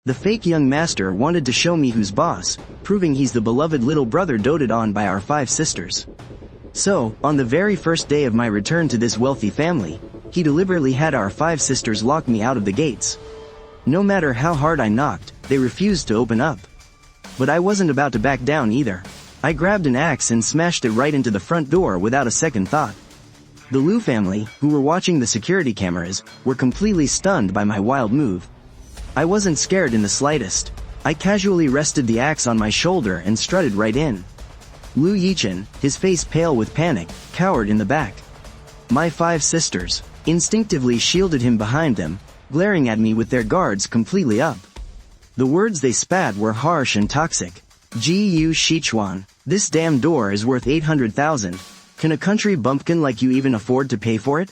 The fake young master wanted to show me who's boss, proving he's the beloved little brother doted on by our 5 sisters. So, on the very first day of my return to this wealthy family, he deliberately had our 5 sisters lock me out of the gates. No matter how hard I knocked, they refused to open up. But I wasn't about to back down either. I grabbed an axe and smashed it right into the front door without a second thought. The Liu family, who were watching the security cameras, were completely stunned by my wild move. I wasn't scared in the slightest. I casually rested the axe on my shoulder and strutted right in. Liu Yichen, his face pale with panic, cowered in the back. My 5 sisters instinctively shielded him behind them, glaring at me with their guards completely up. The words they spat were harsh and toxic. Gu Shichuan, this damn door is worth 800,000. Can a country bumpkin like you even afford to pay for it?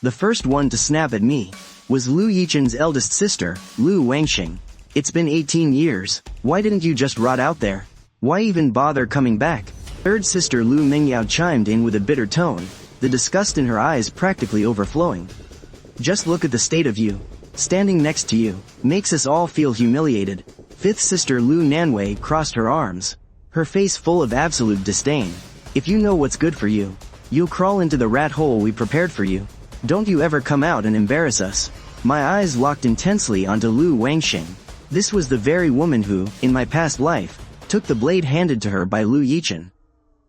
The first one to snap at me was Liu Yichen's eldest sister, Liu Wangxing. It's been 18 years, why didn't you just rot out there? Why even bother coming back? Third sister Liu Mengyao chimed in with a bitter tone, the disgust in her eyes practically overflowing. Just look at the state of you. Standing next to you makes us all feel humiliated. Fifth sister Liu Nanwei crossed her arms, her face full of absolute disdain. If you know what's good for you, you'll crawl into the rat hole we prepared for you. Don't you ever come out and embarrass us. My eyes locked intensely onto Liu Wangxing. This was the very woman who, in my past life, took the blade handed to her by Liu Yichen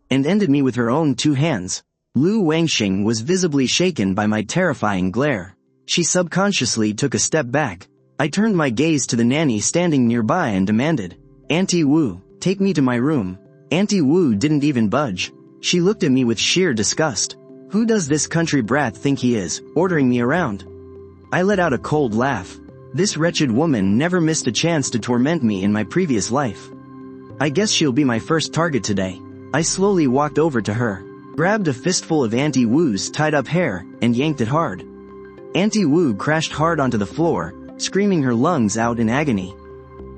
and ended me with her own 2 hands. Liu Wangxing was visibly shaken by my terrifying glare. She subconsciously took a step back. I turned my gaze to the nanny standing nearby and demanded, "Auntie Wu, take me to my room." Auntie Wu didn't even budge. She looked at me with sheer disgust. Who does this country brat think he is, ordering me around? I let out a cold laugh. This wretched woman never missed a chance to torment me in my previous life. I guess she'll be my first target today. I slowly walked over to her, grabbed a fistful of Auntie Wu's tied-up hair, and yanked it hard. Auntie Wu crashed hard onto the floor, screaming her lungs out in agony.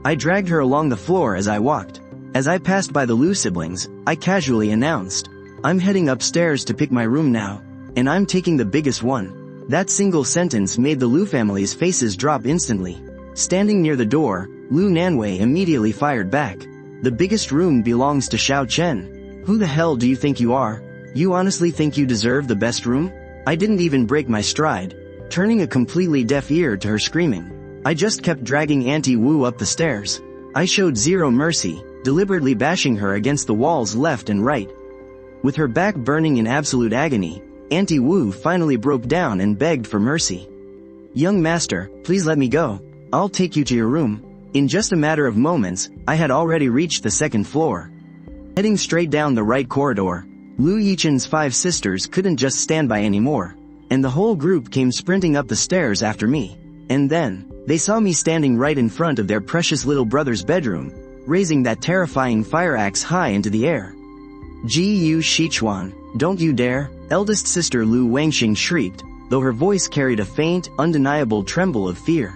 I dragged her along the floor as I walked. As I passed by the Liu siblings, I casually announced, "I'm heading upstairs to pick my room now, and I'm taking the biggest one." That single sentence made the Liu family's faces drop instantly. Standing near the door, Liu Nanwei immediately fired back. "The biggest room belongs to Xiao Chen. Who the hell do you think you are? You honestly think you deserve the best room?" I didn't even break my stride, turning a completely deaf ear to her screaming. I just kept dragging Auntie Wu up the stairs. I showed zero mercy, deliberately bashing her against the walls left and right. With her back burning in absolute agony, Auntie Wu finally broke down and begged for mercy. "Young master, please let me go. I'll take you to your room." In just a matter of moments, I had already reached the 2nd floor. Heading straight down the right corridor, Liu Yichen's 5 sisters couldn't just stand by anymore, and the whole group came sprinting up the stairs after me. And then, they saw me standing right in front of their precious little brother's bedroom, raising that terrifying fire axe high into the air. "Gu Shichuan, don't you dare!" Eldest sister Liu Wangxing shrieked, though her voice carried a faint, undeniable tremble of fear.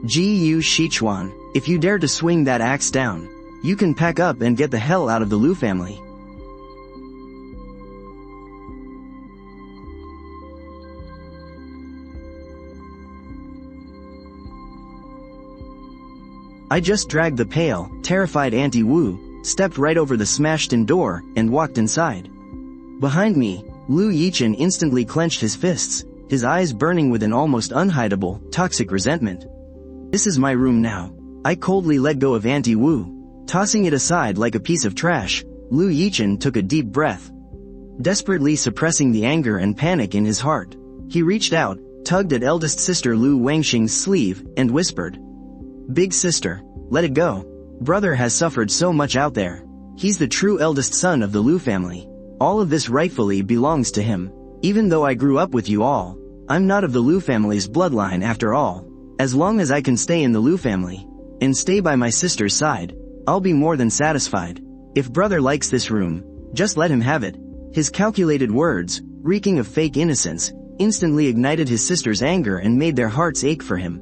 "Gu Shichuan, if you dare to swing that axe down, you can pack up and get the hell out of the Liu family." I just dragged the pale, terrified Auntie Wu, stepped right over the smashed-in door, and walked inside. Behind me, Liu Yichen instantly clenched his fists, his eyes burning with an almost unhideable, toxic resentment. "This is my room now." I coldly let go of Auntie Wu. Tossing it aside like a piece of trash, Liu Yichen took a deep breath. Desperately suppressing the anger and panic in his heart, he reached out, tugged at eldest sister Liu Wangxing's sleeve, and whispered, "Big sister, let it go. Brother has suffered so much out there. He's the true eldest son of the Liu family. All of this rightfully belongs to him. Even though I grew up with you all, I'm not of the Liu family's bloodline after all. As long as I can stay in the Liu family, and stay by my sister's side, I'll be more than satisfied. If brother likes this room, just let him have it." His calculated words, reeking of fake innocence, instantly ignited his sister's anger and made their hearts ache for him.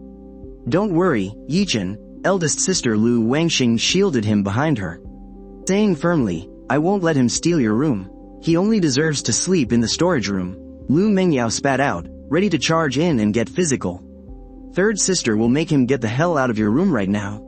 "Don't worry, Yichen," eldest sister Liu Wangxing shielded him behind her, saying firmly, "I won't let him steal your room. He only deserves to sleep in the storage room." Liu Mengyao spat out, ready to charge in and get physical. Third sister will make him get the hell out of your room right now."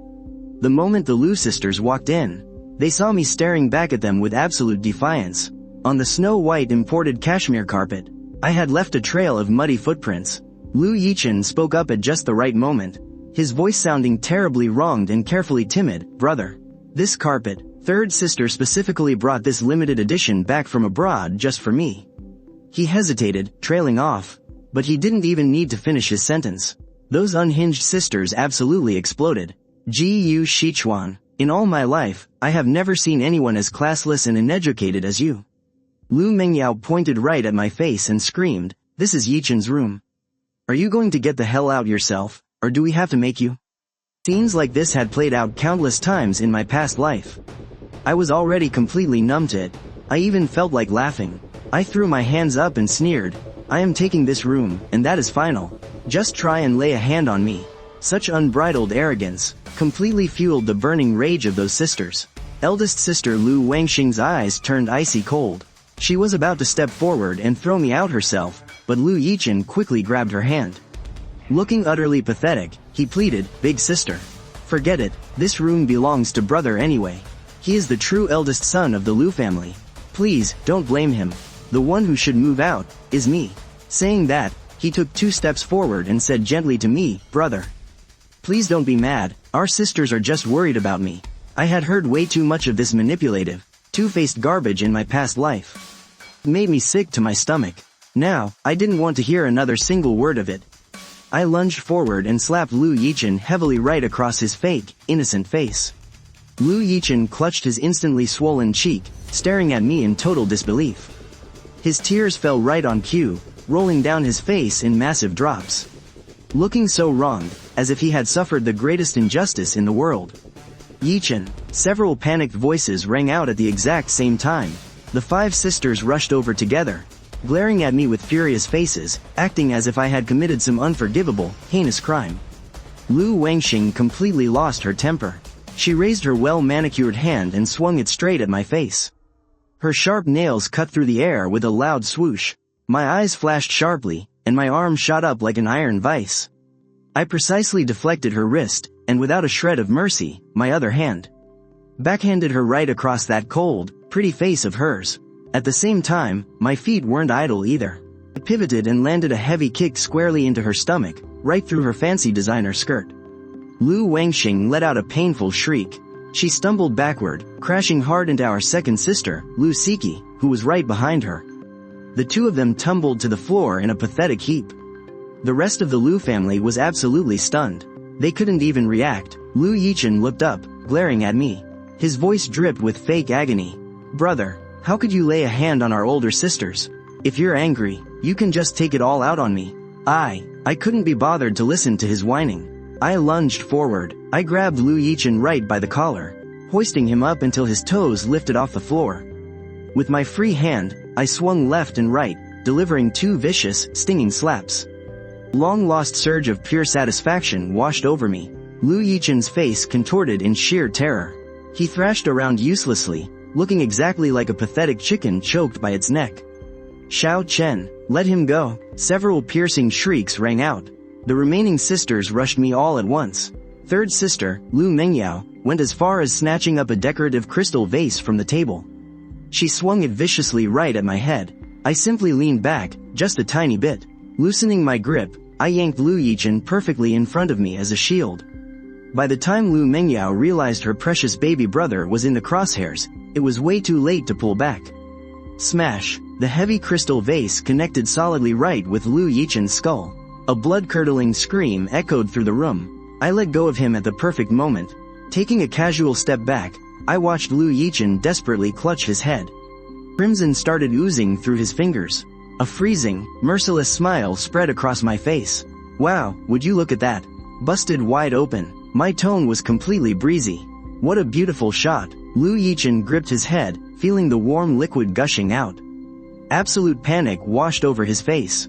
The moment the Lu sisters walked in, they saw me staring back at them with absolute defiance. On the snow-white imported cashmere carpet, I had left a trail of muddy footprints. Lu Yichen spoke up at just the right moment, his voice sounding terribly wronged and carefully timid. "Brother, this carpet, third sister specifically brought this limited edition back from abroad just for me." He hesitated, trailing off, but he didn't even need to finish his sentence. Those unhinged sisters absolutely exploded. "Gu Shichuan, in all my life, I have never seen anyone as classless and uneducated as you." Lu Mengyao pointed right at my face and screamed, "This is Yichen's room. Are you going to get the hell out yourself, or do we have to make you?" Scenes like this had played out countless times in my past life. I was already completely numb to it. I even felt like laughing. I threw my hands up and sneered, "I am taking this room, and that is final. Just try and lay a hand on me." Such unbridled arrogance completely fueled the burning rage of those sisters. Eldest sister Lu Wangxing's eyes turned icy cold. She was about to step forward and throw me out herself, but Lu Yichen quickly grabbed her hand. Looking utterly pathetic, he pleaded, "Big sister, forget it, this room belongs to brother anyway. He is the true eldest son of the Lu family. Please, don't blame him. The one who should move out is me." Saying that, he took 2 steps forward and said gently to me, "Brother, please don't be mad, our sisters are just worried about me. I had heard way too much of this manipulative, two-faced garbage in my past life. It made me sick to my stomach. Now, I didn't want to hear another single word of it." I lunged forward and slapped Lu Yichen heavily right across his fake, innocent face. Lu Yichen clutched his instantly swollen cheek, staring at me in total disbelief. His tears fell right on cue, rolling down his face in massive drops. Looking so wronged, as if he had suffered the greatest injustice in the world. "Yichen!" Several panicked voices rang out at the exact same time. The 5 sisters rushed over together, glaring at me with furious faces, acting as if I had committed some unforgivable, heinous crime. Lu Wangxing completely lost her temper. She raised her well-manicured hand and swung it straight at my face. Her sharp nails cut through the air with a loud swoosh. My eyes flashed sharply, and my arm shot up like an iron vice. I precisely deflected her wrist, and without a shred of mercy, my other hand backhanded her right across that cold, pretty face of hers. At the same time, my feet weren't idle either. I pivoted and landed a heavy kick squarely into her stomach, right through her fancy designer skirt. Lu Wangxing let out a painful shriek. She stumbled backward, crashing hard into our second sister, Lu Siki, who was right behind her. The 2 of them tumbled to the floor in a pathetic heap. The rest of the Lu family was absolutely stunned. They couldn't even react. Lu Yichen looked up, glaring at me. His voice dripped with fake agony. "Brother, how could you lay a hand on our older sisters? If you're angry, you can just take it all out on me." I couldn't be bothered to listen to his whining. I lunged forward. I grabbed Lu Yichen right by the collar, hoisting him up until his toes lifted off the floor. With my free hand, I swung left and right, delivering 2 vicious, stinging slaps. Long-lost surge of pure satisfaction washed over me. Lu Yichen's face contorted in sheer terror. He thrashed around uselessly, looking exactly like a pathetic chicken choked by its neck. "Xiao Chen, let him go!" Several piercing shrieks rang out. The remaining sisters rushed me all at once. Third sister, Lu Mengyao, went as far as snatching up a decorative crystal vase from the table. She swung it viciously right at my head. I simply leaned back, just a tiny bit. Loosening my grip, I yanked Lu Yichen perfectly in front of me as a shield. By the time Lu Mengyao realized her precious baby brother was in the crosshairs, it was way too late to pull back. Smash! The heavy crystal vase connected solidly right with Lu Yichen's skull. A blood-curdling scream echoed through the room. I let go of him at the perfect moment. Taking a casual step back, I watched Lu Yichen desperately clutch his head. Crimson started oozing through his fingers. A freezing, merciless smile spread across my face. "Wow, would you look at that?" Busted wide open. My tone was completely breezy. "What a beautiful shot." Lu Yichen gripped his head, feeling the warm liquid gushing out. Absolute panic washed over his face.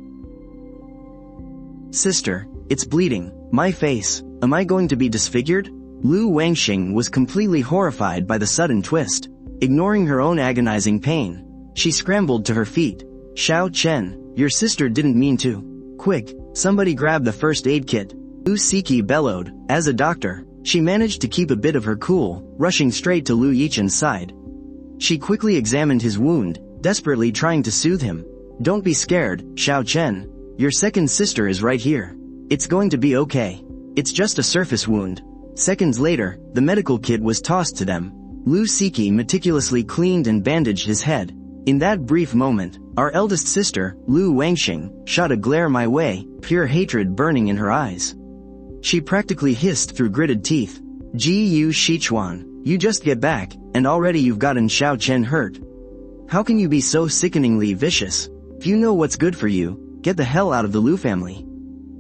"Sister, it's bleeding. My face. Am I going to be disfigured?" Lu Wangxing was completely horrified by the sudden twist. Ignoring her own agonizing pain, she scrambled to her feet. "Xiao Chen, your sister didn't mean to. Quick, somebody grab the first aid kit." Lu Siki bellowed. As a doctor, she managed to keep a bit of her cool, rushing straight to Lu Yichen's side. She quickly examined his wound, desperately trying to soothe him. Don't be scared, Xiao Chen. Your second sister is right here. It's going to be okay. It's just a surface wound. Seconds later, the medical kit was tossed to them. Lu Siki meticulously cleaned and bandaged his head. In that brief moment, our eldest sister, Lu Wangxing, shot a glare my way, pure hatred burning in her eyes. She practically hissed through gritted teeth. Gu Shichuan, you just get back, and already you've gotten Xiao Chen hurt. How can you be so sickeningly vicious? If you know what's good for you, get the hell out of the Lu family.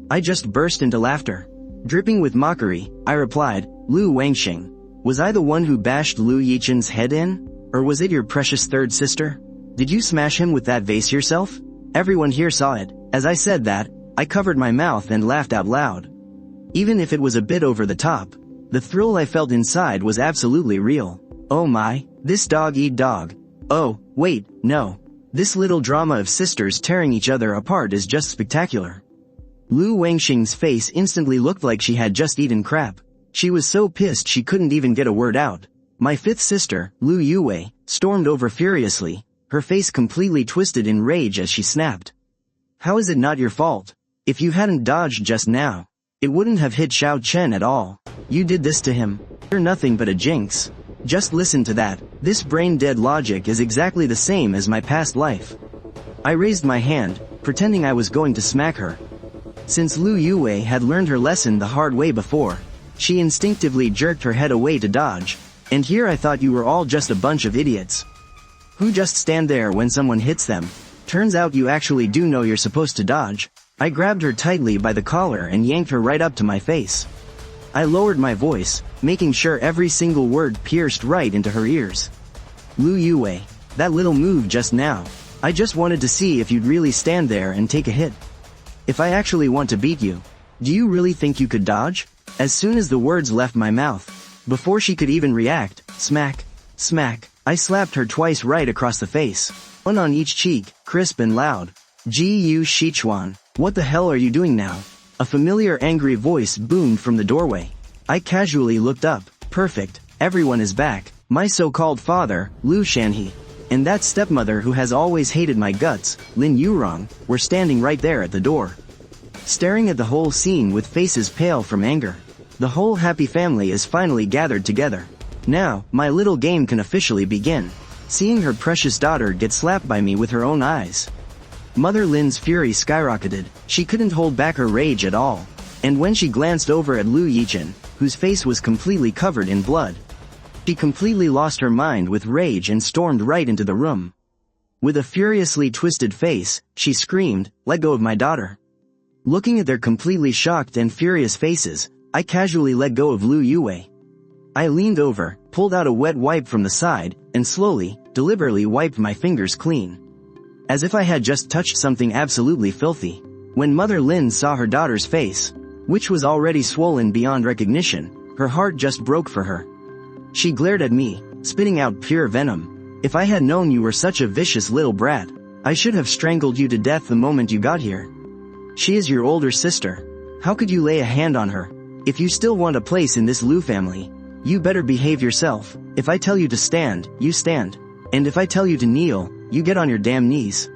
I just burst into laughter. Dripping with mockery, I replied, Lu Wangxing, was I the one who bashed Lu Yichen's head in? Or was it your precious third sister? Did you smash him with that vase yourself? Everyone here saw it. As I said that, I covered my mouth and laughed out loud. Even if it was a bit over the top, the thrill I felt inside was absolutely real. Oh my, this dog-eat-dog. Oh, wait, no. This little drama of sisters tearing each other apart is just spectacular. Lu Wangxing's face instantly looked like she had just eaten crap. She was so pissed she couldn't even get a word out. My fifth sister, Lu Yue, stormed over furiously, her face completely twisted in rage as she snapped. How is it not your fault? If you hadn't dodged just now, it wouldn't have hit Xiao Chen at all. You did this to him. You're nothing but a jinx. Just listen to that. This brain-dead logic is exactly the same as my past life. I raised my hand, pretending I was going to smack her. Since Lu Yue had learned her lesson the hard way before, she instinctively jerked her head away to dodge, and here I thought you were all just a bunch of idiots who just stand there when someone hits them. Turns out you actually do know you're supposed to dodge. I grabbed her tightly by the collar and yanked her right up to my face. I lowered my voice, making sure every single word pierced right into her ears. Lu Yue, that little move just now. I just wanted to see if you'd really stand there and take a hit. If I actually want to beat you, do you really think you could dodge? As soon as the words left my mouth, before she could even react, smack, smack, I slapped her twice right across the face, one on each cheek, crisp and loud. Gu Shichuan, what the hell are you doing now? A familiar angry voice boomed from the doorway. I casually looked up. Perfect, everyone is back. My so-called father, Lu Shanhe, and that stepmother who has always hated my guts, Lin Yurong, were standing right there at the door, staring at the whole scene with faces pale from anger. The whole happy family is finally gathered together. Now, my little game can officially begin. Seeing her precious daughter get slapped by me with her own eyes, Mother Lin's fury skyrocketed. She couldn't hold back her rage at all. And when she glanced over at Lu Yichen, whose face was completely covered in blood, she completely lost her mind with rage and stormed right into the room. With a furiously twisted face, she screamed, "Let go of my daughter." Looking at their completely shocked and furious faces, I casually let go of Lu Yue. I leaned over, pulled out a wet wipe from the side, and slowly, deliberately wiped my fingers clean, as if I had just touched something absolutely filthy. When Mother Lin saw her daughter's face, which was already swollen beyond recognition, her heart just broke for her. She glared at me, spitting out pure venom. "If I had known you were such a vicious little brat, I should have strangled you to death the moment you got here. She is your older sister. How could you lay a hand on her? If you still want a place in this Lu family, you better behave yourself. If I tell you to stand, you stand. And if I tell you to kneel, you get on your damn knees."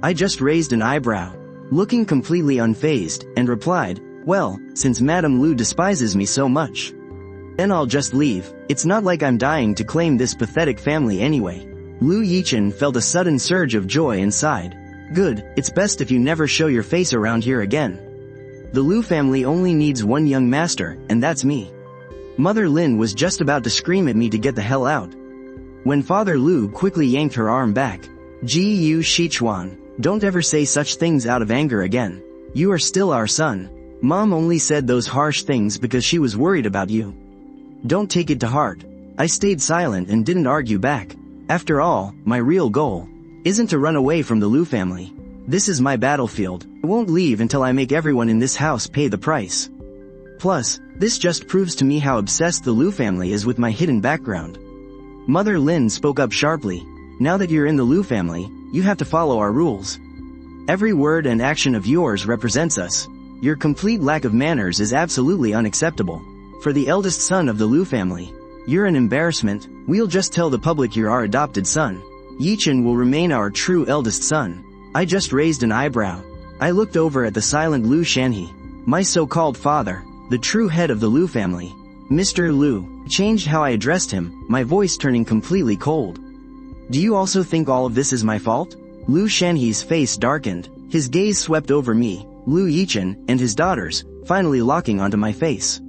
I just raised an eyebrow, looking completely unfazed, and replied, "Well, since Madame Lu despises me so much, then I'll just leave. It's not like I'm dying to claim this pathetic family anyway." Lu Yichen felt a sudden surge of joy inside. "Good, it's best if you never show your face around here again. The Lu family only needs one young master, and that's me." Mother Lin was just about to scream at me to get the hell out, when Father Lu quickly yanked her arm back. "Gu Shichuan, don't ever say such things out of anger again. You are still our son. Mom only said those harsh things because she was worried about you. Don't take it to heart." I stayed silent and didn't argue back. After all, my real goal isn't to run away from the Lu family. This is my battlefield. I won't leave until I make everyone in this house pay the price. Plus, this just proves to me how obsessed the Lu family is with my hidden background. Mother Lin spoke up sharply. "Now that you're in the Lu family, you have to follow our rules. Every word and action of yours represents us. Your complete lack of manners is absolutely unacceptable. For the eldest son of the Liu family, you're an embarrassment. We'll just tell the public you're our adopted son. Yichen will remain our true eldest son. I just raised an eyebrow. I looked over at the silent Liu Shanhe, my so-called father, the true head of the Liu family. Mr. Liu, changed how I addressed him, my voice turning completely cold. Do you also think all of this is my fault? Liu Shanhe's face darkened, his gaze swept over me, Liu Yichen, and his daughters, finally locking onto my face.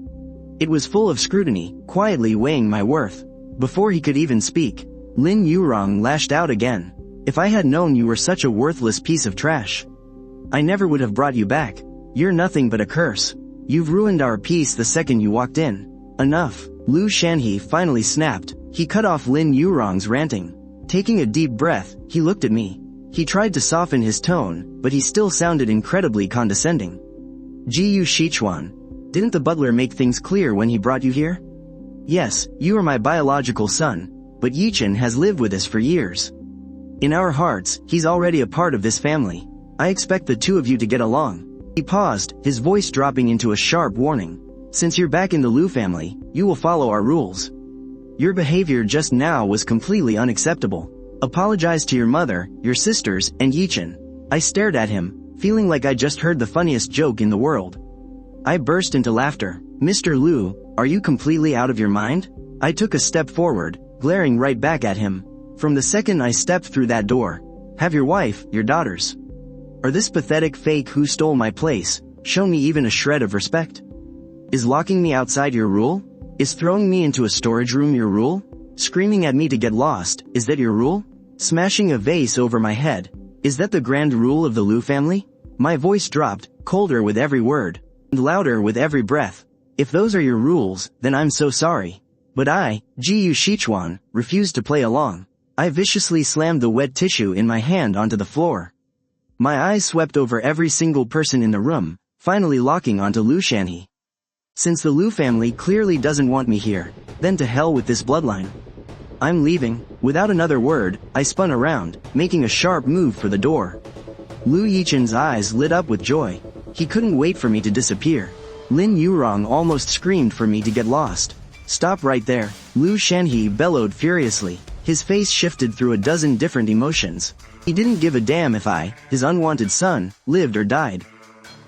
It was full of scrutiny, quietly weighing my worth. Before he could even speak, Lin Yurong lashed out again. If I had known you were such a worthless piece of trash, I never would have brought you back. You're nothing but a curse. You've ruined our peace the second you walked in. Enough. Liu Shanhe finally snapped. He cut off Lin Yurong's ranting. Taking a deep breath, he looked at me. He tried to soften his tone, but he still sounded incredibly condescending. Jiyu Shichuan, didn't the butler make things clear when he brought you here? Yes, you are my biological son, but Yichen has lived with us for years. In our hearts, he's already a part of this family. I expect the two of you to get along. He paused, his voice dropping into a sharp warning. Since you're back in the Liu family, you will follow our rules. Your behavior just now was completely unacceptable. Apologize to your mother, your sisters, and Yichen. I stared at him, feeling like I just heard the funniest joke in the world. I burst into laughter. Mr. Liu, are you completely out of your mind? I took a step forward, glaring right back at him. From the second I stepped through that door, have your wife, your daughters, or this pathetic fake who stole my place, shown me even a shred of respect? Is locking me outside your rule? Is throwing me into a storage room your rule? Screaming at me to get lost, is that your rule? Smashing a vase over my head, is that the grand rule of the Liu family? My voice dropped, colder with every word, and louder with every breath. If those are your rules, then I'm so sorry. But I, Jiyu Shichuan, refused to play along. I viciously slammed the wet tissue in my hand onto the floor. My eyes swept over every single person in the room, finally locking onto Liu Shanhe. Since the Liu family clearly doesn't want me here, then to hell with this bloodline. I'm leaving. Without another word, I spun around, making a sharp move for the door. Liu Yichen's eyes lit up with joy. He couldn't wait for me to disappear. Lin Yurong almost screamed for me to get lost. Stop right there. Liu Shanhe bellowed furiously. His face shifted through a dozen different emotions. He didn't give a damn if I, his unwanted son, lived or died.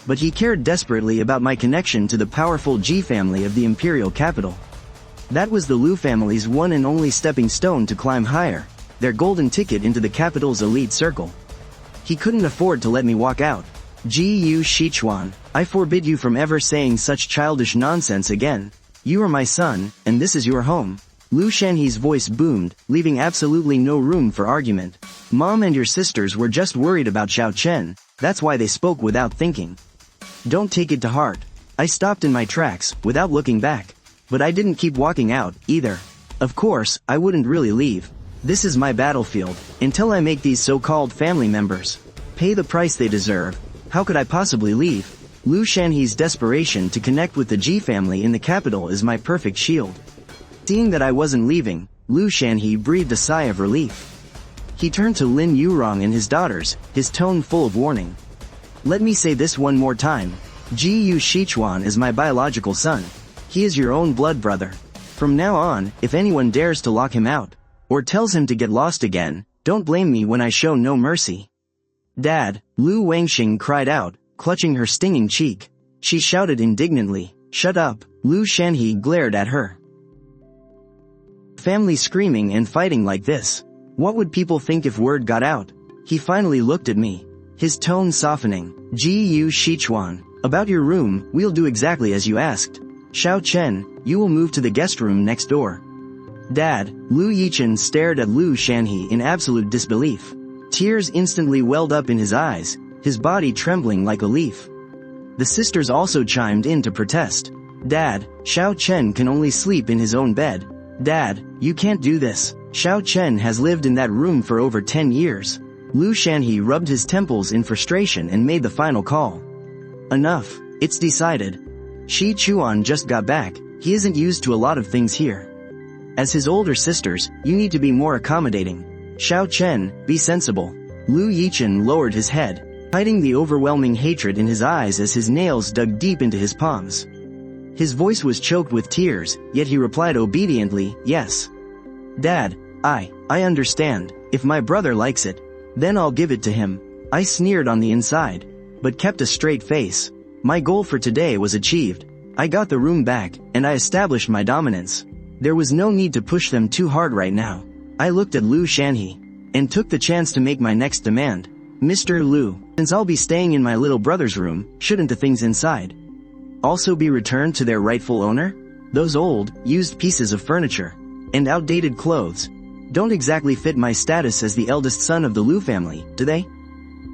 But he cared desperately about my connection to the powerful Ji family of the imperial capital. That was the Liu family's one and only stepping stone to climb higher, their golden ticket into the capital's elite circle. He couldn't afford to let me walk out. Jiyu Shichuan, I forbid you from ever saying such childish nonsense again. You are my son, and this is your home. Liu Shanhe's voice boomed, leaving absolutely no room for argument. Mom and your sisters were just worried about Xiao Chen, that's why they spoke without thinking. Don't take it to heart. I stopped in my tracks, without looking back. But I didn't keep walking out, either. Of course, I wouldn't really leave. This is my battlefield, until I make these so-called family members pay the price they deserve. How could I possibly leave? Liu Shanhe's desperation to connect with the Ji family in the capital is my perfect shield. Seeing that I wasn't leaving, Liu Shanhe breathed a sigh of relief. He turned to Lin Yurong and his daughters, his tone full of warning. Let me say this one more time. Jiyu Shichuan is my biological son. He is your own blood brother. From now on, if anyone dares to lock him out, or tells him to get lost again, don't blame me when I show no mercy. Dad, Lu Wangxing cried out, clutching her stinging cheek. She shouted indignantly, shut up. Liu Shanhe glared at her. Family screaming and fighting like this. What would people think if word got out? He finally looked at me, his tone softening. Jiyu Shichuan, about your room, we'll do exactly as you asked. Xiao Chen, you will move to the guest room next door. Dad, Liu Yichen stared at Liu Shanhe in absolute disbelief. Tears instantly welled up in his eyes, his body trembling like a leaf. The sisters also chimed in to protest. Dad, Xiao Chen can only sleep in his own bed. Dad, you can't do this. Xiao Chen has lived in that room for over 10 years. Liu Shanhe rubbed his temples in frustration and made the final call. Enough, it's decided. Shi Chuan just got back, he isn't used to a lot of things here. As his older sisters, you need to be more accommodating. Xiao Chen, be sensible. Liu Yichen lowered his head. hiding the overwhelming hatred in his eyes as his nails dug deep into his palms. His voice was choked with tears, yet he replied obediently, "Yes. Dad, I understand. If my brother likes it, then I'll give it to him." I sneered on the inside, but kept a straight face. My goal for today was achieved. I got the room back, and I established my dominance. There was no need to push them too hard right now. I looked at Lu Shanhe, and took the chance to make my next demand. "Mr. Lu, since I'll be staying in my little brother's room, shouldn't the things inside also be returned to their rightful owner? Those old, used pieces of furniture and outdated clothes don't exactly fit my status as the eldest son of the Lu family, do they?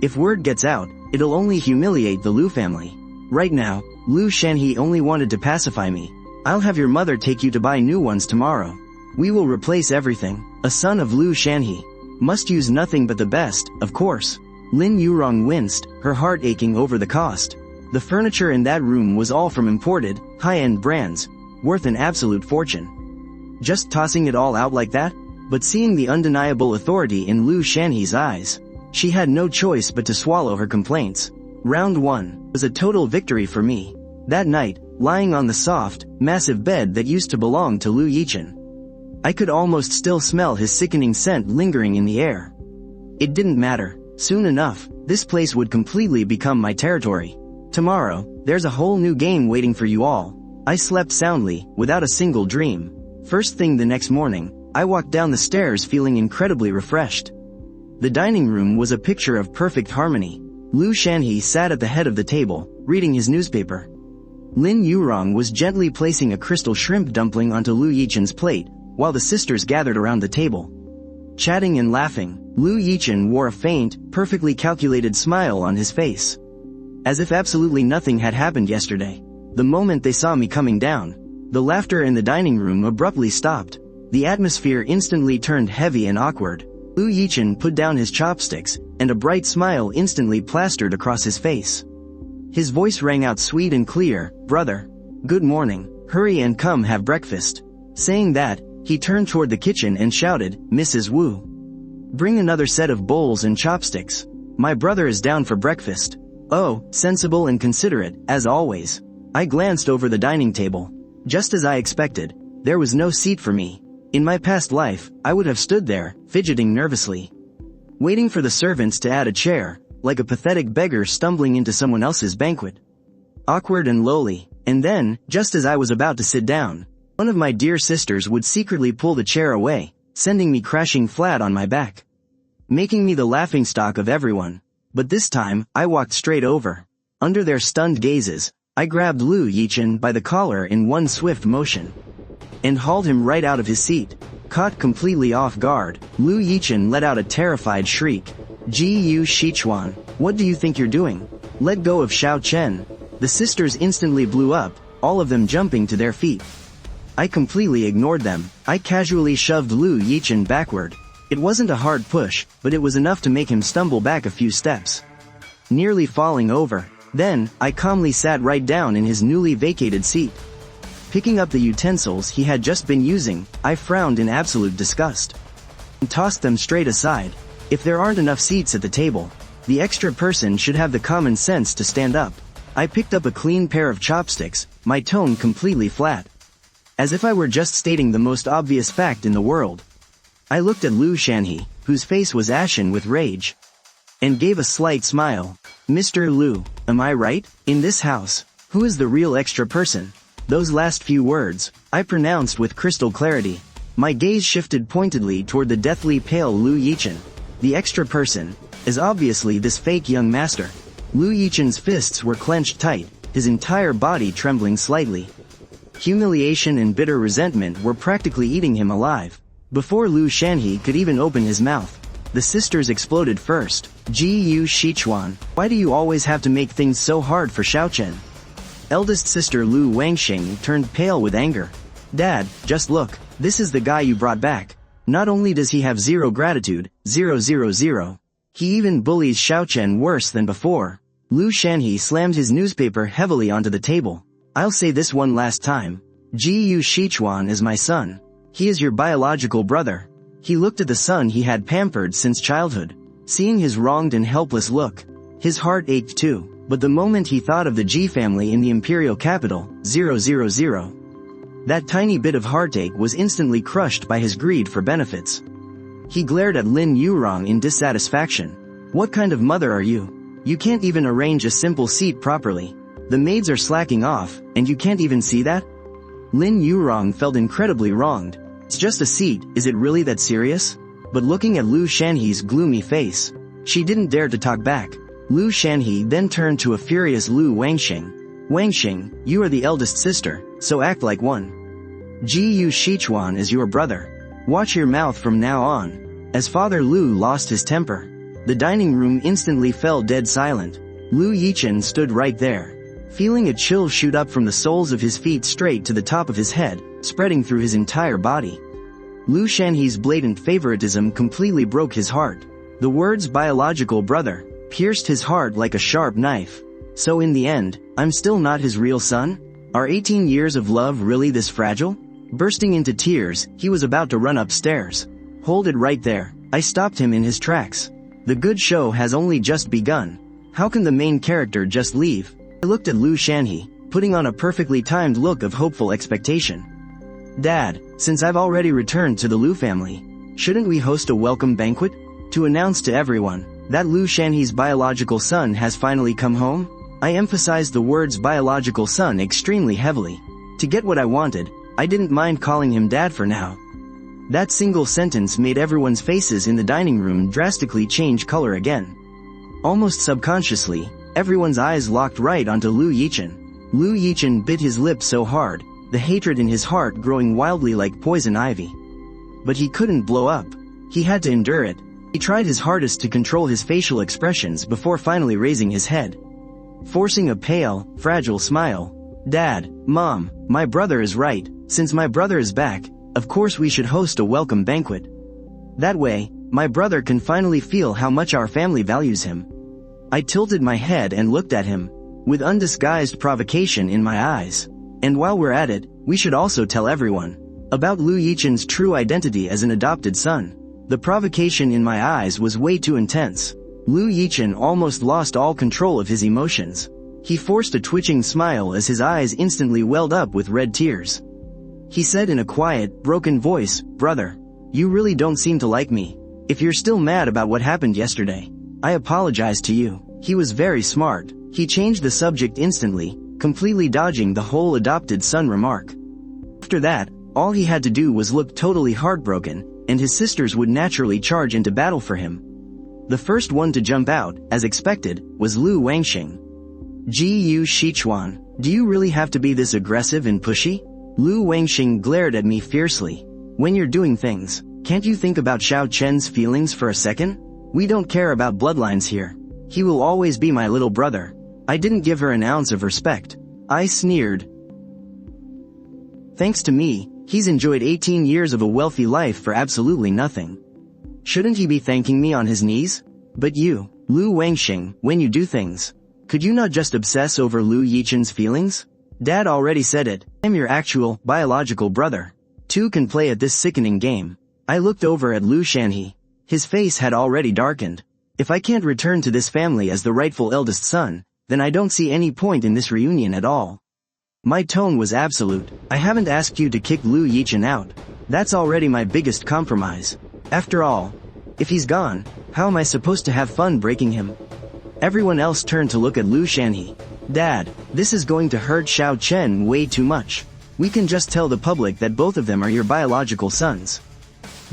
If word gets out, it'll only humiliate the Lu family. Right now, Lu Shanhe only wanted to pacify me. I'll have your mother take you to buy new ones tomorrow. We will replace everything. A son of Lu Shanhe must use nothing but the best, of course." Lin Yurong winced, her heart aching over the cost. The furniture in that room was all from imported, high-end brands, worth an absolute fortune. Just tossing it all out like that? But seeing the undeniable authority in Lu Shanhe's eyes, she had no choice but to swallow her complaints. Round 1 was a total victory for me. That night, lying on the soft, massive bed that used to belong to Lu Yichen, I could almost still smell his sickening scent lingering in the air. It didn't matter. Soon enough, this place would completely become my territory. Tomorrow, there's a whole new game waiting for you all. I slept soundly, without a single dream. First thing the next morning, I walked down the stairs feeling incredibly refreshed. The dining room was a picture of perfect harmony. Lu Shanhe sat at the head of the table, reading his newspaper. Lin Yurong was gently placing a crystal shrimp dumpling onto Lu Yichen's plate, while the sisters gathered around the table. Chatting and laughing, Lu Yichen wore a faint, perfectly calculated smile on his face, as if absolutely nothing had happened yesterday. The moment they saw me coming down, the laughter in the dining room abruptly stopped. The atmosphere instantly turned heavy and awkward. Lu Yichen put down his chopsticks, and a bright smile instantly plastered across his face. His voice rang out sweet and clear, "Brother, good morning. Hurry and come have breakfast." Saying that, he turned toward the kitchen and shouted, "Mrs. Wu, bring another set of bowls and chopsticks. My brother is down for breakfast." Oh, sensible and considerate, as always. I glanced over the dining table. Just as I expected, there was no seat for me. In my past life, I would have stood there, fidgeting nervously, waiting for the servants to add a chair, like a pathetic beggar stumbling into someone else's banquet. Awkward and lowly, and then, just as I was about to sit down, one of my dear sisters would secretly pull the chair away, sending me crashing flat on my back, making me the laughingstock of everyone. But this time, I walked straight over. Under their stunned gazes, I grabbed Lu Yichen by the collar in one swift motion, and hauled him right out of his seat. Caught completely off guard, Lu Yichen let out a terrified shriek. "Gu Shichuan, what do you think you're doing? Let go of Xiao Chen." The sisters instantly blew up, all of them jumping to their feet. I completely ignored them. I casually shoved Lu Yichen backward. It wasn't a hard push, but it was enough to make him stumble back a few steps, nearly falling over. Then, I calmly sat right down in his newly vacated seat. Picking up the utensils he had just been using, I frowned in absolute disgust, and tossed them straight aside. If there aren't enough seats at the table, the extra person should have the common sense to stand up. I picked up a clean pair of chopsticks, my tone completely flat, as if I were just stating the most obvious fact in the world. I looked at Lu Shanhe, whose face was ashen with rage, and gave a slight smile. "Mr. Lu, am I right? In this house, who is the real extra person?" Those last few words, I pronounced with crystal clarity. My gaze shifted pointedly toward the deathly pale Lu Yichen. The extra person is obviously this fake young master. Lu Yichen's fists were clenched tight, his entire body trembling slightly. Humiliation and bitter resentment were practically eating him alive. Before Lu Shanhe could even open his mouth, the sisters exploded first. "Gu Shichuan, why do you always have to make things so hard for Xiaochen?" Eldest sister Lu Wangxing turned pale with anger. "Dad, just look, this is the guy you brought back. Not only does he have zero gratitude, 000, he even bullies Xiaochen worse than before." Lu Shanhe slammed his newspaper heavily onto the table. "I'll say this one last time. Gu Shichuan is my son. He is your biological brother." He looked at the son he had pampered since childhood. Seeing his wronged and helpless look, His heart ached too, but the moment he thought of the G family in the imperial capital, 000, that tiny bit of heartache was instantly crushed by his greed for benefits. He glared at Lin Yurong in dissatisfaction. What kind of mother are you? You can't even arrange a simple seat properly. The maids are slacking off, and you can't even see that? Lin Yurong felt incredibly wronged. It's just a seat, is it really that serious? But looking at Lu Shanhe's gloomy face, she didn't dare to talk back. Lu Shanhe then turned to a furious Lu Wangxing. Wangxing, you are the eldest sister, so act like one. Yu Shichuan is your brother. Watch your mouth from now on. As Father Lu lost his temper, the dining room instantly fell dead silent. Lu Yichen stood right there, feeling a chill shoot up from the soles of his feet straight to the top of his head, spreading through his entire body. Lu Shanhe's blatant favoritism completely broke his heart. The words biological brother pierced his heart like a sharp knife. So in the end, I'm still not his real son? Are 18 years of love really this fragile? Bursting into tears, he was about to run upstairs. Hold it right there. I stopped him in his tracks. The good show has only just begun. How can the main character just leave? I looked at Lu Shanhe, putting on a perfectly timed look of hopeful expectation. Dad, since I've already returned to the Lu family, shouldn't we host a welcome banquet? To announce to everyone that Lu Shanhe's biological son has finally come home? I emphasized the words biological son extremely heavily. To get what I wanted, I didn't mind calling him Dad for now. That single sentence made everyone's faces in the dining room drastically change color again. Almost subconsciously, everyone's eyes locked right onto Lu Yichen. Lu Yichen bit his lip so hard, the hatred in his heart growing wildly like poison ivy. But he couldn't blow up. He had to endure it. He tried his hardest to control his facial expressions before finally raising his head, forcing a pale, fragile smile. Dad, Mom, my brother is right. Since my brother is back, of course we should host a welcome banquet. That way, my brother can finally feel how much our family values him. I tilted my head and looked at him, with undisguised provocation in my eyes. And while we're at it, we should also tell everyone about Lu Yichen's true identity as an adopted son. The provocation in my eyes was way too intense. Lu Yichen almost lost all control of his emotions. He forced a twitching smile as his eyes instantly welled up with red tears. He said in a quiet, broken voice, "Brother, you really don't seem to like me. If you're still mad about what happened yesterday, I apologize to you." He was very smart. He changed the subject instantly, completely dodging the whole adopted son remark. After that, all he had to do was look totally heartbroken, and his sisters would naturally charge into battle for him. The first one to jump out, as expected, was Lu Wangxing. Yu Shichuan, do you really have to be this aggressive and pushy? Lu Wangxing glared at me fiercely. When you're doing things, can't you think about Xiao Chen's feelings for a second? We don't care about bloodlines here. He will always be my little brother. I didn't give her an ounce of respect. I sneered. Thanks to me, he's enjoyed 18 years of a wealthy life for absolutely nothing. Shouldn't he be thanking me on his knees? But you, Lu Wangxing, when you do things, could you not just obsess over Lu Yichen's feelings? Dad already said it. I'm your actual, biological brother. Two can play at this sickening game. I looked over at Lu Shanhe. His face had already darkened. If I can't return to this family as the rightful eldest son, then I don't see any point in this reunion at all. My tone was absolute. I haven't asked you to kick Lu Yichen out. That's already my biggest compromise. After all, if he's gone, how am I supposed to have fun breaking him? Everyone else turned to look at Lu Shanhe. Dad, this is going to hurt Xiao Chen way too much. We can just tell the public that both of them are your biological sons.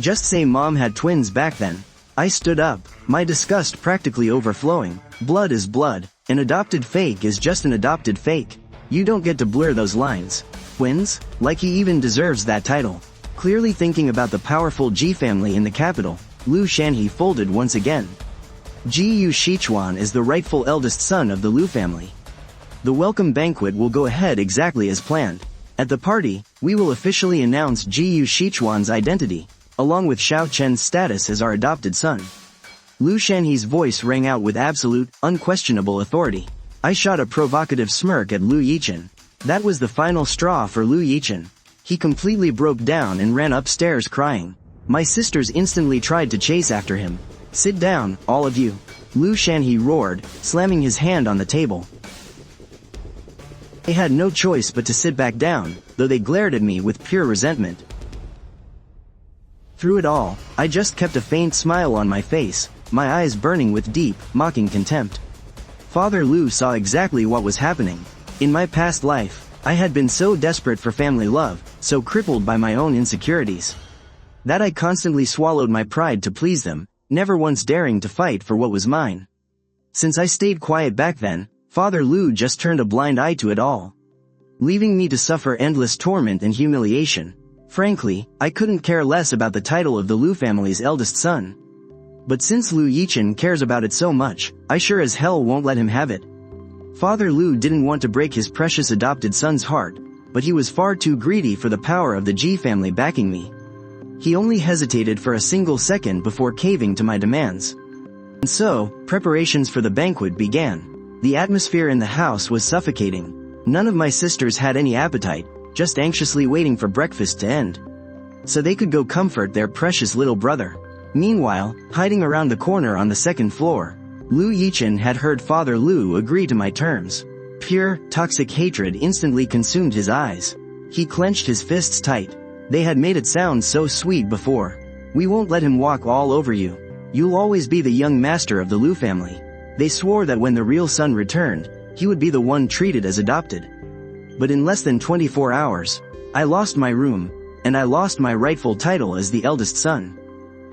Just say Mom had twins back then. I stood up, my disgust practically overflowing. Blood is blood. An adopted fake is just an adopted fake. You don't get to blur those lines. Twins? Like he even deserves that title. Clearly thinking about the powerful G family in the capital, Lu Shanhe folded once again. Yu Shichuan is the rightful eldest son of the Lu family. The welcome banquet will go ahead exactly as planned. At the party, we will officially announce Yu Shichuan's identity, along with Xiao Chen's status as our adopted son. Lu Shanhe's voice rang out with absolute, unquestionable authority. I shot a provocative smirk at Lu Yichen. That was the final straw for Lu Yichen. He completely broke down and ran upstairs crying. My sisters instantly tried to chase after him. Sit down, all of you. Lu Shanhe roared, slamming his hand on the table. They had no choice but to sit back down, though they glared at me with pure resentment. Through it all, I just kept a faint smile on my face, my eyes burning with deep, mocking contempt. Father Lu saw exactly what was happening. In my past life, I had been so desperate for family love, so crippled by my own insecurities, that I constantly swallowed my pride to please them, never once daring to fight for what was mine. Since I stayed quiet back then, Father Lu just turned a blind eye to it all, leaving me to suffer endless torment and humiliation. Frankly, I couldn't care less about the title of the Lu family's eldest son. But since Lu Yichen cares about it so much, I sure as hell won't let him have it. Father Lu didn't want to break his precious adopted son's heart, but he was far too greedy for the power of the Ji family backing me. He only hesitated for a single second before caving to my demands. And so, preparations for the banquet began. The atmosphere in the house was suffocating. None of my sisters had any appetite, just anxiously waiting for breakfast to end, so they could go comfort their precious little brother. Meanwhile, hiding around the corner on the second floor, Lu Yichen had heard Father Lu agree to my terms. Pure, toxic hatred instantly consumed his eyes. He clenched his fists tight. They had made it sound so sweet before. We won't let him walk all over you. You'll always be the young master of the Lu family. They swore that when the real son returned, he would be the one treated as adopted. But in less than 24 hours, I lost my room, and I lost my rightful title as the eldest son.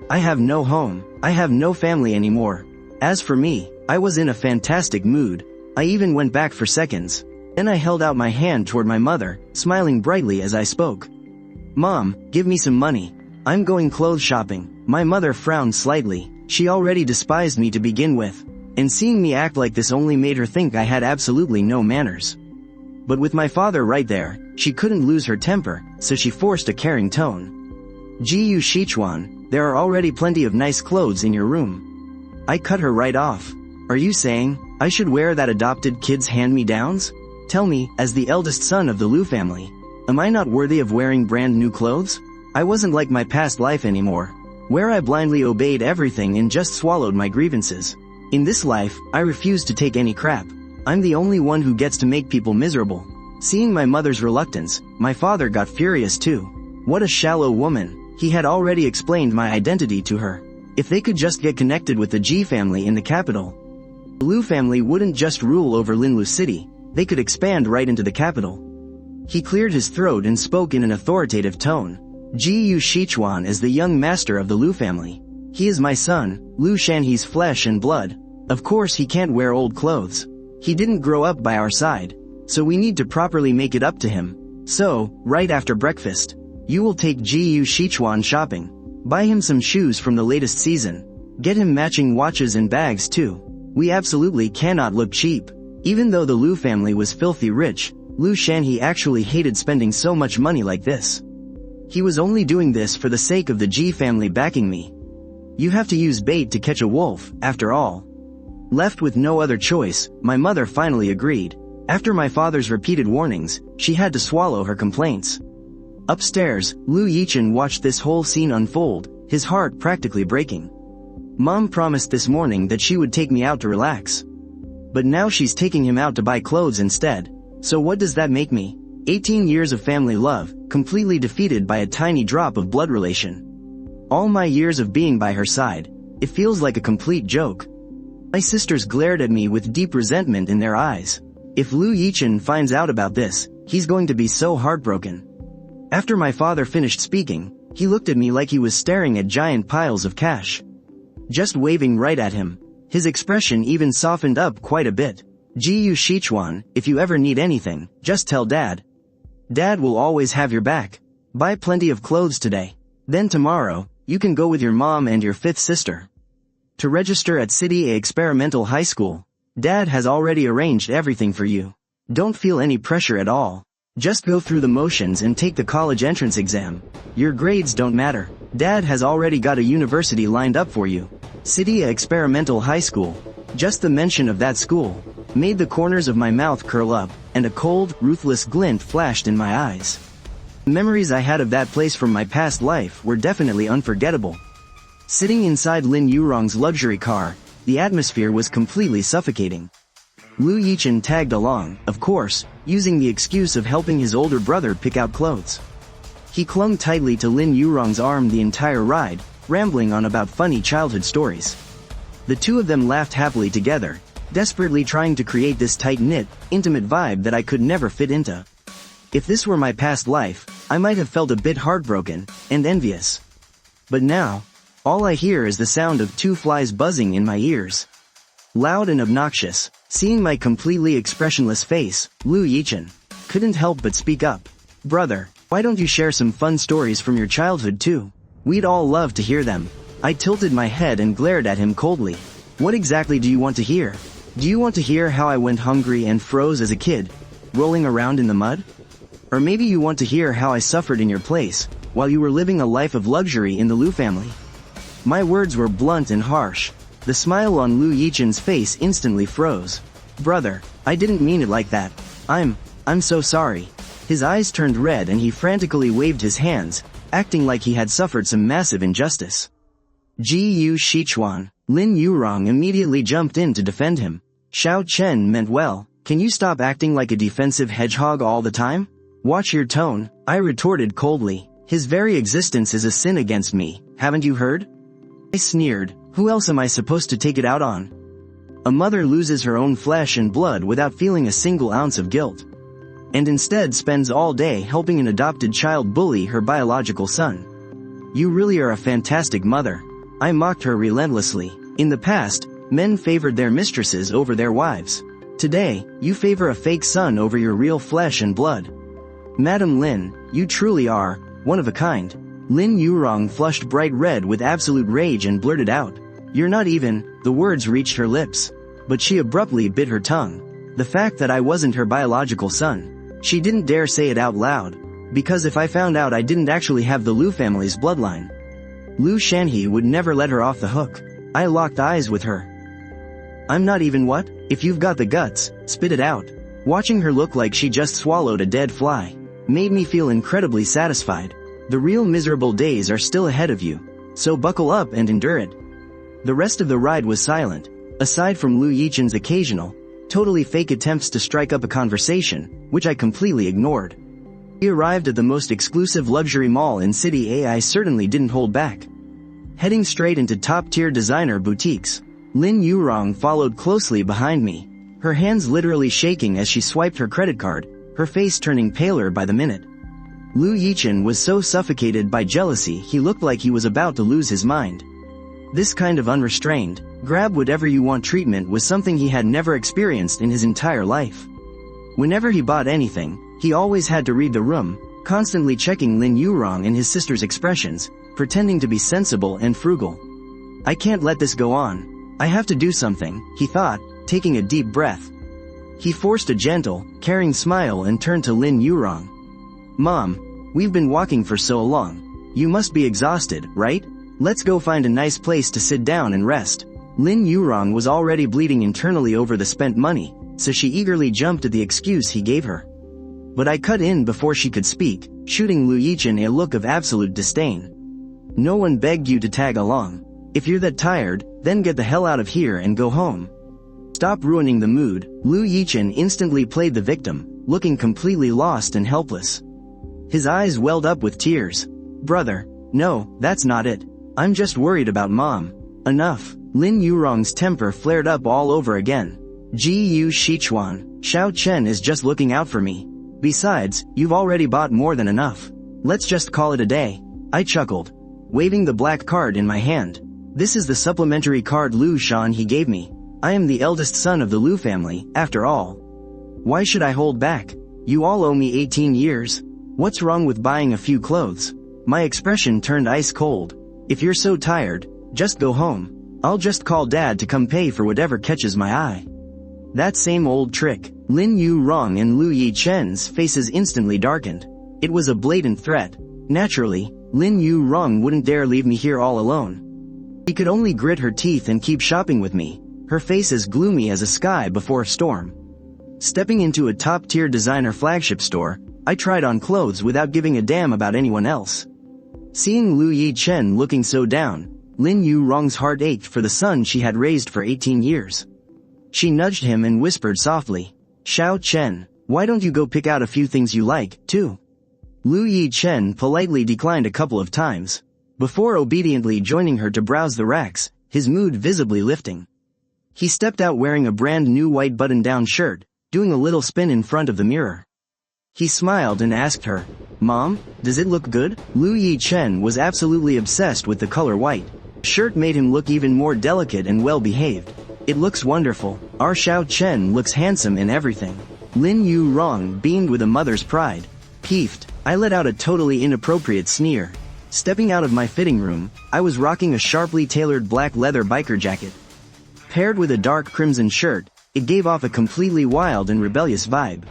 I have no home, I have no family anymore. As for me, I was in a fantastic mood. I even went back for seconds. Then I held out my hand toward my mother, smiling brightly as I spoke. Mom, give me some money. I'm going clothes shopping. My mother frowned slightly. She already despised me to begin with, and seeing me act like this only made her think I had absolutely no manners. But with my father right there, she couldn't lose her temper, so she forced a caring tone. Ji Shichuan, there are already plenty of nice clothes in your room. I cut her right off. Are you saying I should wear that adopted kid's hand-me-downs? Tell me, as the eldest son of the Lu family, am I not worthy of wearing brand new clothes? I wasn't like my past life anymore, where I blindly obeyed everything and just swallowed my grievances. In this life, I refuse to take any crap. I'm the only one who gets to make people miserable. Seeing my mother's reluctance, my father got furious too. What a shallow woman. He had already explained my identity to her. If they could just get connected with the Ji family in the capital, the Lu family wouldn't just rule over Linlu City, they could expand right into the capital. He cleared his throat and spoke in an authoritative tone. Ji Shichuan is the young master of the Lu family. He is my son, Lu Shanhe's flesh and blood. Of course he can't wear old clothes. He didn't grow up by our side, so we need to properly make it up to him. So, right after breakfast, you will take Ji Shichuan shopping. Buy him some shoes from the latest season. Get him matching watches and bags too. We absolutely cannot look cheap. Even though the Lu family was filthy rich, Lu Shanhe actually hated spending so much money like this. He was only doing this for the sake of the Ji family backing me. You have to use bait to catch a wolf, after all. Left with no other choice, my mother finally agreed. After my father's repeated warnings, she had to swallow her complaints. Upstairs, Lu Yichen watched this whole scene unfold, his heart practically breaking. Mom promised this morning that she would take me out to relax. But now she's taking him out to buy clothes instead. So what does that make me? 18 years of family love, completely defeated by a tiny drop of blood relation. All my years of being by her side, it feels like a complete joke. My sisters glared at me with deep resentment in their eyes. If Lu Yichen finds out about this, he's going to be so heartbroken. After my father finished speaking, he looked at me like he was staring at giant piles of cash. Just waving right at him. His expression even softened up quite a bit. Ji Shichuan, if you ever need anything, just tell Dad. Dad will always have your back. Buy plenty of clothes today. Then tomorrow, you can go with your mom and your fifth sister to register at City A Experimental High School. Dad has already arranged everything for you. Don't feel any pressure at all. Just go through the motions and take the college entrance exam. Your grades don't matter. Dad has already got a university lined up for you. City A Experimental High School. Just the mention of that school made the corners of my mouth curl up, and a cold, ruthless glint flashed in my eyes. The memories I had of that place from my past life were definitely unforgettable. Sitting inside Lin Yurong's luxury car, The atmosphere was completely suffocating. Lu Yichen tagged along, of course, using the excuse of helping his older brother pick out clothes. He clung tightly to Lin Yurong's arm the entire ride, rambling on about funny childhood stories. The two of them laughed happily together, desperately trying to create this tight-knit, intimate vibe that I could never fit into. If this were my past life, I might have felt a bit heartbroken and envious. But now, all I hear is the sound of two flies buzzing in my ears. Loud and obnoxious. Seeing my completely expressionless face, Lu Yichen couldn't help but speak up. "Brother, why don't you share some fun stories from your childhood too? We'd all love to hear them." I tilted my head and glared at him coldly. "What exactly do you want to hear? Do you want to hear how I went hungry and froze as a kid, rolling around in the mud? Or maybe you want to hear how I suffered in your place, while you were living a life of luxury in the Lu family?" My words were blunt and harsh. The smile on Lu Yichen's face instantly froze. "Brother, I didn't mean it like that. I'm so sorry." His eyes turned red and he frantically waved his hands, acting like he had suffered some massive injustice. Gu Shichuan, Lin Yurong immediately jumped in to defend him. "Xiao Chen meant well, can you stop acting like a defensive hedgehog all the time? Watch your tone," I retorted coldly. "His very existence is a sin against me, haven't you heard?" I sneered. "Who else am I supposed to take it out on? A mother loses her own flesh and blood without feeling a single ounce of guilt, and instead spends all day helping an adopted child bully her biological son. You really are a fantastic mother." I mocked her relentlessly. In the past, men favored their mistresses over their wives. Today, you favor a fake son over your real flesh and blood. Madam Lin, you truly are one of a kind. Lin Yurong flushed bright red with absolute rage and blurted out, "You're not even." The words reached her lips, but she abruptly bit her tongue. The fact that I wasn't her biological son. She didn't dare say it out loud, because if I found out I didn't actually have the Lu family's bloodline, Lu Shanhe would never let her off the hook. I locked eyes with her. "I'm not even what? If you've got the guts, spit it out." Watching her look like she just swallowed a dead fly made me feel incredibly satisfied. The real miserable days are still ahead of you, so buckle up and endure it. The rest of the ride was silent, aside from Lu Yichen's occasional, totally fake attempts to strike up a conversation, which I completely ignored. We arrived at the most exclusive luxury mall in City A. I certainly didn't hold back. Heading straight into top-tier designer boutiques, Lin Yurong followed closely behind me, her hands literally shaking as she swiped her credit card, her face turning paler by the minute. Lu Yichen was so suffocated by jealousy he looked like he was about to lose his mind. This kind of unrestrained, grab-whatever-you-want treatment was something he had never experienced in his entire life. Whenever he bought anything, he always had to read the room, constantly checking Lin Yurong and his sister's expressions, pretending to be sensible and frugal. "I can't let this go on. I have to do something," he thought, taking a deep breath. He forced a gentle, caring smile and turned to Lin Yurong. "Mom, we've been walking for so long. You must be exhausted, right? Let's go find a nice place to sit down and rest." Lin Yurong was already bleeding internally over the spent money, so she eagerly jumped at the excuse he gave her. But I cut in before she could speak, shooting Lu Yichen a look of absolute disdain. "No one begged you to tag along. If you're that tired, then get the hell out of here and go home." "Stop ruining the mood." Lu Yichen instantly played the victim, looking completely lost and helpless. His eyes welled up with tears. "Brother, no, that's not it. I'm just worried about Mom." "Enough." Lin Yurong's temper flared up all over again. "Gu Shichuan, Xiao Chen is just looking out for me. Besides, you've already bought more than enough. Let's just call it a day." I chuckled, waving the black card in my hand. "This is the supplementary card Lu Shanhe gave me. I am the eldest son of the Lu family, after all. Why should I hold back? You all owe me 18 years. What's wrong with buying a few clothes?" My expression turned ice cold. "If you're so tired, just go home. I'll just call Dad to come pay for whatever catches my eye." That same old trick. Lin Yurong and Lu Yichen's faces instantly darkened. It was a blatant threat. Naturally, Lin Yurong wouldn't dare leave me here all alone. She could only grit her teeth and keep shopping with me, her face as gloomy as a sky before a storm. Stepping into a top-tier designer flagship store, I tried on clothes without giving a damn about anyone else. Seeing Lu Yichen looking so down, Lin Yu-rong's heart ached for the son she had raised for 18 years. She nudged him and whispered softly, "Xiao Chen, why don't you go pick out a few things you like, too?" Lu Yi-chen politely declined a couple of times, before obediently joining her to browse the racks, his mood visibly lifting. He stepped out wearing a brand new white button-down shirt, doing a little spin in front of the mirror. He smiled and asked her, "Mom, does it look good?" Lu Yi-chen was absolutely obsessed with the color white. Shirt made him look even more delicate and well-behaved. "It looks wonderful. Our Xiao Chen looks handsome in everything." Lin Yu-rong beamed with a mother's pride. Peeved, I let out a totally inappropriate sneer. Stepping out of my fitting room, I was rocking a sharply tailored black leather biker jacket. Paired with a dark crimson shirt, it gave off a completely wild and rebellious vibe.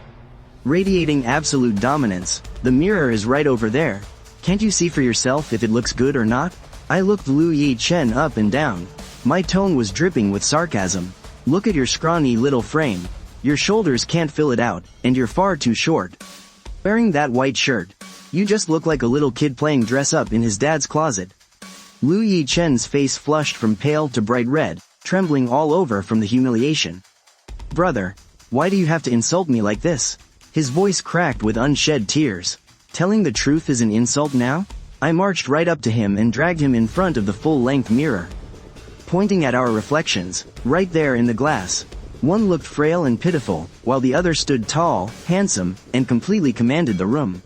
Radiating absolute dominance, the mirror is right over there. Can't you see for yourself if it looks good or not? I looked Lu Yi-chen up and down. My tone was dripping with sarcasm. Look at your scrawny little frame. Your shoulders can't fill it out, and you're far too short. Wearing that white shirt, you just look like a little kid playing dress-up in his dad's closet. Lu Yi-chen's face flushed from pale to bright red, trembling all over from the humiliation. "Brother, why do you have to insult me like this?" His voice cracked with unshed tears. "Telling the truth is an insult now?" I marched right up to him and dragged him in front of the full-length mirror. Pointing at our reflections, right there in the glass. One looked frail and pitiful, while the other stood tall, handsome, and completely commanded the room.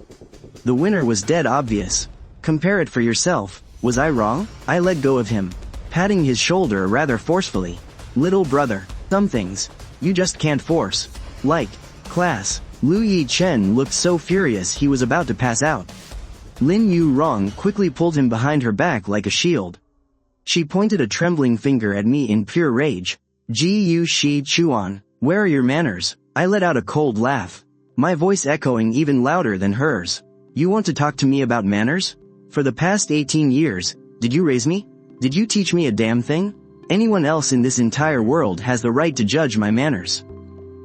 The winner was dead obvious. "Compare it for yourself. Was I wrong?" I let go of him, patting his shoulder rather forcefully. "Little brother, some things, you just can't force. Like class." Lu Yi-chen looked so furious he was about to pass out. Lin Yu-rong quickly pulled him behind her back like a shield. She pointed a trembling finger at me in pure rage. "Gu Shi Chuan, where are your manners?" I let out a cold laugh, my voice echoing even louder than hers. "You want to talk to me about manners? For the past 18 years, did you raise me? Did you teach me a damn thing? Anyone else in this entire world has the right to judge my manners.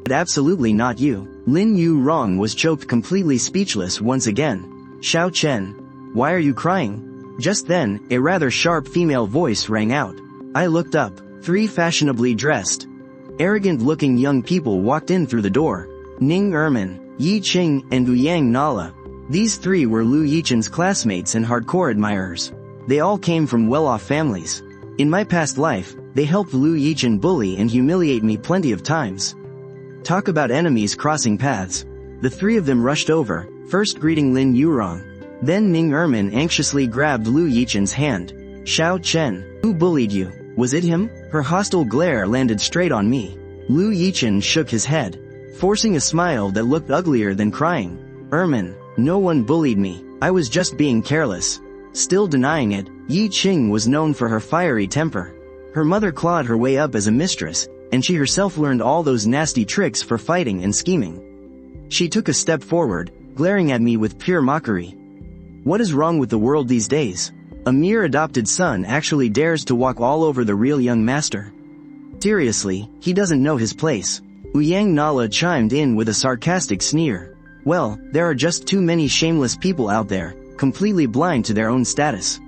But absolutely not you." Lin Yu-rong was choked completely speechless once again. "Xiao Chen, why are you crying?" Just then, a rather sharp female voice rang out. I looked up. 3 fashionably dressed, arrogant-looking young people walked in through the door. Ning Ermin, Yi Qing, and Ouyang Nala. These 3 were Lu Yichen's classmates and hardcore admirers. They all came from well-off families. In my past life, they helped Lu Yichen bully and humiliate me plenty of times. Talk about enemies crossing paths. The 3 of them rushed over, first greeting Lin Yurong. Then Ning Ermin anxiously grabbed Lu Yichen's hand. "Xiao Chen, who bullied you? Was it him?" Her hostile glare landed straight on me. Lu Yichen shook his head, forcing a smile that looked uglier than crying. "Ermin, no one bullied me. I was just being careless." Still denying it, Yi Qing was known for her fiery temper. Her mother clawed her way up as a mistress, and she herself learned all those nasty tricks for fighting and scheming. She took a step forward, glaring at me with pure mockery. What is wrong with the world these days? A mere adopted son actually dares to walk all over the real young master. Seriously, he doesn't know his place. Ouyang Nala chimed in with a sarcastic sneer. Well, there are just too many shameless people out there, completely blind to their own status.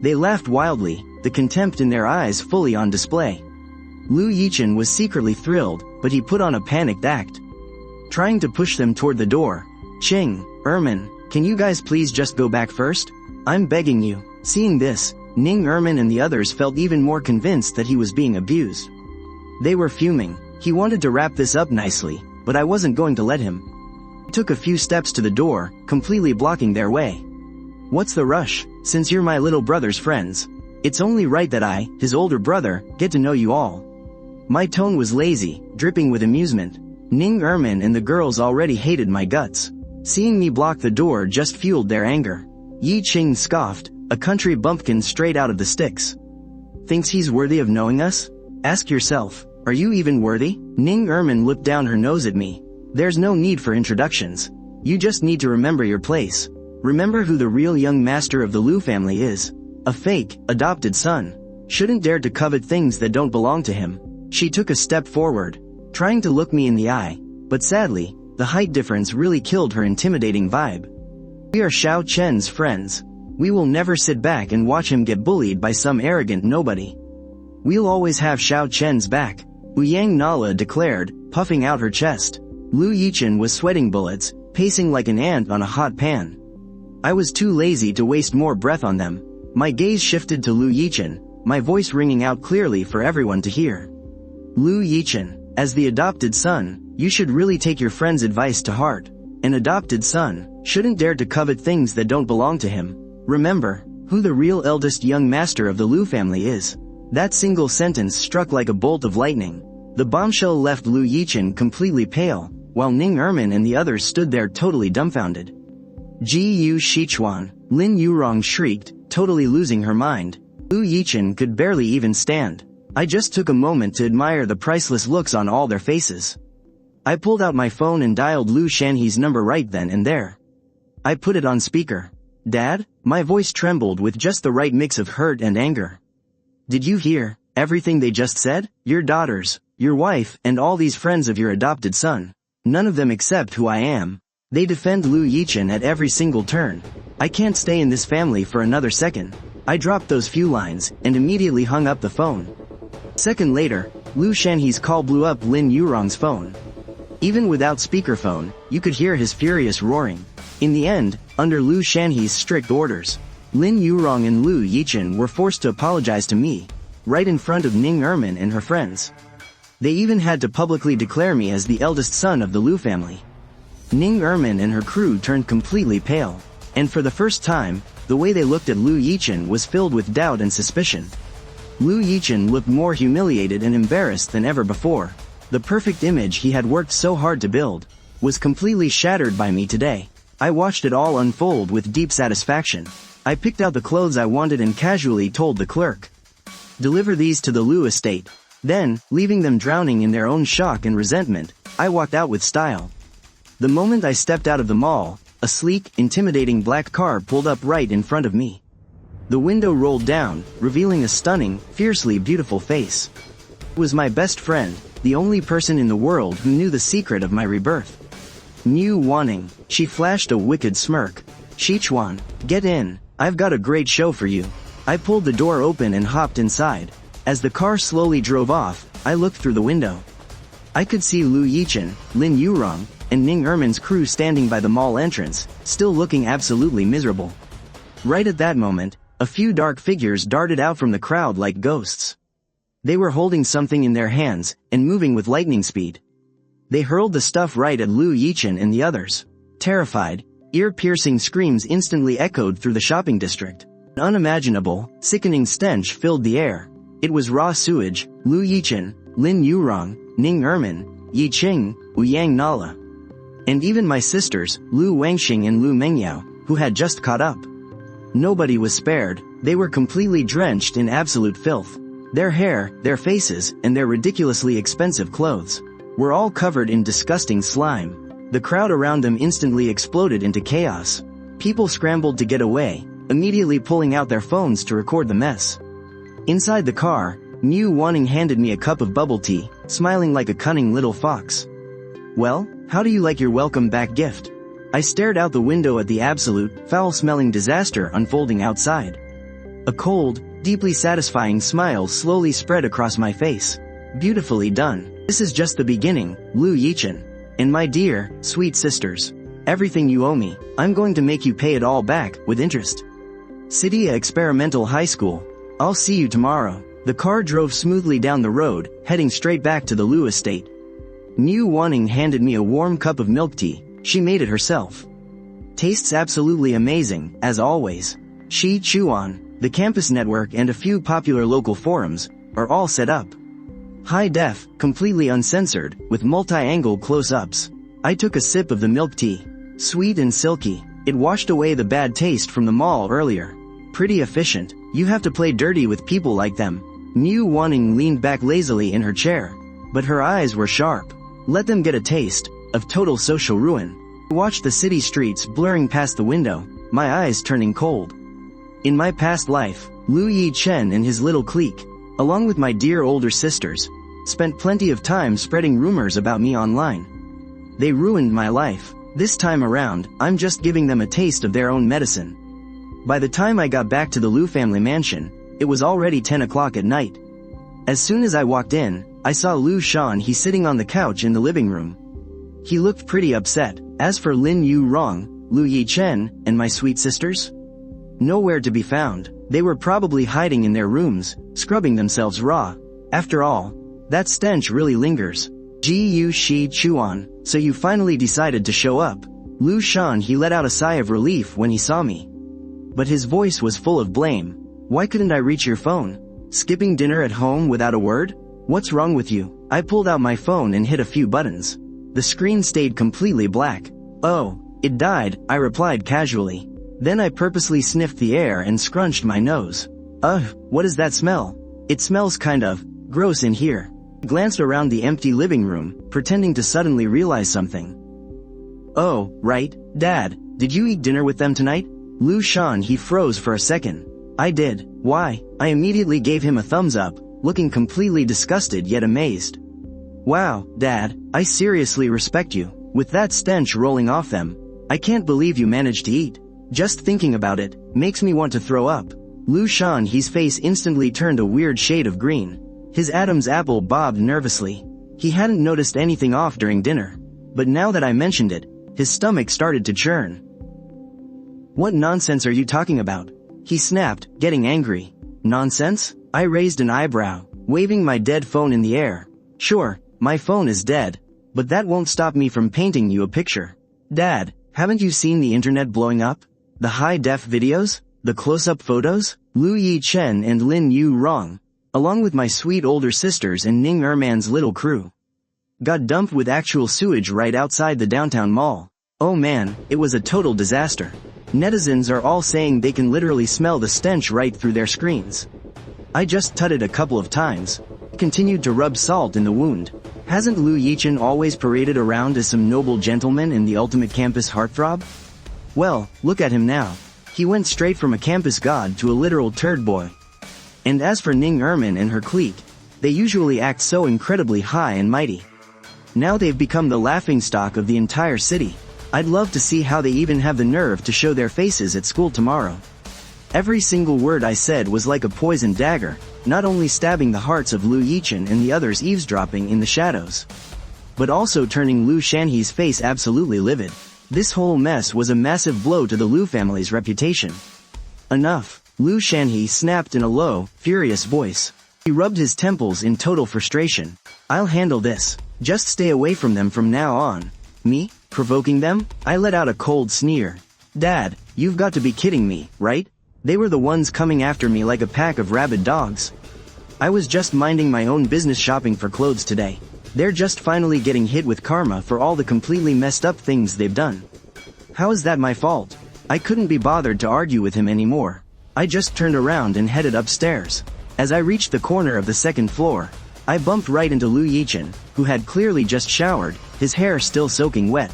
They laughed wildly, the contempt in their eyes fully on display. Lu Yichen was secretly thrilled, but he put on a panicked act. Trying to push them toward the door. "Qing, Ermin, can you guys please just go back first? I'm begging you." Seeing this, Ning Ermin and the others felt even more convinced that he was being abused. They were fuming. He wanted to wrap this up nicely, but I wasn't going to let him. He took a few steps to the door, completely blocking their way. "What's the rush? Since you're my little brother's friends, it's only right that I, his older brother, get to know you all." My tone was lazy, dripping with amusement. Ning Ermin and the girls already hated my guts. Seeing me block the door just fueled their anger. Yi Qing scoffed, a country bumpkin straight out of the sticks. "Thinks he's worthy of knowing us? Ask yourself, are you even worthy?" Ning Ermin looked down her nose at me. "There's no need for introductions. You just need to remember your place. Remember who the real young master of the Lu family is. A fake, adopted son. Shouldn't dare to covet things that don't belong to him." She took a step forward, trying to look me in the eye, but sadly, the height difference really killed her intimidating vibe. "We are Xiao Chen's friends. We will never sit back and watch him get bullied by some arrogant nobody. We'll always have Xiao Chen's back, Ouyang Nala declared, puffing out her chest. Lu Yichen was sweating bullets, pacing like an ant on a hot pan. I was too lazy to waste more breath on them. My gaze shifted to Lu Yichen, my voice ringing out clearly for everyone to hear. Lu Yichen, as the adopted son, you should really take your friend's advice to heart. An adopted son shouldn't dare to covet things that don't belong to him. Remember who the real eldest young master of the Lu family is. That single sentence struck like a bolt of lightning. The bombshell left Lu Yichen completely pale, while Ning Ermin and the others stood there totally dumbfounded. Gu Shichuan, Lin Yurong shrieked, totally losing her mind. Lu Yichen could barely even stand. I just took a moment to admire the priceless looks on all their faces. I pulled out my phone and dialed Lu Shanhe's number right then and there. I put it on speaker. Dad? My voice trembled with just the right mix of hurt and anger. Did you hear everything they just said? Your daughters, your wife, and all these friends of your adopted son. None of them accept who I am. They defend Lu Yichen at every single turn. I can't stay in this family for another second. I dropped those few lines, and immediately hung up the phone. Second later, Lu Shanhe's call blew up Lin Yurong's phone. Even without speakerphone, you could hear his furious roaring. In the end, under Lu Shanhe's strict orders, Lin Yurong and Lu Yichen were forced to apologize to me, right in front of Ning Ermin and her friends. They even had to publicly declare me as the eldest son of the Lu family. Ning Ermin and her crew turned completely pale, and for the first time, the way they looked at Lu Yichen was filled with doubt and suspicion. Lu Yichen looked more humiliated and embarrassed than ever before. The perfect image he had worked so hard to build was completely shattered by me today. I watched it all unfold with deep satisfaction. I picked out the clothes I wanted and casually told the clerk, "Deliver these to the Lu estate." Then, leaving them drowning in their own shock and resentment, I walked out with style. The moment I stepped out of the mall, a sleek, intimidating black car pulled up right in front of me. The window rolled down, revealing a stunning, fiercely beautiful face. It was my best friend, the only person in the world who knew the secret of my rebirth. Niu Wanning, she flashed a wicked smirk. "Shichuan, get in, I've got a great show for you." I pulled the door open and hopped inside. As the car slowly drove off, I looked through the window. I could see Lu Yichen, Lin Yurong, and Ning Ermin's crew standing by the mall entrance, still looking absolutely miserable. Right at that moment, a few dark figures darted out from the crowd like ghosts. They were holding something in their hands, and moving with lightning speed. They hurled the stuff right at Lu Yichen and the others. Terrified, ear-piercing screams instantly echoed through the shopping district. An unimaginable, sickening stench filled the air. It was raw sewage. Lu Yichen, Lin Yurong, Ning Ermin, Yi Qing, Ouyang Nala. And even my sisters, Lu Wangxing and Lu Mengyao, who had just caught up. Nobody was spared. They were completely drenched in absolute filth. Their hair, their faces, and their ridiculously expensive clothes were all covered in disgusting slime. The crowd around them instantly exploded into chaos. People scrambled to get away, immediately pulling out their phones to record the mess. Inside the car, Niu Wanning handed me a cup of bubble tea, smiling like a cunning little fox. "Well, how do you like your welcome back gift?" I stared out the window at the absolute, foul-smelling disaster unfolding outside. A cold, deeply satisfying smile slowly spread across my face. Beautifully done. This is just the beginning, Lu Yichen. And my dear, sweet sisters. Everything you owe me, I'm going to make you pay it all back, with interest. City Experimental High School. I'll see you tomorrow. The car drove smoothly down the road, heading straight back to the Lu estate. Niu Wanning handed me a warm cup of milk tea. She made it herself. Tastes absolutely amazing, as always. Shi Chuan, the campus network and a few popular local forums, are all set up. High def, completely uncensored, with multi-angle close-ups. I took a sip of the milk tea. Sweet and silky, it washed away the bad taste from the mall earlier. Pretty efficient. You have to play dirty with people like them. Niu Wanning leaned back lazily in her chair, but her eyes were sharp. Let them get a taste of total social ruin. I watched the city streets blurring past the window, my eyes turning cold. In my past life, Lu Yichen and his little clique, along with my dear older sisters, spent plenty of time spreading rumors about me online. They ruined my life. This time around, I'm just giving them a taste of their own medicine. By the time I got back to the Liu family mansion, it was already 10 o'clock at night. As soon as I walked in, I saw Liu Shanhe sitting on the couch in the living room. He looked pretty upset. As for Lin Yu Rong, Liu Yichen, and my sweet sisters, nowhere to be found. They were probably hiding in their rooms, scrubbing themselves raw. After all, that stench really lingers. Gu Shi Chuan, so you finally decided to show up. Liu Shanhe let out a sigh of relief when he saw me. But his voice was full of blame. Why couldn't I reach your phone? Skipping dinner at home without a word? What's wrong with you? I pulled out my phone and hit a few buttons. The screen stayed completely black. Oh, it died, I replied casually. Then I purposely sniffed the air and scrunched my nose. Ugh, what is that smell? It smells kind of gross in here. I glanced around the empty living room, pretending to suddenly realize something. Oh, right, Dad, did you eat dinner with them tonight? Liu Shanhe froze for a second. I did. Why? I immediately gave him a thumbs up, looking completely disgusted yet amazed. Wow, Dad, I seriously respect you. With that stench rolling off them, I can't believe you managed to eat. Just thinking about it, makes me want to throw up. Liu Shanhe's face instantly turned a weird shade of green. His Adam's apple bobbed nervously. He hadn't noticed anything off during dinner. But now that I mentioned it, his stomach started to churn. What nonsense are you talking about? He snapped, getting angry. Nonsense? I raised an eyebrow, waving my dead phone in the air. Sure, my phone is dead, but that won't stop me from painting you a picture. Dad, haven't you seen the internet blowing up? The high-def videos? The close-up photos? Liu Yichen and Lin Yu Rong, along with my sweet older sisters and Ning Erman's little crew, got dumped with actual sewage right outside the downtown mall. Oh man, it was a total disaster. Netizens are all saying they can literally smell the stench right through their screens. I just tutted a couple of times, continued to rub salt in the wound. Hasn't Liu Yichen always paraded around as some noble gentleman and the ultimate campus heartthrob? Well, look at him now. He went straight from a campus god to a literal turd boy. And as for Ning Erman and her clique, they usually act so incredibly high and mighty. Now they've become the laughingstock of the entire city. I'd love to see how they even have the nerve to show their faces at school tomorrow. Every single word I said was like a poisoned dagger, not only stabbing the hearts of Liu Yichen and the others eavesdropping in the shadows, but also turning Liu Shanhe's face absolutely livid. This whole mess was a massive blow to the Liu family's reputation. Enough, Liu Shanhe snapped in a low, furious voice. He rubbed his temples in total frustration. I'll handle this. Just stay away from them from now on. Me? Provoking them? I let out a cold sneer. Dad, you've got to be kidding me, right? They were the ones coming after me like a pack of rabid dogs. I was just minding my own business shopping for clothes today. They're just finally getting hit with karma for all the completely messed up things they've done. How is that my fault? I couldn't be bothered to argue with him anymore. I just turned around and headed upstairs. As I reached the corner of the second floor, I bumped right into Liu Yichen, who had clearly just showered, his hair still soaking wet.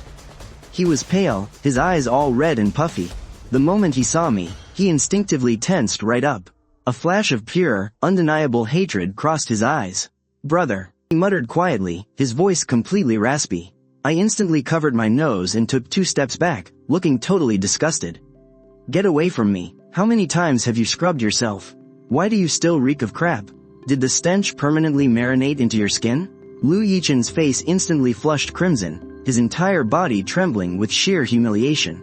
He was pale, his eyes all red and puffy. The moment he saw me, he instinctively tensed right up. A flash of pure, undeniable hatred crossed his eyes. Brother, he muttered quietly, his voice completely raspy. I instantly covered my nose and took 2 steps back, looking totally disgusted. Get away from me. How many times have you scrubbed yourself? Why do you still reek of crap? Did the stench permanently marinate into your skin? Liu Yichen's face instantly flushed crimson, his entire body trembling with sheer humiliation.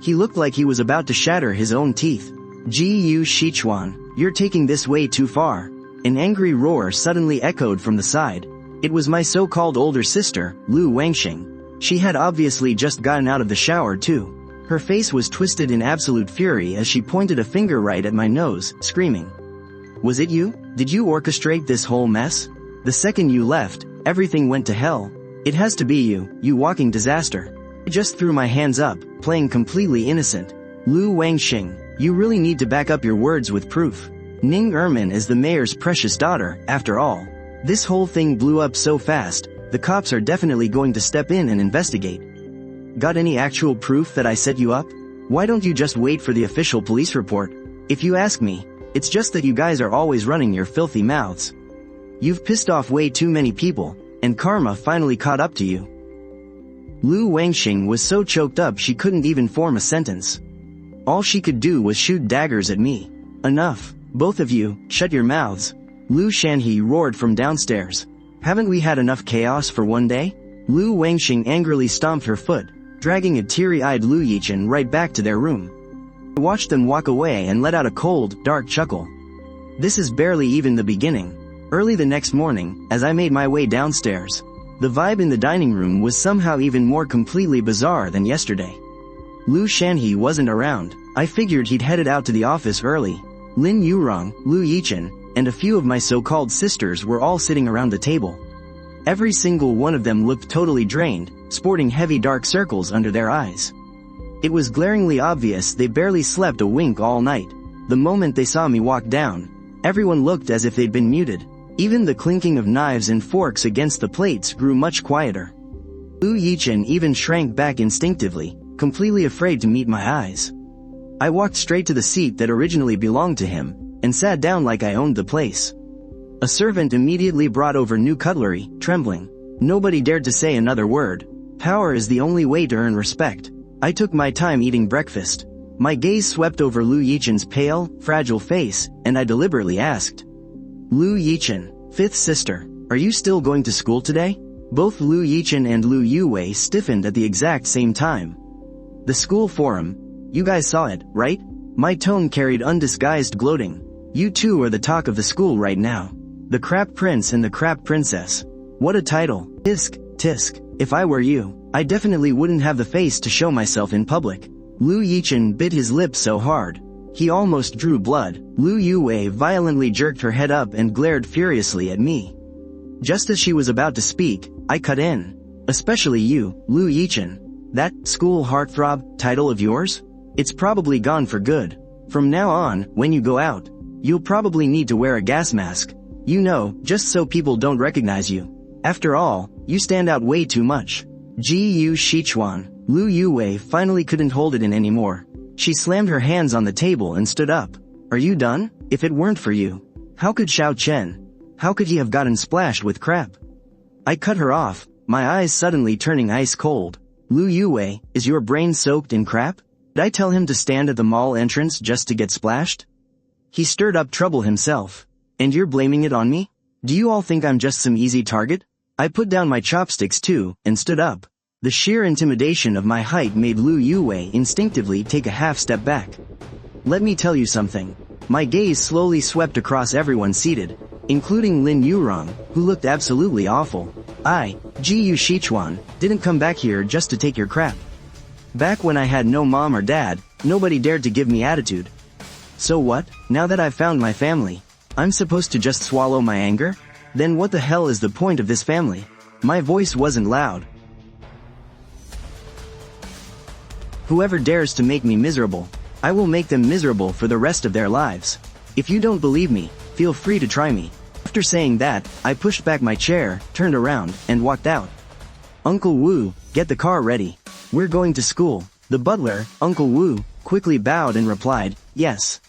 He looked like he was about to shatter his own teeth. Gu Shichuan, you're taking this way too far. An angry roar suddenly echoed from the side. It was my so-called older sister, Liu Wangxing. She had obviously just gotten out of the shower too. Her face was twisted in absolute fury as she pointed a finger right at my nose, screaming. Was it you? Did you orchestrate this whole mess? The second you left, everything went to hell. It has to be you, you walking disaster. I just threw my hands up, playing completely innocent. Liu Wangxing, you really need to back up your words with proof. Ning Erman is the mayor's precious daughter, after all. This whole thing blew up so fast, the cops are definitely going to step in and investigate. Got any actual proof that I set you up? Why don't you just wait for the official police report? If you ask me, it's just that you guys are always running your filthy mouths. You've pissed off way too many people, and karma finally caught up to you. Liu Wangxing was so choked up she couldn't even form a sentence. All she could do was shoot daggers at me. Enough. Both of you, shut your mouths. Lu Shanhe roared from downstairs. Haven't we had enough chaos for one day? Lu Wangxing angrily stomped her foot, dragging a teary-eyed Lu Yichen right back to their room. I watched them walk away and let out a cold, dark chuckle. This is barely even the beginning. Early the next morning, as I made my way downstairs, the vibe in the dining room was somehow even more completely bizarre than yesterday. Lu Shanhe wasn't around. I figured he'd headed out to the office early. Lin Yurong, Lu Yichen, and a few of my so-called sisters were all sitting around the table. Every single one of them looked totally drained, sporting heavy dark circles under their eyes. It was glaringly obvious they barely slept a wink all night. The moment they saw me walk down, everyone looked as if they'd been muted. Even the clinking of knives and forks against the plates grew much quieter. Lu Yichen even shrank back instinctively, completely afraid to meet my eyes. I walked straight to the seat that originally belonged to him, and sat down like I owned the place. A servant immediately brought over new cutlery, trembling. Nobody dared to say another word. Power is the only way to earn respect. I took my time eating breakfast. My gaze swept over Lu Yichen's pale, fragile face, and I deliberately asked, Lu Yichen, fifth sister, are you still going to school today? Both Lu Yichen and Lu Yuwei stiffened at the exact same time. The school forum. You guys saw it, right? My tone carried undisguised gloating. You two are the talk of the school right now. The Crap Prince and the Crap Princess. What a title. Tisk, tisk. If I were you, I definitely wouldn't have the face to show myself in public. Lu Yichen bit his lip so hard. He almost drew blood. Lu Yuwei violently jerked her head up and glared furiously at me. Just as she was about to speak, I cut in. Especially you, Lu Yichen. That school heartthrob title of yours? It's probably gone for good. From now on, when you go out, you'll probably need to wear a gas mask. You know, just so people don't recognize you. After all, you stand out way too much. Gu Shichuan. Lu Yuwei finally couldn't hold it in anymore. She slammed her hands on the table and stood up. Are you done? If it weren't for you, how could Xiao Chen? How could he have gotten splashed with crap? I cut her off, my eyes suddenly turning ice cold. Lu Yuwei, is your brain soaked in crap? Did I tell him to stand at the mall entrance just to get splashed? He stirred up trouble himself. And you're blaming it on me? Do you all think I'm just some easy target? I put down my chopsticks too, and stood up. The sheer intimidation of my height made Lu Yuwei instinctively take a half step back. Let me tell you something. My gaze slowly swept across everyone seated, including Lin Yurong, who looked absolutely awful. I, Gu Shichuan, didn't come back here just to take your crap. Back when I had no mom or dad, nobody dared to give me attitude. So what, now that I've found my family, I'm supposed to just swallow my anger? Then what the hell is the point of this family? My voice wasn't loud. Whoever dares to make me miserable, I will make them miserable for the rest of their lives. If you don't believe me, feel free to try me. After saying that, I pushed back my chair, turned around, and walked out. Uncle Wu, get the car ready. We're going to school. The butler, Uncle Wu, quickly bowed and replied, yes.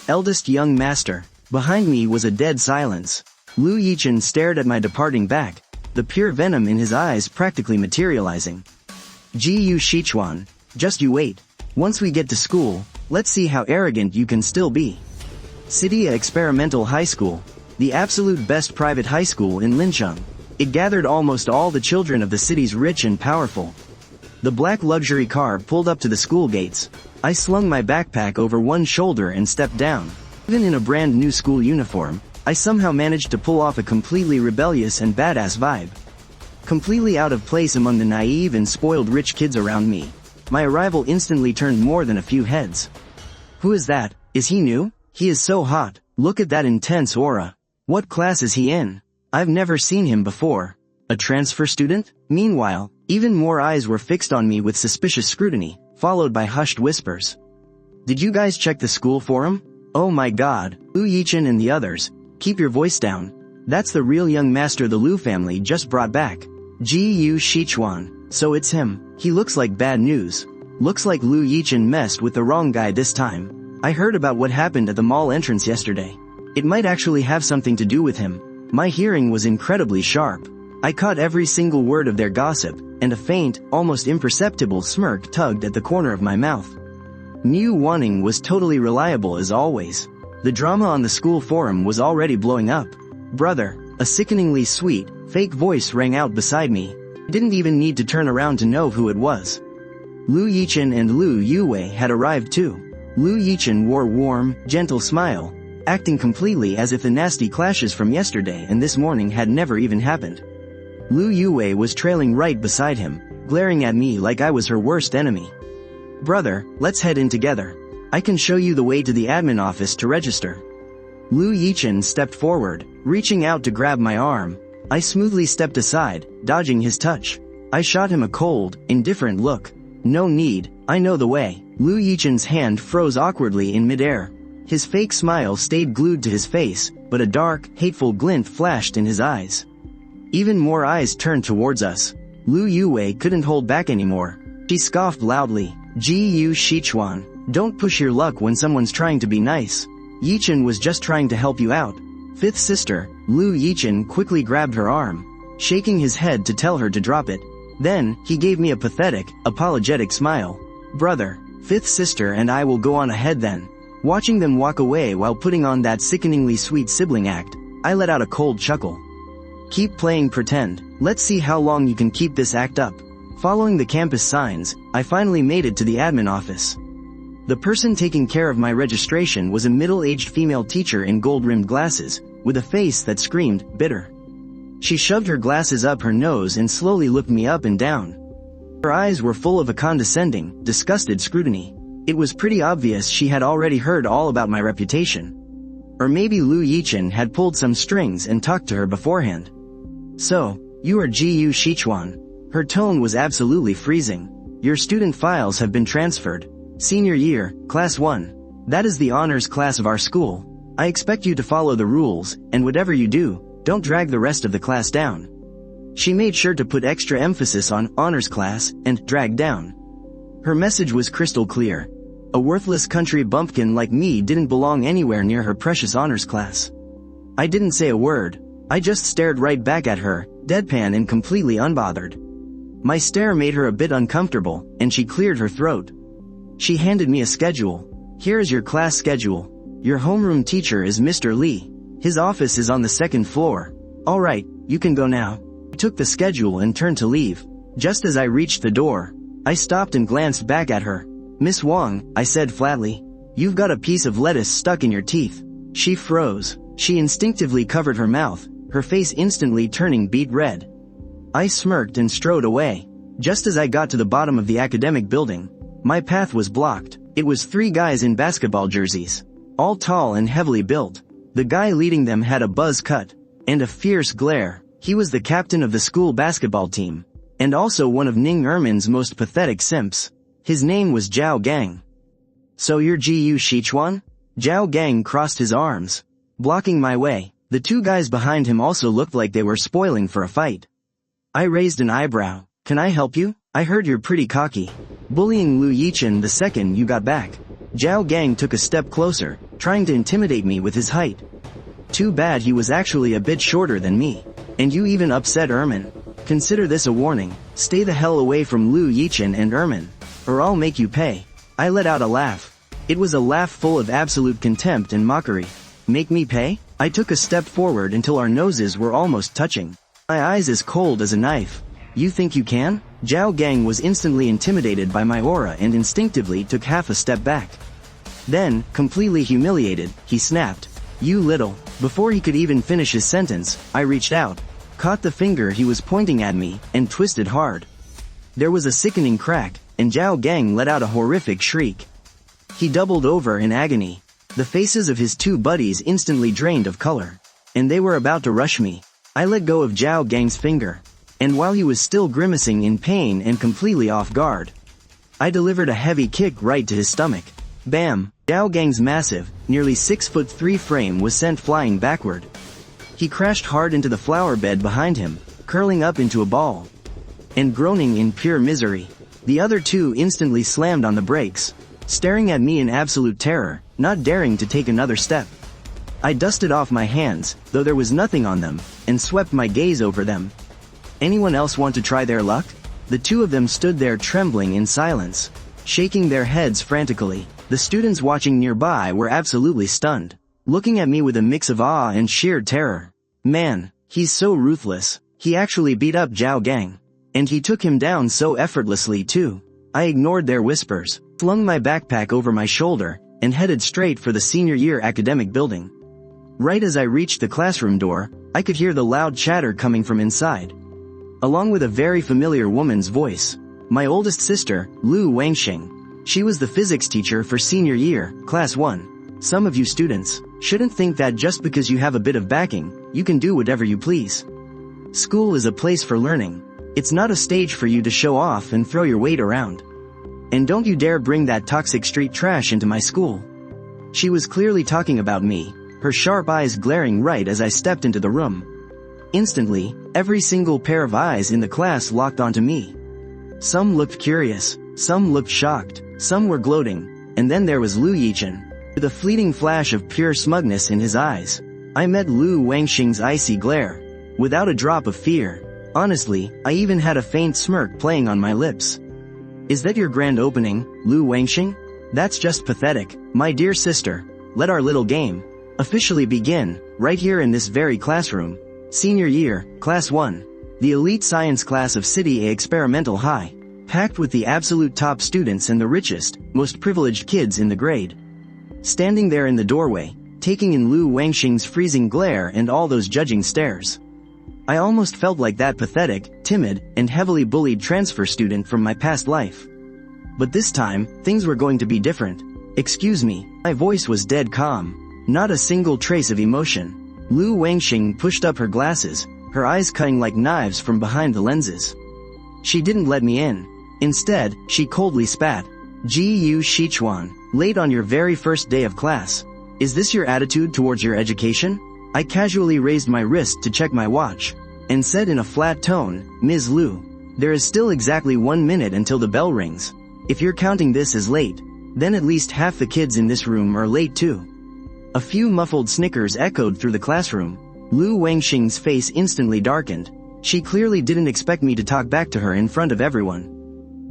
Eldest young master. Behind me was a dead silence. Lu Yichen stared at my departing back, the pure venom in his eyes practically materializing. Gu Shichuan, just you wait. Once we get to school, let's see how arrogant you can still be. City Experimental High School, the absolute best private high school in Lincheng. It gathered almost all the children of the city's rich and powerful. The black luxury car pulled up to the school gates. I slung my backpack over one shoulder and stepped down. Even in a brand new school uniform, I somehow managed to pull off a completely rebellious and badass vibe. Completely out of place among the naive and spoiled rich kids around me, my arrival instantly turned more than a few heads. Who is that? Is he new? He is so hot. Look at that intense aura. What class is he in? I've never seen him before. A transfer student? Meanwhile, even more eyes were fixed on me with suspicious scrutiny, followed by hushed whispers. Did you guys check the school forum? Oh my god, Lu Yichen and the others, keep your voice down. That's the real young master the Lu family just brought back. Gu Shichuan. So it's him. He looks like bad news. Looks like Lu Yichen messed with the wrong guy this time. I heard about what happened at the mall entrance yesterday. It might actually have something to do with him. My hearing was incredibly sharp. I caught every single word of their gossip, and a faint, almost imperceptible smirk tugged at the corner of my mouth. Niu Wanning was totally reliable as always. The drama on the school forum was already blowing up. Brother, a sickeningly sweet, fake voice rang out beside me. I didn't even need to turn around to know who it was. Lu Yichen and Lu Yuwei had arrived too. Lu Yichen wore a warm, gentle smile, acting completely as if the nasty clashes from yesterday and this morning had never even happened. Lu Yuwei was trailing right beside him, glaring at me like I was her worst enemy. Brother, let's head in together. I can show you the way to the admin office to register. Lu Yichen stepped forward, reaching out to grab my arm. I smoothly stepped aside, dodging his touch. I shot him a cold, indifferent look. No need, I know the way. Lu Yichen's hand froze awkwardly in midair. His fake smile stayed glued to his face, but a dark, hateful glint flashed in his eyes. Even more eyes turned towards us. Lu Yuwei couldn't hold back anymore. She scoffed loudly. Gu Shichuan, don't push your luck when someone's trying to be nice. Yichen was just trying to help you out. Fifth sister, Lu Yichen quickly grabbed her arm, shaking his head to tell her to drop it. Then, he gave me a pathetic, apologetic smile. Brother, fifth sister and I will go on ahead then. Watching them walk away while putting on that sickeningly sweet sibling act, I let out a cold chuckle. Keep playing pretend. Let's see how long you can keep this act up. Following the campus signs, I finally made it to the admin office. The person taking care of my registration was a middle-aged female teacher in gold-rimmed glasses, with a face that screamed, bitter. She shoved her glasses up her nose and slowly looked me up and down. Her eyes were full of a condescending, disgusted scrutiny. It was pretty obvious she had already heard all about my reputation. Or maybe Lu Yichen had pulled some strings and talked to her beforehand. So, you are Gu Shichuan. Her tone was absolutely freezing. Your student files have been transferred. Senior year, Class 1. That is the honors class of our school. I expect you to follow the rules, and whatever you do, don't drag the rest of the class down. She made sure to put extra emphasis on honors class and drag down. Her message was crystal clear. A worthless country bumpkin like me didn't belong anywhere near her precious honors class. I didn't say a word. I just stared right back at her, deadpan and completely unbothered. My stare made her a bit uncomfortable, and she cleared her throat. She handed me a schedule. Here is your class schedule. Your homeroom teacher is Mr. Lee. His office is on the second floor. Alright, you can go now. I took the schedule and turned to leave. Just as I reached the door, I stopped and glanced back at her. Miss Wang, I said flatly. You've got a piece of lettuce stuck in your teeth. She froze. She instinctively covered her mouth, her face instantly turning beet red. I smirked and strode away. Just as I got to the bottom of the academic building, my path was blocked. It was 3 guys in basketball jerseys. All tall and heavily built. The guy leading them had a buzz cut and a fierce glare. He was the captain of the school basketball team, and also one of Ning Ermin's most pathetic simps. His name was Zhao Gang. So you're Gu Shichuan? Zhao Gang crossed his arms, blocking my way. The 2 guys behind him also looked like they were spoiling for a fight. I raised an eyebrow. Can I help you? I heard you're pretty cocky. Bullying Lu Yichen the second you got back. Zhao Gang took a step closer, trying to intimidate me with his height. Too bad he was actually a bit shorter than me. And you even upset Ermin. Consider this a warning. Stay the hell away from Lu Yichen and Ermin, or I'll make you pay. I let out a laugh. It was a laugh full of absolute contempt and mockery. Make me pay? I took a step forward until our noses were almost touching. My eyes as cold as a knife. You think you can? Zhao Gang was instantly intimidated by my aura and instinctively took half a step back. Then, completely humiliated, he snapped. You little. Before he could even finish his sentence, I reached out, caught the finger he was pointing at me, and twisted hard. There was a sickening crack, and Zhao Gang let out a horrific shriek. He doubled over in agony. The faces of his 2 buddies instantly drained of color, and they were about to rush me. I let go of Zhao Gang's finger, and while he was still grimacing in pain and completely off guard, I delivered a heavy kick right to his stomach. Bam! Zhao Gang's massive, nearly 6'3" frame was sent flying backward. He crashed hard into the flower bed behind him, curling up into a ball, and groaning in pure misery. The other 2 instantly slammed on the brakes, staring at me in absolute terror, not daring to take another step. I dusted off my hands, though there was nothing on them, and swept my gaze over them. Anyone else want to try their luck? The 2 of them stood there trembling in silence, shaking their heads frantically. The students watching nearby were absolutely stunned, looking at me with a mix of awe and sheer terror. Man, he's so ruthless. He actually beat up Zhao Gang. And he took him down so effortlessly too. I ignored their whispers, flung my backpack over my shoulder, and headed straight for the senior year academic building. Right as I reached the classroom door, I could hear the loud chatter coming from inside. Along with a very familiar woman's voice. My oldest sister, Lu Wangxing. She was the physics teacher for senior year, class 1. Some of you students shouldn't think that just because you have a bit of backing, you can do whatever you please. School is a place for learning. It's not a stage for you to show off and throw your weight around. And don't you dare bring that toxic street trash into my school. She was clearly talking about me, her sharp eyes glaring right as I stepped into the room. Instantly, every single pair of eyes in the class locked onto me. Some looked curious, some looked shocked, some were gloating, and then there was Lu Yichen. With a fleeting flash of pure smugness in his eyes, I met Lu Wangxing's icy glare. Without a drop of fear. Honestly, I even had a faint smirk playing on my lips. Is that your grand opening, Lu Wangxing? That's just pathetic, my dear sister. Let our little game officially begin, right here in this very classroom. Senior year, class 1. The elite science class of City A Experimental High. Packed with the absolute top students and the richest, most privileged kids in the grade. Standing there in the doorway, taking in Lu Wangxing's freezing glare and all those judging stares. I almost felt like that pathetic, timid, and heavily bullied transfer student from my past life. But this time, things were going to be different. Excuse me, my voice was dead calm. Not a single trace of emotion. Lu Wangxing pushed up her glasses, her eyes cutting like knives from behind the lenses. She didn't let me in. Instead, she coldly spat. Gu Shichuan, late on your very first day of class. Is this your attitude towards your education? I casually raised my wrist to check my watch, and said in a flat tone, Ms. Lu, there is still exactly 1 minute until the bell rings. If you're counting this as late, then at least half the kids in this room are late too. A few muffled snickers echoed through the classroom. Lu Wangxing's face instantly darkened. She clearly didn't expect me to talk back to her in front of everyone.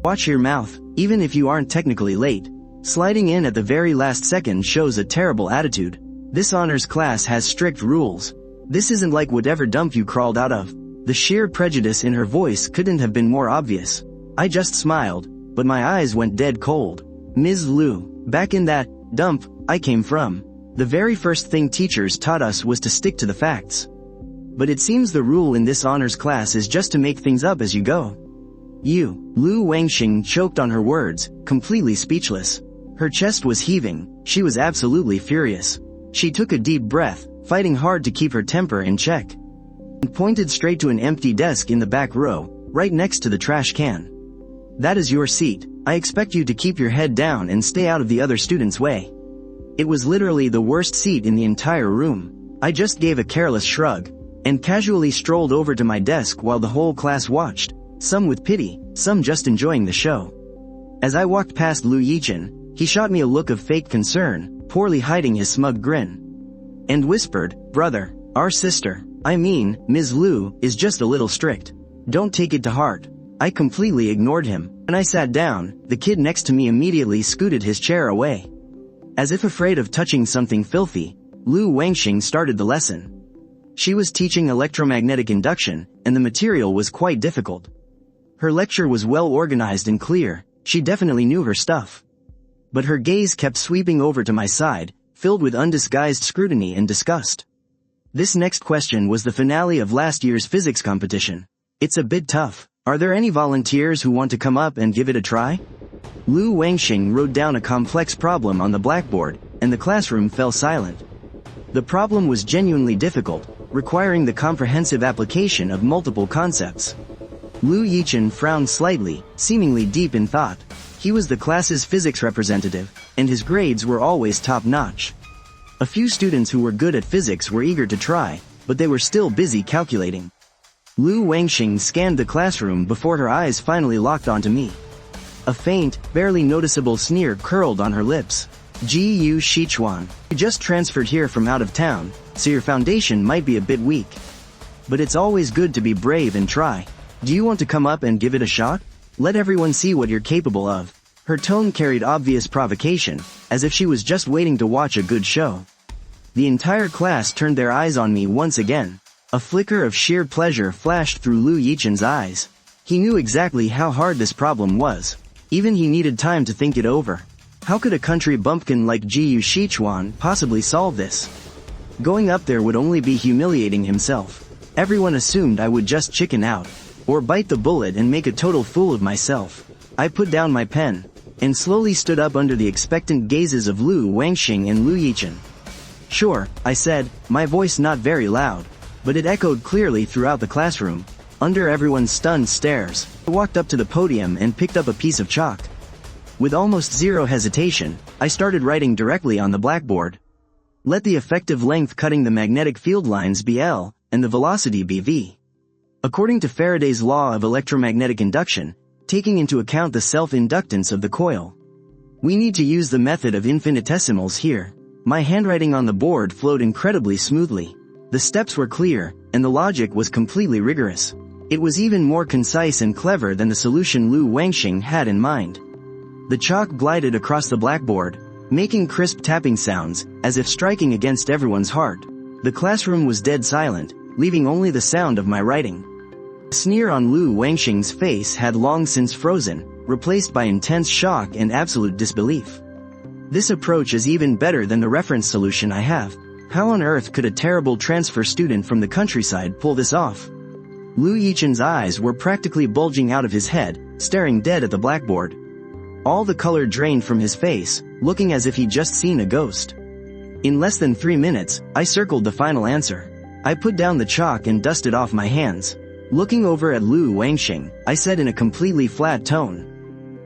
Watch your mouth, even if you aren't technically late. Sliding in at the very last second shows a terrible attitude. This honors class has strict rules. This isn't like whatever dump you crawled out of. The sheer prejudice in her voice couldn't have been more obvious. I just smiled, but my eyes went dead cold. Ms. Lu, back in that dump I came from, the very first thing teachers taught us was to stick to the facts. But it seems the rule in this honors class is just to make things up as you go. Lu Wangxing choked on her words, completely speechless. Her chest was heaving, she was absolutely furious. She took a deep breath, fighting hard to keep her temper in check. And pointed straight to an empty desk in the back row, right next to the trash can. That is your seat. I expect you to keep your head down and stay out of the other students' way. It was literally the worst seat in the entire room. I just gave a careless shrug, and casually strolled over to my desk while the whole class watched, some with pity, some just enjoying the show. As I walked past Lu Yichen, he shot me a look of fake concern, poorly hiding his smug grin. And whispered, brother, our sister, I mean, Ms. Lu, is just a little strict. Don't take it to heart. I completely ignored him. When I sat down, the kid next to me immediately scooted his chair away. As if afraid of touching something filthy, Lu Wangxing started the lesson. She was teaching electromagnetic induction, and the material was quite difficult. Her lecture was well organized and clear. She definitely knew her stuff. But her gaze kept sweeping over to my side, filled with undisguised scrutiny and disgust. This next question was the finale of last year's physics competition. It's a bit tough. Are there any volunteers who want to come up and give it a try? Lu Wangxing wrote down a complex problem on the blackboard, and the classroom fell silent. The problem was genuinely difficult, requiring the comprehensive application of multiple concepts. Lu Yichen frowned slightly, seemingly deep in thought. He was the class's physics representative, and his grades were always top-notch. A few students who were good at physics were eager to try, but they were still busy calculating. Lu Wangxing scanned the classroom before her eyes finally locked onto me. A faint, barely noticeable sneer curled on her lips. Gu Shichuan, you just transferred here from out of town, so your foundation might be a bit weak. But it's always good to be brave and try. Do you want to come up and give it a shot? Let everyone see what you're capable of. Her tone carried obvious provocation, as if she was just waiting to watch a good show. The entire class turned their eyes on me once again. A flicker of sheer pleasure flashed through Lu Yichen's eyes. He knew exactly how hard this problem was. Even he needed time to think it over. How could a country bumpkin like Jiyu Shichuan possibly solve this? Going up there would only be humiliating himself. Everyone assumed I would just chicken out, or bite the bullet and make a total fool of myself. I put down my pen, and slowly stood up under the expectant gazes of Lu Wangxing and Lu Yichen. "Sure," I said, my voice not very loud, but it echoed clearly throughout the classroom. Under everyone's stunned stares, I walked up to the podium and picked up a piece of chalk. With almost zero hesitation, I started writing directly on the blackboard. Let the effective length cutting the magnetic field lines be L, and the velocity be V. According to Faraday's law of electromagnetic induction, taking into account the self-inductance of the coil, we need to use the method of infinitesimals here. My handwriting on the board flowed incredibly smoothly. The steps were clear, and the logic was completely rigorous. It was even more concise and clever than the solution Lu Wangxing had in mind. The chalk glided across the blackboard, making crisp tapping sounds, as if striking against everyone's heart. The classroom was dead silent, leaving only the sound of my writing. The sneer on Lu Wangxing's face had long since frozen, replaced by intense shock and absolute disbelief. This approach is even better than the reference solution I have. How on earth could a terrible transfer student from the countryside pull this off? Lu Yichen's eyes were practically bulging out of his head, staring dead at the blackboard. All the color drained from his face, looking as if he'd just seen a ghost. In less than 3 minutes, I circled the final answer. I put down the chalk and dusted off my hands. Looking over at Lu Wangxing, I said in a completely flat tone,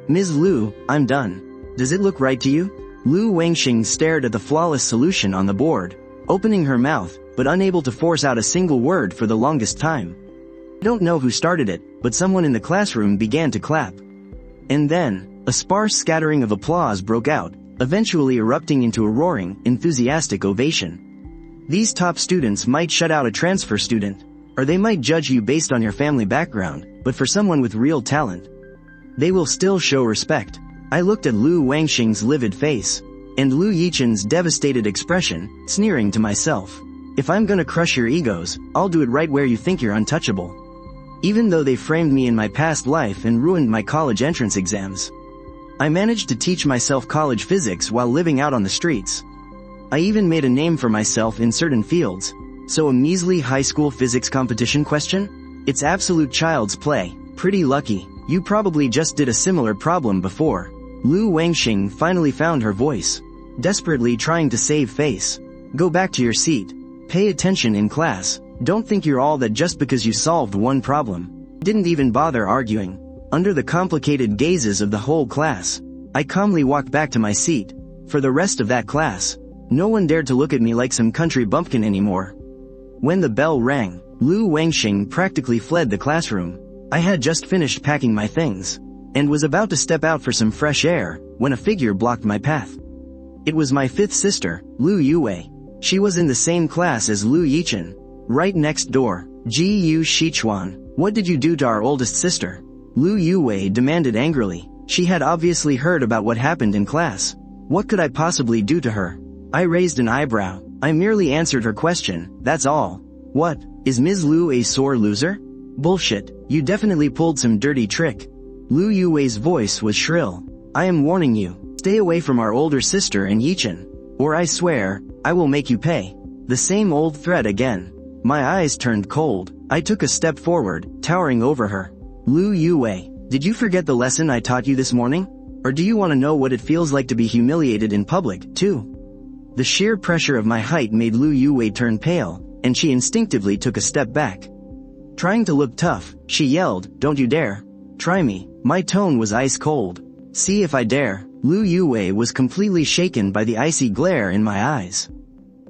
"Ms. Lu, I'm done. Does it look right to you?" Lu Wangxing stared at the flawless solution on the board, opening her mouth, but unable to force out a single word for the longest time. I don't know who started it, but someone in the classroom began to clap. And then, a sparse scattering of applause broke out, eventually erupting into a roaring, enthusiastic ovation. These top students might shut out a transfer student, or they might judge you based on your family background, but for someone with real talent, they will still show respect. I looked at Lu Wangxing's livid face, and Lu Yichen's devastated expression, sneering to myself. If I'm gonna crush your egos, I'll do it right where you think you're untouchable. Even though they framed me in my past life and ruined my college entrance exams, I managed to teach myself college physics while living out on the streets. I even made a name for myself in certain fields. So a measly high school physics competition question? It's absolute child's play. Pretty lucky. You probably just did a similar problem before. Lu Wangxing finally found her voice, desperately trying to save face. Go back to your seat. Pay attention in class. Don't think you're all that just because you solved one problem. Didn't even bother arguing. Under the complicated gazes of the whole class, I calmly walked back to my seat. For the rest of that class, no one dared to look at me like some country bumpkin anymore. When the bell rang, Lu Wangxing practically fled the classroom. I had just finished packing my things, and was about to step out for some fresh air, when a figure blocked my path. It was my fifth sister, Lu Yue. She was in the same class as Lu Yichen. Right next door. Jiyu Shichuan, what did you do to our oldest sister? Lu Yue demanded angrily. She had obviously heard about what happened in class. What could I possibly do to her? I raised an eyebrow. I merely answered her question, that's all. What, is Ms. Lu a sore loser? Bullshit, you definitely pulled some dirty trick. Lu Yue's voice was shrill. I am warning you, stay away from our older sister and Yichen, or I swear, I will make you pay. The same old threat again. My eyes turned cold. I took a step forward, towering over her. Lu Yue, did you forget the lesson I taught you this morning? Or do you want to know what it feels like to be humiliated in public, too? The sheer pressure of my height made Lu Yue turn pale, and she instinctively took a step back. Trying to look tough, she yelled, don't you dare. Try me. My tone was ice cold. See if I dare. Lu Yue was completely shaken by the icy glare in my eyes.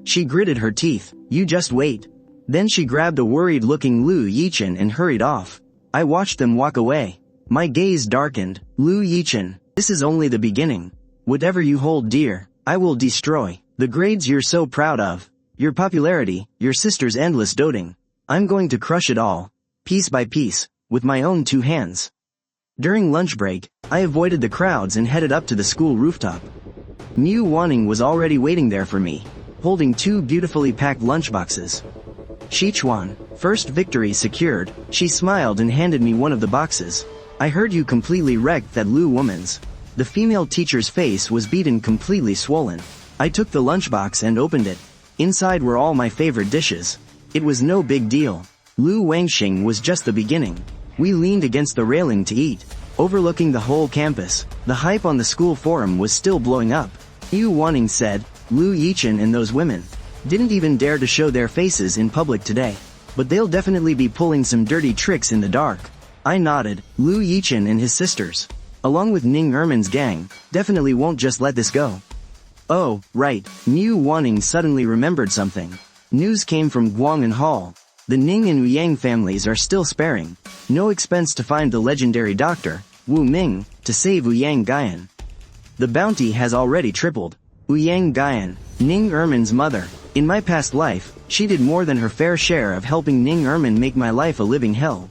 She gritted her teeth. You just wait. Then she grabbed a worried-looking Lu Yichen and hurried off. I watched them walk away. My gaze darkened. Lu Yichen, this is only the beginning. Whatever you hold dear, I will destroy. The grades you're so proud of, your popularity, your sister's endless doting. I'm going to crush it all, piece by piece, with my own 2 hands. During lunch break, I avoided the crowds and headed up to the school rooftop. Niu Wanning was already waiting there for me, holding 2 beautifully packed lunchboxes. Sichuan, first victory secured, she smiled and handed me one of the boxes. I heard you completely wrecked that Lu woman's. The female teacher's face was beaten, completely swollen. I took the lunchbox and opened it. Inside were all my favorite dishes. It was no big deal. Lu Wangxing was just the beginning. We leaned against the railing to eat, overlooking the whole campus. The hype on the school forum was still blowing up. Niu Wanning said, Lu Yichen and those women didn't even dare to show their faces in public today. But they'll definitely be pulling some dirty tricks in the dark. I nodded. Lu Yichen and his sisters, along with Ning Erman's gang, definitely won't just let this go. Oh, right, Niu Wanning suddenly remembered something. News came from Guang'an Hall. The Ning and Yang families are still sparing no expense to find the legendary doctor, Wu Ming, to save Ouyang Guyan. The bounty has already tripled. Ouyang Guyan, Ning Erman's mother. In my past life, she did more than her fair share of helping Ning Erman make my life a living hell.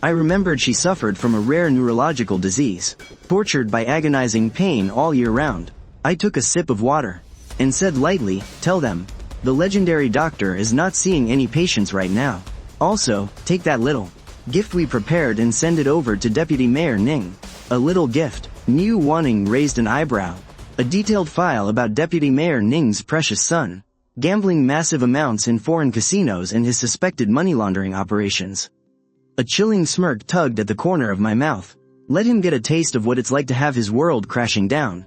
I remembered she suffered from a rare neurological disease, tortured by agonizing pain all year round. I took a sip of water and said lightly, tell them, the legendary doctor is not seeing any patients right now. Also, take that little gift we prepared and send it over to Deputy Mayor Ning. A little gift? Niu Wanning raised an eyebrow. A detailed file about Deputy Mayor Ning's precious son, gambling massive amounts in foreign casinos and his suspected money laundering operations. A chilling smirk tugged at the corner of my mouth. Let him get a taste of what it's like to have his world crashing down.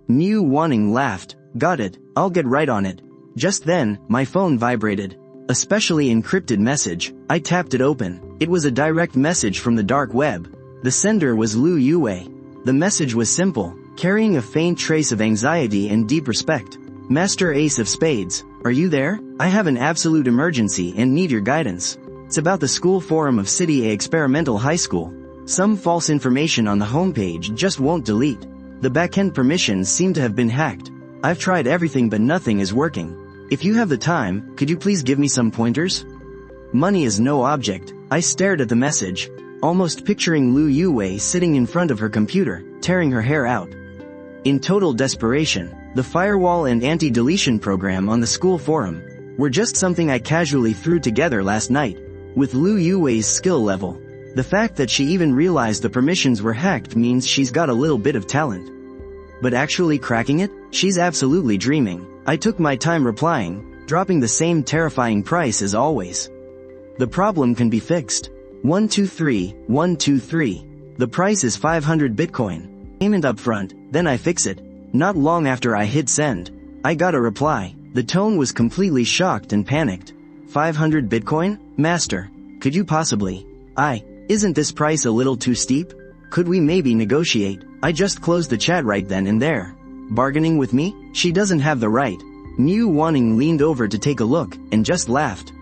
Niu Wanning laughed. Got it, I'll get right on it. Just then, my phone vibrated. A specially encrypted message. I tapped it open. It was a direct message from the dark web. The sender was Lu Yue. The message was simple, carrying a faint trace of anxiety and deep respect. Master Ace of Spades, are you there? I have an absolute emergency and need your guidance. It's about the school forum of City A Experimental High School. Some false information on the homepage just won't delete. The backend permissions seem to have been hacked. I've tried everything but nothing is working. If you have the time, could you please give me some pointers? Money is no object. I stared at the message, almost picturing Lu Yue sitting in front of her computer, tearing her hair out. In total desperation, the firewall and anti-deletion program on the school forum were just something I casually threw together last night. With Lu Yue's skill level, the fact that she even realized the permissions were hacked means she's got a little bit of talent. But actually cracking it? She's absolutely dreaming. I took my time replying, dropping the same terrifying price as always. The problem can be fixed. 123. The price is 500 Bitcoin. Payment up front, then I fix it. Not long after I hit send, I got a reply. The tone was completely shocked and panicked. 500 Bitcoin? Master, could you possibly? Isn't this price a little too steep? Could we maybe negotiate? I just closed the chat right then and there. Bargaining with me? She doesn't have the right. Niu Wanning leaned over to take a look, and just laughed.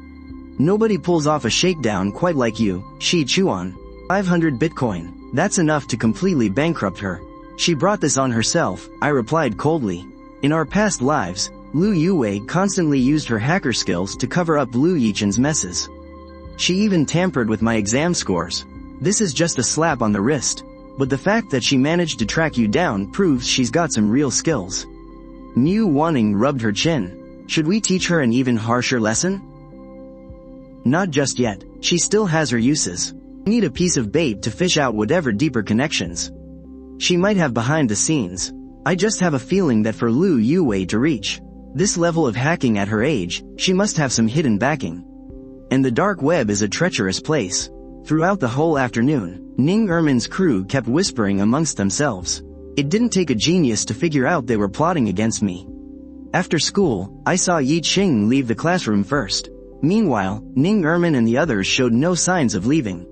Nobody pulls off a shakedown quite like you, Shi Chuan. 500 Bitcoin. That's enough to completely bankrupt her. She brought this on herself, I replied coldly. In our past lives, Lu Yue constantly used her hacker skills to cover up Lu Yichen's messes. She even tampered with my exam scores. This is just a slap on the wrist. But the fact that she managed to track you down proves she's got some real skills. Niu Wanning rubbed her chin. Should we teach her an even harsher lesson? Not just yet. She still has her uses. We need a piece of bait to fish out whatever deeper connections she might have behind the scenes. I just have a feeling that for Lu Yue to reach this level of hacking at her age, she must have some hidden backing. And the dark web is a treacherous place. Throughout the whole afternoon, Ning Erman's crew kept whispering amongst themselves. It didn't take a genius to figure out they were plotting against me. After school, I saw Yi Qing leave the classroom first. Meanwhile, Ning Erman and the others showed no signs of leaving.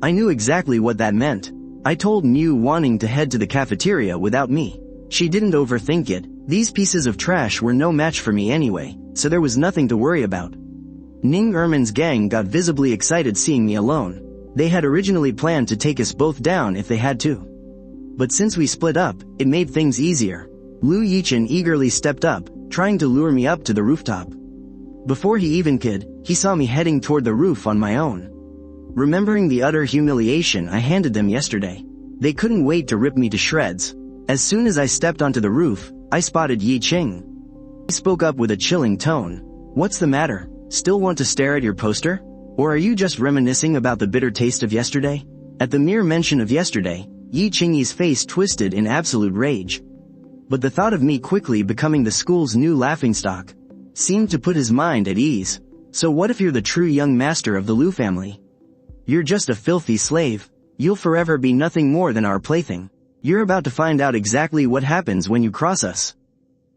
I knew exactly what that meant. I told Niu Wanning to head to the cafeteria without me. She didn't overthink it. These pieces of trash were no match for me anyway, so there was nothing to worry about. Ning Erman's gang got visibly excited seeing me alone. They had originally planned to take us both down if they had to. But since we split up, it made things easier. Lu Yichen eagerly stepped up, trying to lure me up to the rooftop. Before he even could, he saw me heading toward the roof on my own. Remembering the utter humiliation I handed them yesterday, they couldn't wait to rip me to shreds. As soon as I stepped onto the roof, I spotted Yi Qing. He spoke up with a chilling tone. What's the matter? Still want to stare at your poster? Or are you just reminiscing about the bitter taste of yesterday? At the mere mention of yesterday, Yi Qing's face twisted in absolute rage. But the thought of me quickly becoming the school's new laughingstock seemed to put his mind at ease. So what if you're the true young master of the Liu family? You're just a filthy slave. You'll forever be nothing more than our plaything. You're about to find out exactly what happens when you cross us.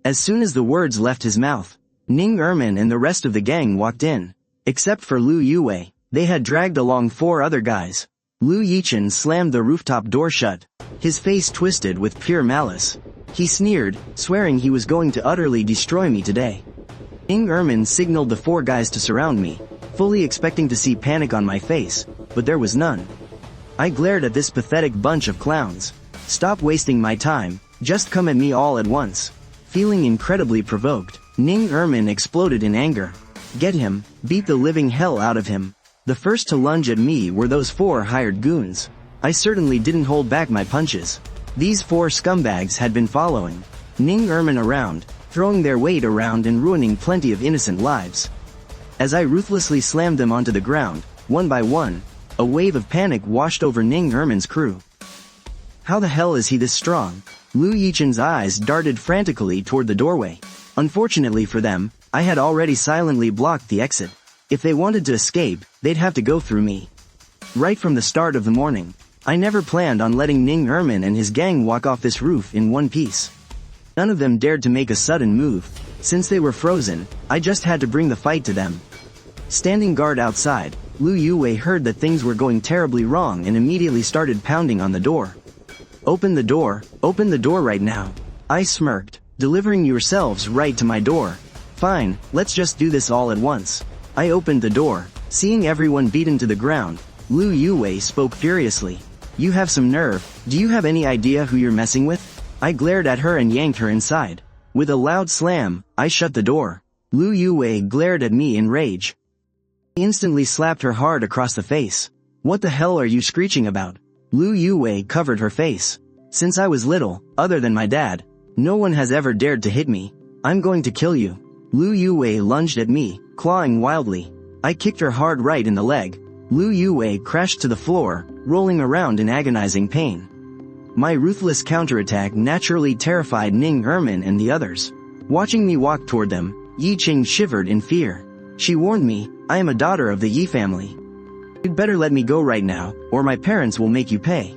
As soon as the words left his mouth, Ning Ermin and the rest of the gang walked in. Except for Liu Yue, they had dragged along 4 other guys. Liu Yichen slammed the rooftop door shut, his face twisted with pure malice. He sneered, swearing he was going to utterly destroy me today. Ning Ermin signaled the 4 guys to surround me, fully expecting to see panic on my face, but there was none. I glared at this pathetic bunch of clowns. Stop wasting my time, just come at me all at once. Feeling incredibly provoked, Ning Ermin exploded in anger. Get him, beat the living hell out of him. The first to lunge at me were those 4 hired goons. I certainly didn't hold back my punches. These 4 scumbags had been following Ning Ermin around, throwing their weight around and ruining plenty of innocent lives. As I ruthlessly slammed them onto the ground, one by one, a wave of panic washed over Ning Ermin's crew. How the hell is he this strong? Liu Yichen's eyes darted frantically toward the doorway. Unfortunately for them, I had already silently blocked the exit. If they wanted to escape, they'd have to go through me. Right from the start of the morning, I never planned on letting Ning Ermin and his gang walk off this roof in one piece. None of them dared to make a sudden move. Since they were frozen, I just had to bring the fight to them. Standing guard outside, Liu Yue heard that things were going terribly wrong and immediately started pounding on the door. Open the door right now. I smirked, delivering yourselves right to my door. Fine, let's just do this all at once. I opened the door, seeing everyone beaten to the ground. Liu Yue spoke furiously. You have some nerve, do you have any idea who you're messing with? I glared at her and yanked her inside. With a loud slam, I shut the door. Liu Yue glared at me in rage. I instantly slapped her hard across the face. What the hell are you screeching about? Liu Yue covered her face. Since I was little, other than my dad, no one has ever dared to hit me. I'm going to kill you. Liu Yue lunged at me, clawing wildly. I kicked her hard right in the leg. Liu Yue crashed to the floor, rolling around in agonizing pain. My ruthless counterattack naturally terrified Ning Ermin and the others. Watching me walk toward them, Yi Qing shivered in fear. She warned me, I am a daughter of the Yi family. You'd better let me go right now, or my parents will make you pay.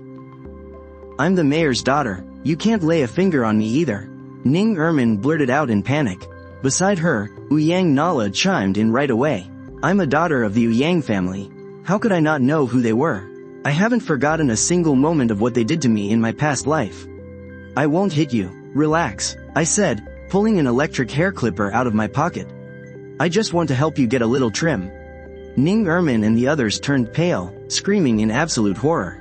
I'm the mayor's daughter, you can't lay a finger on me either. Ning Ermin blurted out in panic. Beside her, Ouyang Nala chimed in right away. I'm a daughter of the Ouyang family. How could I not know who they were? I haven't forgotten a single moment of what they did to me in my past life. I won't hit you, relax, I said, pulling an electric hair clipper out of my pocket. I just want to help you get a little trim. Ning Ermin and the others turned pale, screaming in absolute horror.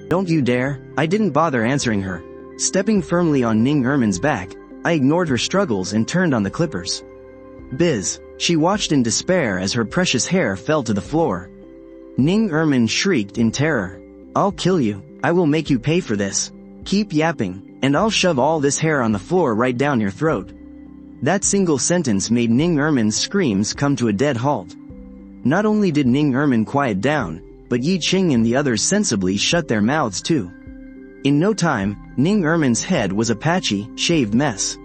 Don't you dare, I didn't bother answering her. Stepping firmly on Ning Ermin's back, I ignored her struggles and turned on the clippers. Biz, she watched in despair as her precious hair fell to the floor. Ning Ermin shrieked in terror. I'll kill you, I will make you pay for this. Keep yapping, and I'll shove all this hair on the floor right down your throat. That single sentence made Ning Ermin's screams come to a dead halt. Not only did Ning Ermin quiet down, but Yi Qing and the others sensibly shut their mouths too. In no time, Ning Ermin's head was a patchy, shaved mess.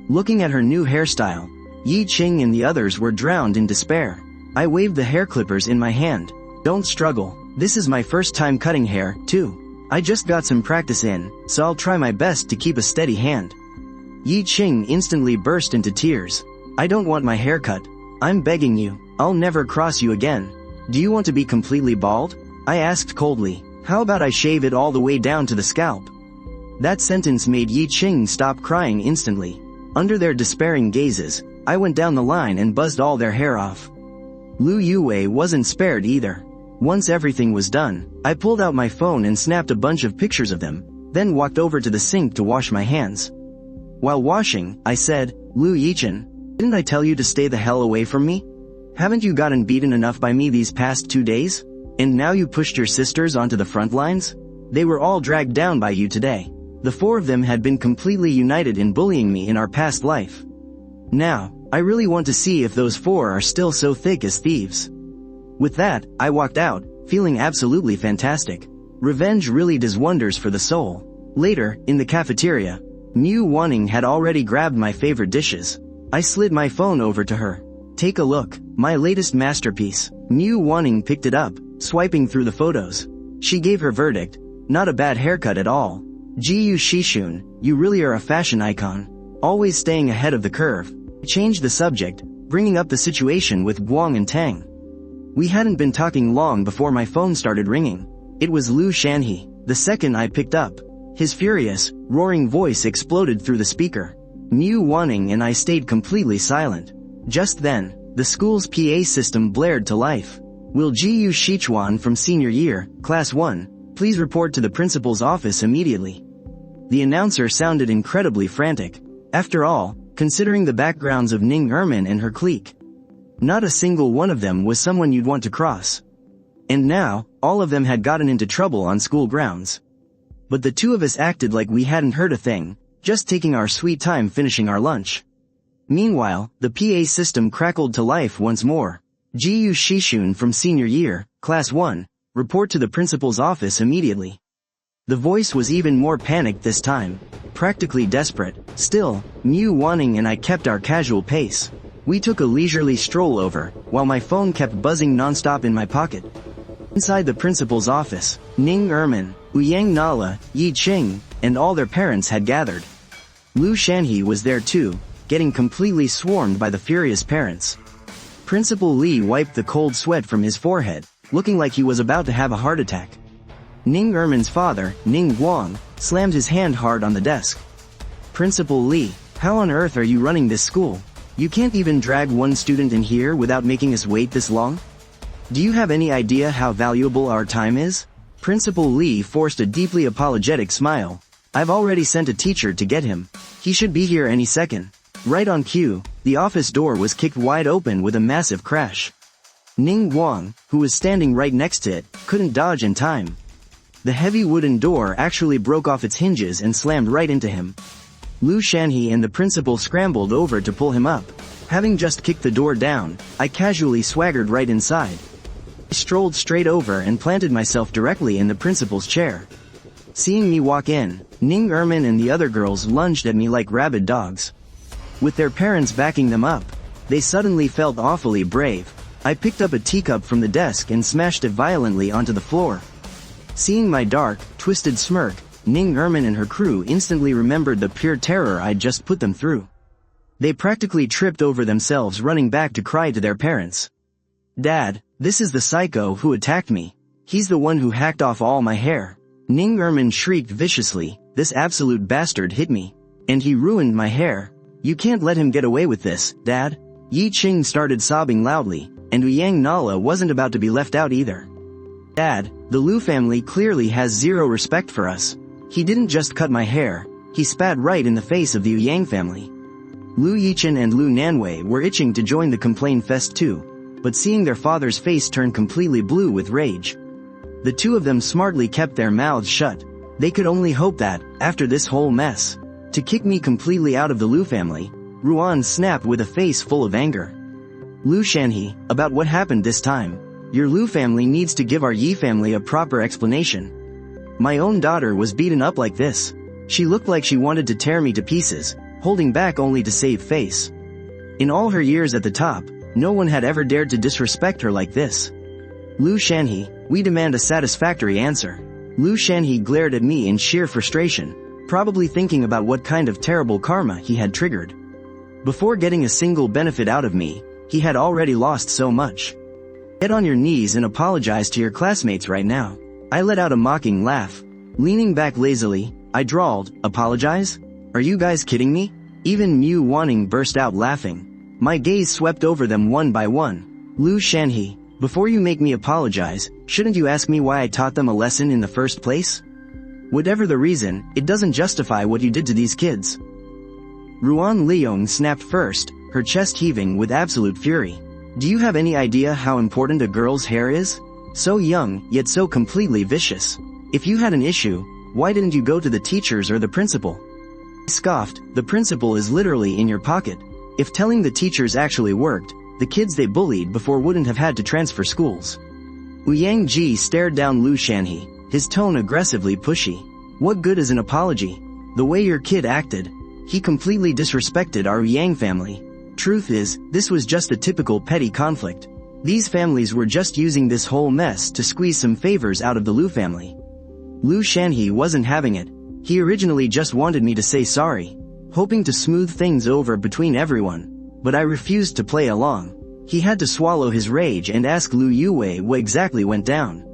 Looking at her new hairstyle, Yi Qing and the others were drowned in despair. I waved the hair clippers in my hand. Don't struggle, this is my first time cutting hair, too. I just got some practice in, so I'll try my best to keep a steady hand. Yi Qing instantly burst into tears. I don't want my hair cut. I'm begging you, I'll never cross you again. Do you want to be completely bald? I asked coldly. How about I shave it all the way down to the scalp? That sentence made Yi Qing stop crying instantly. Under their despairing gazes, I went down the line and buzzed all their hair off. Liu Yue wasn't spared either. Once everything was done, I pulled out my phone and snapped a bunch of pictures of them, then walked over to the sink to wash my hands. While washing, I said, Liu Yichen, didn't I tell you to stay the hell away from me? Haven't you gotten beaten enough by me these past 2 days? And now you pushed your sisters onto the front lines? They were all dragged down by you today. The four of them had been completely united in bullying me in our past life. Now, I really want to see if those four are still so thick as thieves. With that, I walked out, feeling absolutely fantastic. Revenge really does wonders for the soul. Later, in the cafeteria, Mu Wanning had already grabbed my favorite dishes. I slid my phone over to her. Take a look, my latest masterpiece. Mu Wanning picked it up, swiping through the photos. She gave her verdict. Not a bad haircut at all. Jiu Shishun, you really are a fashion icon. Always staying ahead of the curve. Changed the subject, bringing up the situation with Guang and Tang. We hadn't been talking long before my phone started ringing. It was Lu Shanhe. The second I picked up, his furious, roaring voice exploded through the speaker. Mu Wanning and I stayed completely silent. Just then, the school's PA system blared to life. Will Jiu Shichuan from senior year, class 1, please report to the principal's office immediately. The announcer sounded incredibly frantic. After all, considering the backgrounds of Ning Ermin and her clique, not a single one of them was someone you'd want to cross. And now, all of them had gotten into trouble on school grounds. But the two of us acted like we hadn't heard a thing, just taking our sweet time finishing our lunch. Meanwhile, the PA system crackled to life once more. Jiu Shishun from senior year, class 1, report to the principal's office immediately. The voice was even more panicked this time, practically desperate. Still, Mu Wanning and I kept our casual pace. We took a leisurely stroll over, while my phone kept buzzing non-stop in my pocket. Inside the principal's office, Ning Ermin, Ouyang Nala, Yi Qing, and all their parents had gathered. Lu Shanhe was there too, getting completely swarmed by the furious parents. Principal Li wiped the cold sweat from his forehead, looking like he was about to have a heart attack. Ning Ermin's father, Ning Guang, slammed his hand hard on the desk. Principal Li, how on earth are you running this school? You can't even drag one student in here without making us wait this long? Do you have any idea how valuable our time is? Principal Li forced a deeply apologetic smile. I've already sent a teacher to get him. He should be here any second. Right on cue, the office door was kicked wide open with a massive crash. Ning Guang, who was standing right next to it, couldn't dodge in time. The heavy wooden door actually broke off its hinges and slammed right into him. Lu Shanhe and the principal scrambled over to pull him up. Having just kicked the door down, I casually swaggered right inside. I strolled straight over and planted myself directly in the principal's chair. Seeing me walk in, Ning Ermin and the other girls lunged at me like rabid dogs. With their parents backing them up, they suddenly felt awfully brave. I picked up a teacup from the desk and smashed it violently onto the floor. Seeing my dark, twisted smirk, Ning Ermin and her crew instantly remembered the pure terror I'd just put them through. They practically tripped over themselves running back to cry to their parents. Dad, this is the psycho who attacked me. He's the one who hacked off all my hair. Ning Ermin shrieked viciously, this absolute bastard hit me. And he ruined my hair. You can't let him get away with this, Dad. Yi Qing started sobbing loudly, and Ouyang Nala wasn't about to be left out either. Dad, the Lu family clearly has zero respect for us. He didn't just cut my hair, he spat right in the face of the Ouyang family. Lu Yichen and Lu Nanwei were itching to join the complaint fest too, but seeing their father's face turn completely blue with rage, the two of them smartly kept their mouths shut. They could only hope that, after this whole mess, to kick me completely out of the Lu family. Ruan snapped with a face full of anger. Lu Shanhe, about what happened this time. Your Lu family needs to give our Yi family a proper explanation. My own daughter was beaten up like this. She looked like she wanted to tear me to pieces, holding back only to save face. In all her years at the top, no one had ever dared to disrespect her like this. Lu Shanhe, we demand a satisfactory answer. Lu Shanhe glared at me in sheer frustration, probably thinking about what kind of terrible karma he had triggered. Before getting a single benefit out of me, he had already lost so much. Get on your knees and apologize to your classmates right now. I let out a mocking laugh. Leaning back lazily, I drawled, apologize? Are you guys kidding me? Even Mu Wanning burst out laughing. My gaze swept over them one by one. Lu Shanhe, before you make me apologize, shouldn't you ask me why I taught them a lesson in the first place? Whatever the reason, it doesn't justify what you did to these kids. Ruan Leong snapped first, her chest heaving with absolute fury. Do you have any idea how important a girl's hair is? So young, yet so completely vicious. If you had an issue, Why didn't you go to the teachers or the principal? I scoffed, the principal is literally in your pocket. If telling the teachers actually worked, the kids they bullied before wouldn't have had to transfer schools. Yang Ji stared down Lu Shanhe, his tone aggressively pushy. What good is an apology? The way your kid acted. He completely disrespected our Yang family. Truth is, this was just a typical petty conflict. These families were just using this whole mess to squeeze some favors out of the Lu family. Lu Shanhe wasn't having it. He originally just wanted me to say sorry, hoping to smooth things over between everyone. But I refused to play along. He had to swallow his rage and ask Lu Yue what exactly went down.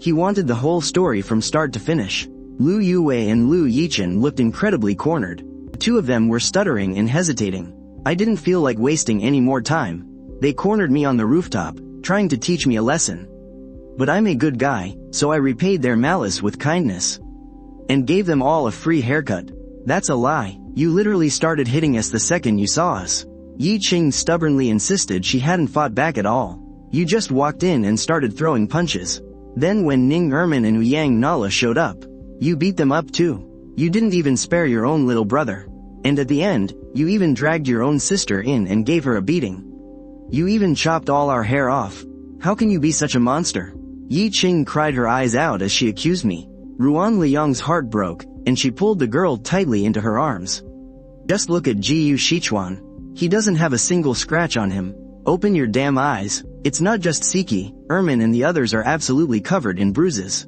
He wanted the whole story from start to finish. Lu Yue and Lu Yichen looked incredibly cornered. The two of them were stuttering and hesitating. I didn't feel like wasting any more time. They cornered me on the rooftop, trying to teach me a lesson. But I'm a good guy, so I repaid their malice with kindness. And gave them all a free haircut. That's a lie. You literally started hitting us the second you saw us. Yi Qing stubbornly insisted she hadn't fought back at all. You just walked in and started throwing punches. Then when Ning Ermin and Yang Nala showed up, you beat them up too. You didn't even spare your own little brother. And at the end, you even dragged your own sister in and gave her a beating. You even chopped all our hair off. How can you be such a monster? Yi Qing cried her eyes out as she accused me. Ruan Liang's heart broke, and she pulled the girl tightly into her arms. Just look at Ji Yu Shichuan. He doesn't have a single scratch on him. Open your damn eyes. It's not just Siki, Ermin and the others are absolutely covered in bruises.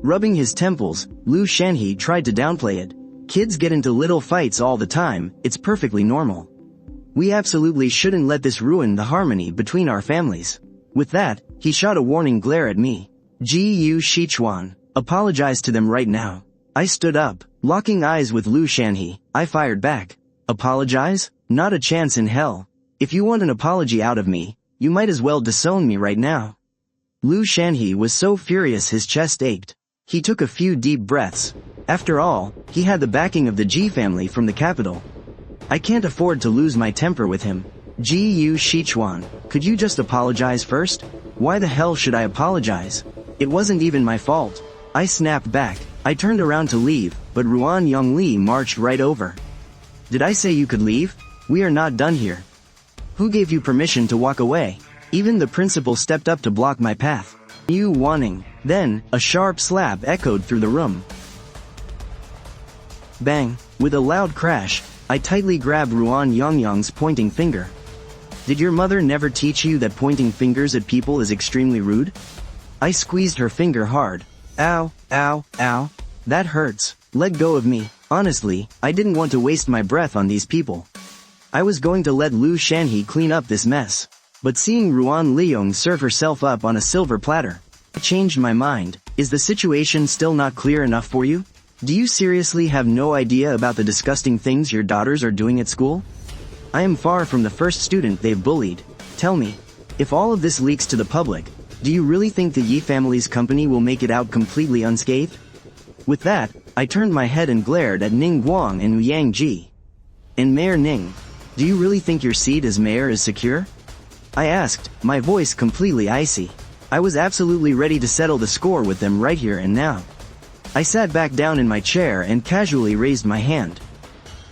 Rubbing his temples, Lu Shanhe tried to downplay it. Kids get into little fights all the time, it's perfectly normal. We absolutely shouldn't let this ruin the harmony between our families. With that, he shot a warning glare at me. Ji Yu Shichuan, apologize to them right now. I stood up, locking eyes with Lu Shanhe. I fired back. Apologize? Not a chance in hell. If you want an apology out of me, you might as well disown me right now. Lu Shanhe was so furious his chest ached. He took a few deep breaths. After all, he had the backing of the Ji family from the capital. I can't afford to lose my temper with him. Ji Yu Shichuan, could you just apologize first? Why the hell should I apologize? It wasn't even my fault. I snapped back. I turned around to leave, but Ruan Yongli marched right over. Did I say you could leave? We are not done here. Who gave you permission to walk away? Even the principal stepped up to block my path. You warning. Then, a sharp slap echoed through the room. Bang! With a loud crash, I tightly grabbed Ruan Yongyang's pointing finger. Did your mother never teach you that pointing fingers at people is extremely rude? I squeezed her finger hard. Ow, ow, ow. That hurts. Let go of me. Honestly, I didn't want to waste my breath on these people. I was going to let Lu Shanhe clean up this mess. But seeing Ruan Liang serve herself up on a silver platter, I changed my mind. Is the situation still not clear enough for you? Do you seriously have no idea about the disgusting things your daughters are doing at school? I am far from the first student they've bullied. Tell me, if all of this leaks to the public, do you really think the Yi family's company will make it out completely unscathed? With that, I turned my head and glared at Ning Guang and Yang Ji. And Mayor Ning, do you really think your seat as mayor is secure? I asked, my voice completely icy. I was absolutely ready to settle the score with them right here and now. I sat back down in my chair and casually raised my hand.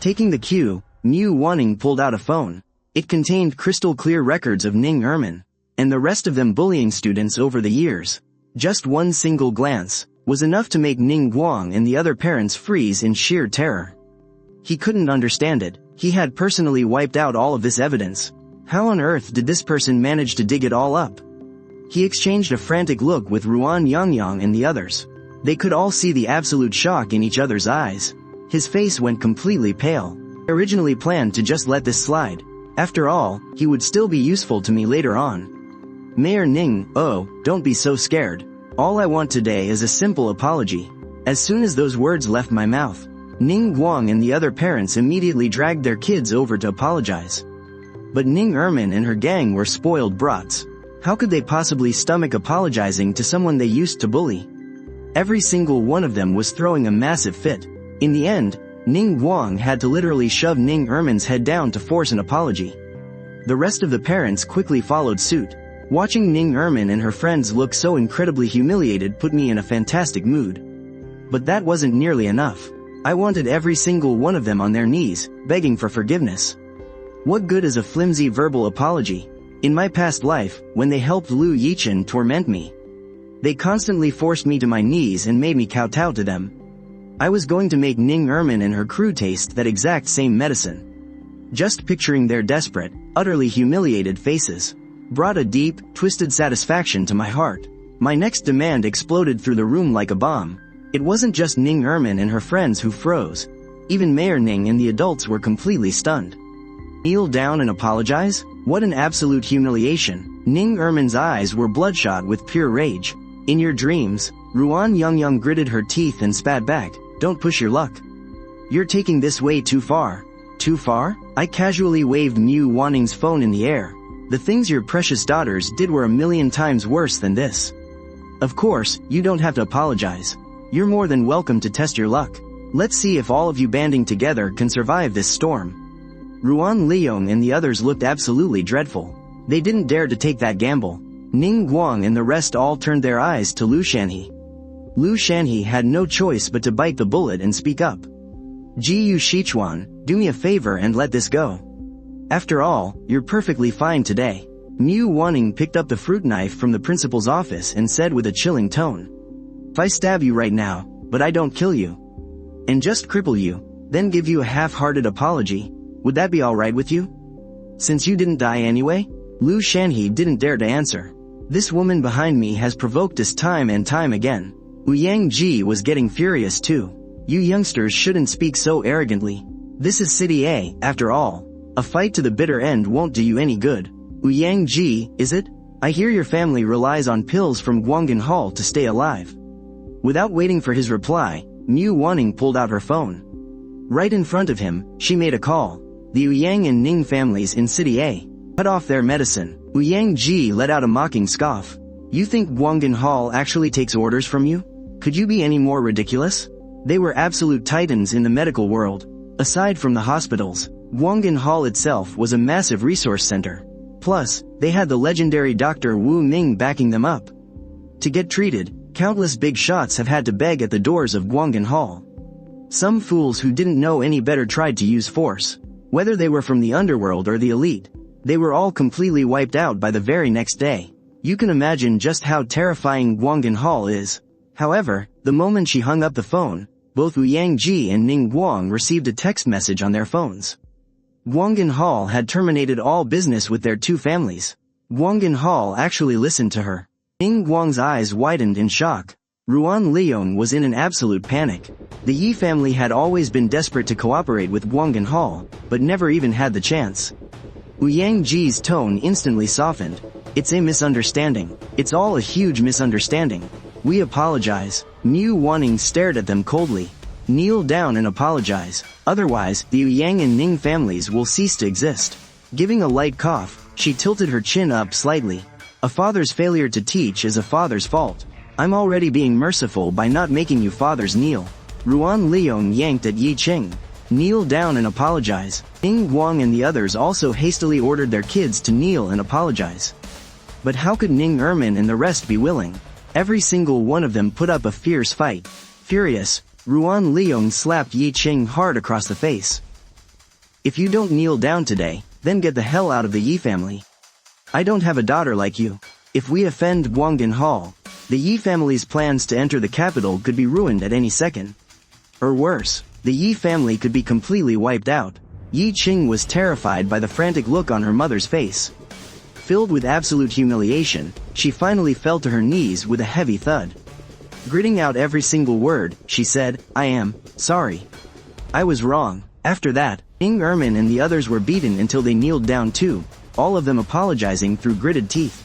Taking the cue, Mu Wanning pulled out a phone. It contained crystal clear records of Ning Ermin, and the rest of them bullying students over the years. Just one single glance was enough to make Ning Guang and the other parents freeze in sheer terror. He couldn't understand it. He had personally wiped out all of this evidence. How on earth did this person manage to dig it all up? He exchanged a frantic look with Ruan Yongyang and the others. They could all see the absolute shock in each other's eyes. His face went completely pale. I originally planned to just let this slide. After all, he would still be useful to me later on. Mayor Ning, oh, don't be so scared. All I want today is a simple apology. As soon as those words left my mouth, Ning Guang and the other parents immediately dragged their kids over to apologize. But Ning Ermin and her gang were spoiled brats. How could they possibly stomach apologizing to someone they used to bully? Every single one of them was throwing a massive fit. In the end, Ning Guang had to literally shove Ning Ermin's head down to force an apology. The rest of the parents quickly followed suit. Watching Ning Ermin and her friends look so incredibly humiliated put me in a fantastic mood. But that wasn't nearly enough. I wanted every single one of them on their knees, begging for forgiveness. What good is a flimsy verbal apology? In my past life, when they helped Liu Yichen torment me, they constantly forced me to my knees and made me kowtow to them. I was going to make Ning Ermin and her crew taste that exact same medicine. Just picturing their desperate, utterly humiliated faces brought a deep, twisted satisfaction to my heart. My next demand exploded through the room like a bomb. It wasn't just Ning Ermin and her friends who froze. Even Mayor Ning and the adults were completely stunned. Kneel down and apologize? What an absolute humiliation. Ning Ermin's eyes were bloodshot with pure rage. In your dreams, Ruan Youngyang gritted her teeth and spat back, don't push your luck. You're taking this way too far. Too far? I casually waved Mu Wanning's phone in the air. The things your precious daughters did were a million times worse than this. Of course, you don't have to apologize. You're more than welcome to test your luck. Let's see if all of you banding together can survive this storm. Ruan Leong and the others looked absolutely dreadful. They didn't dare to take that gamble. Ning Guang and the rest all turned their eyes to Liu Shanhe. Liu Shanhe had no choice but to bite the bullet and speak up. Jiyu Shichuan, do me a favor and let this go. After all, you're perfectly fine today. Mu Wanning picked up the fruit knife from the principal's office and said with a chilling tone. If I stab you right now, but I don't kill you, and just cripple you, then give you a half-hearted apology, would that be alright with you? Since you didn't die anyway? Liu Shanhe didn't dare to answer. This woman behind me has provoked us time and time again. Ouyang Ji was getting furious too. You youngsters shouldn't speak so arrogantly. This is City A, after all. A fight to the bitter end won't do you any good. Ouyang Ji, is it? I hear your family relies on pills from Guanggan Hall to stay alive. Without waiting for his reply, Mu Wanning pulled out her phone. Right in front of him, she made a call. The Ouyang and Ning families in City A cut off their medicine. Ouyang Ji let out a mocking scoff. You think Guanggan Hall actually takes orders from you? Could you be any more ridiculous? They were absolute titans in the medical world. Aside from the hospitals, Guanggan Hall itself was a massive resource center. Plus, they had the legendary Dr. Wu Ming backing them up. To get treated, countless big shots have had to beg at the doors of Guanggan Hall. Some fools who didn't know any better tried to use force. Whether they were from the underworld or the elite, they were all completely wiped out by the very next day. You can imagine just how terrifying Guanggan Hall is. However, the moment she hung up the phone, both Ouyang Ji and Ning Guang received a text message on their phones. Guanggan Hall had terminated all business with their two families. Guanggan Hall actually listened to her. Ning Guang's eyes widened in shock. Ruan Leong was in an absolute panic. The Yi family had always been desperate to cooperate with Guanggan Hall, but never even had the chance. Ouyang Ji's tone instantly softened. It's a misunderstanding. It's all a huge misunderstanding. We apologize. Mu Wanning stared at them coldly. Kneel down and apologize. Otherwise, the Ouyang and Ning families will cease to exist. Giving a light cough, she tilted her chin up slightly. A father's failure to teach is a father's fault. I'm already being merciful by not making you fathers kneel. Ruan Leong yanked at Yi Ching. Kneel down and apologize. Ning Guang and the others also hastily ordered their kids to kneel and apologize. But how could Ning Ermin and the rest be willing? Every single one of them put up a fierce fight. Furious, Ruan Leong slapped Yi Ching hard across the face. If you don't kneel down today, then get the hell out of the Yi family. I don't have a daughter like you. If we offend Guanggan Hall, the Yi family's plans to enter the capital could be ruined at any second. Or worse, the Yi family could be completely wiped out. Yi Ching was terrified by the frantic look on her mother's face. Filled with absolute humiliation, she finally fell to her knees with a heavy thud. Gritting out every single word, she said, I am sorry. I was wrong. After that, Ning Ermin and the others were beaten until they kneeled down too, all of them apologizing through gritted teeth.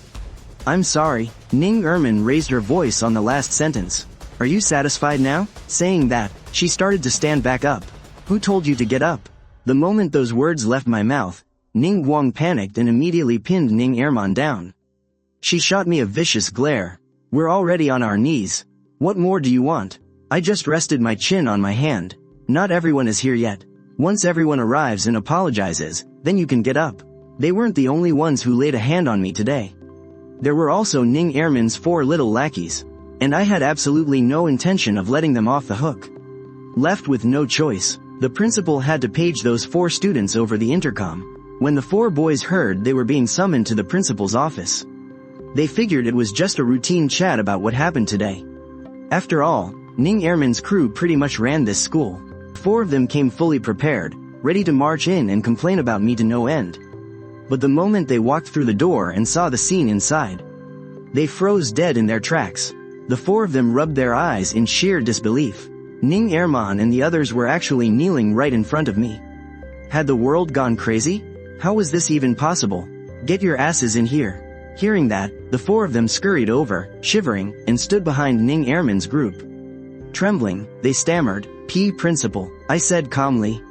I'm sorry. Ning Ermin raised her voice on the last sentence. Are you satisfied now? Saying that, she started to stand back up. Who told you to get up? The moment those words left my mouth, Ning Guang panicked and immediately pinned Ning Erman down. She shot me a vicious glare. We're already on our knees. What more do you want? I just rested my chin on my hand. Not everyone is here yet. Once everyone arrives and apologizes, then you can get up. They weren't the only ones who laid a hand on me today. There were also Ning Erman's 4 little lackeys. And I had absolutely no intention of letting them off the hook. Left with no choice, the principal had to page those 4 students over the intercom. When the 4 boys heard they were being summoned to the principal's office, they figured it was just a routine chat about what happened today. After all, Ning Airman's crew pretty much ran this school. 4 of them came fully prepared, ready to march in and complain about me to no end. But the moment they walked through the door and saw the scene inside, they froze dead in their tracks. The 4 of them rubbed their eyes in sheer disbelief. Ning Airman and the others were actually kneeling right in front of me. Had the world gone crazy? How was this even possible? Get your asses in here. Hearing that, the 4 of them scurried over, shivering, and stood behind Ning Airman's group. Trembling, they stammered, "P. Principal," I said calmly.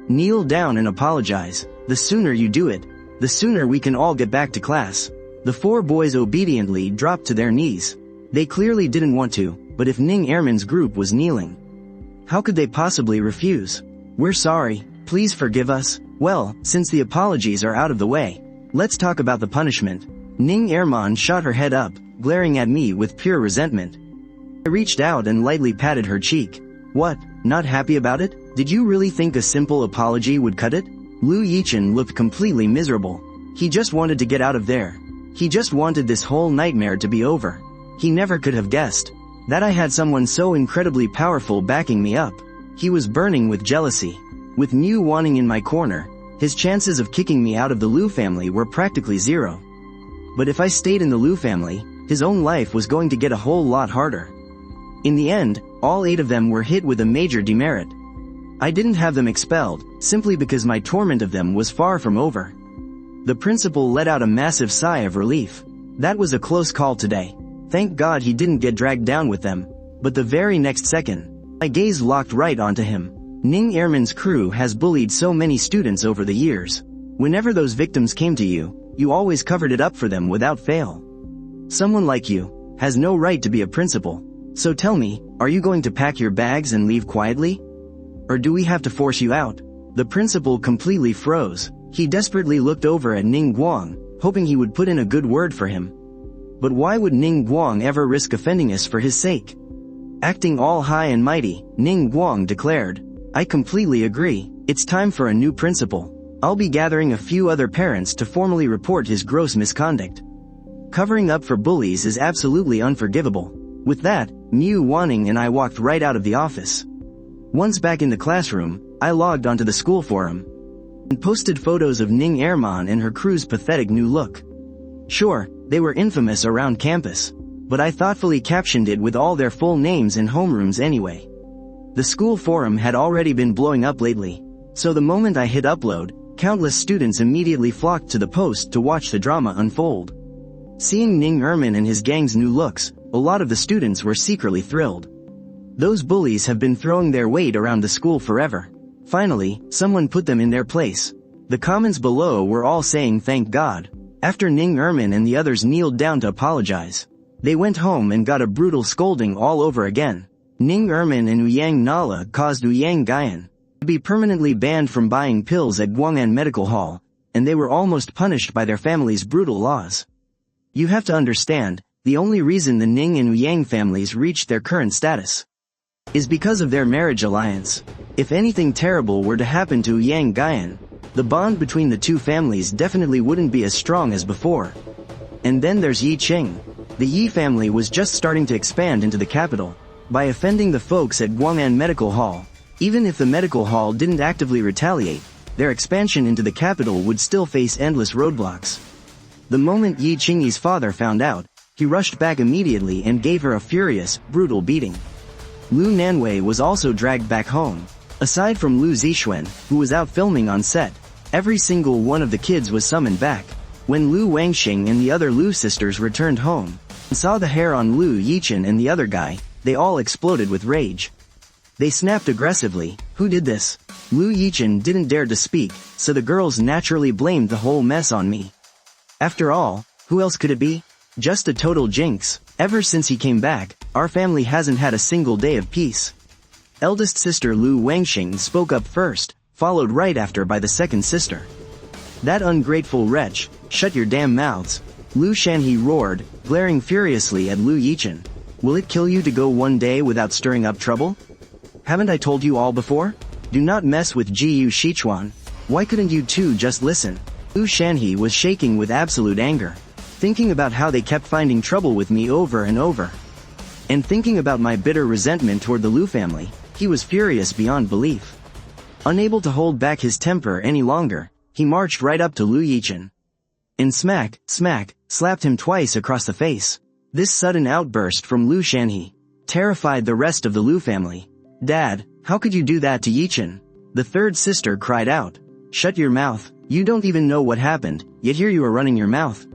"Kneel down and apologize. The sooner you do it, the sooner we can all get back to class." The 4 boys obediently dropped to their knees. They clearly didn't want to, but if Ning Airman's group was kneeling, how could they possibly refuse? "We're sorry, please forgive us." Well, since the apologies are out of the way, let's talk about the punishment. Ning Airman shot her head up, glaring at me with pure resentment. I reached out and lightly patted her cheek. "What, not happy about it? Did you really think a simple apology would cut it?" Lu Yichen looked completely miserable. He just wanted to get out of there. He just wanted this whole nightmare to be over. He never could have guessed that I had someone so incredibly powerful backing me up. He was burning with jealousy. With Mu Wanning in my corner, his chances of kicking me out of the Lu family were practically zero. But if I stayed in the Lu family, his own life was going to get a whole lot harder. In the end, all 8 of them were hit with a major demerit. I didn't have them expelled, simply because my torment of them was far from over. The principal let out a massive sigh of relief. That was a close call today. Thank God he didn't get dragged down with them. But the very next second, my gaze locked right onto him. Ning Airman's crew has bullied so many students over the years. Whenever those victims came to you, you always covered it up for them without fail. Someone like you has no right to be a principal. So tell me, are you going to pack your bags and leave quietly? Or do we have to force you out? The principal completely froze. He desperately looked over at Ning Guang, hoping he would put in a good word for him. But why would Ning Guang ever risk offending us for his sake? Acting all high and mighty, Ning Guang declared, "I completely agree. It's time for a new principal. I'll be gathering a few other parents to formally report his gross misconduct. Covering up for bullies is absolutely unforgivable." With that, Mu Wanning and I walked right out of the office. Once back in the classroom, I logged onto the school forum and posted photos of Ning Airman and her crew's pathetic new look. Sure, they were infamous around campus, but I thoughtfully captioned it with all their full names and homerooms anyway. The school forum had already been blowing up lately, so the moment I hit upload, countless students immediately flocked to the post to watch the drama unfold. Seeing Ning Airman and his gang's new looks, a lot of the students were secretly thrilled. Those bullies have been throwing their weight around the school forever. Finally, someone put them in their place. The comments below were all saying thank God. After Ning Airman and the others kneeled down to apologize, they went home and got a brutal scolding all over again. Ning Airman and Ouyang Nala caused Ouyang Guyan to be permanently banned from buying pills at Guang'an Medical Hall, and they were almost punished by their family's brutal laws. You have to understand, the only reason the Ning and Ouyang families reached their current status is because of their marriage alliance. If anything terrible were to happen to Ouyang Guyan, the bond between the two families definitely wouldn't be as strong as before. And then there's Yi Qing. The Yi family was just starting to expand into the capital by offending the folks at Guang'an Medical Hall. Even if the medical hall didn't actively retaliate, their expansion into the capital would still face endless roadblocks. The moment Yi Qingyi's father found out, he rushed back immediately and gave her a furious, brutal beating. Lu Nanwei was also dragged back home. Aside from Lu Zixuan, who was out filming on set, every single one of the kids was summoned back. When Lu Wangxing and the other Lu sisters returned home and saw the hair on Lu Yichen and the other guy, they all exploded with rage. They snapped aggressively. Who did this? Lu Yichen didn't dare to speak, so the girls naturally blamed the whole mess on me. After all, who else could it be? Just a total jinx. Ever since he came back, our family hasn't had a single day of peace. Eldest sister Lu Wangxing spoke up first, followed right after by the second sister. That ungrateful wretch, shut your damn mouths. Lu Shanhe roared, glaring furiously at Lu Yichen. Will it kill you to go one day without stirring up trouble? Haven't I told you all before? Do not mess with Gu Shichuan. Why couldn't you two just listen? Lu Shanhe was shaking with absolute anger, thinking about how they kept finding trouble with me over and over. And thinking about my bitter resentment toward the Lu family, he was furious beyond belief. Unable to hold back his temper any longer, he marched right up to Lu Yichen and smack, slapped him twice across the face. This sudden outburst from Lu Shanhe terrified the rest of the Lu family. "Dad, how could you do that to Yichen?" The third sister cried out. "Shut your mouth, you don't even know what happened, yet here you are running your mouth."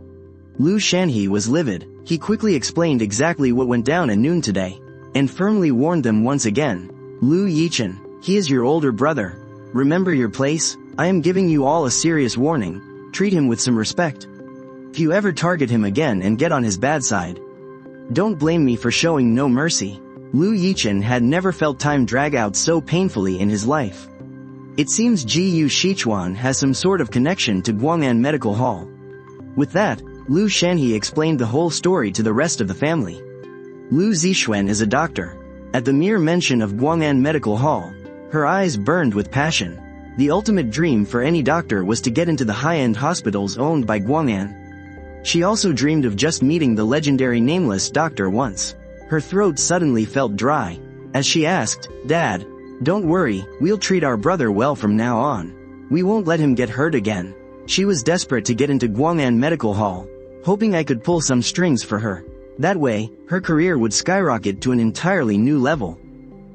Lu Shanhe was livid. He quickly explained exactly what went down at noon today, and firmly warned them once again. "Lu Yichen, he is your older brother. Remember your place? I am giving you all a serious warning. Treat him with some respect. If you ever target him again and get on his bad side, don't blame me for showing no mercy." Lu Yichen had never felt time drag out so painfully in his life. It seems Gu Shichuan has some sort of connection to Guang'an Medical Hall. With that, Lu Shanhe explained the whole story to the rest of the family. Lu Zixuan is a doctor. At the mere mention of Guang'an Medical Hall, her eyes burned with passion. The ultimate dream for any doctor was to get into the high-end hospitals owned by Guang'an. She also dreamed of just meeting the legendary nameless doctor once. Her throat suddenly felt dry, as she asked, "Dad, don't worry, we'll treat our brother well from now on. We won't let him get hurt again." She was desperate to get into Guang'an Medical Hall, hoping I could pull some strings for her. That way, her career would skyrocket to an entirely new level.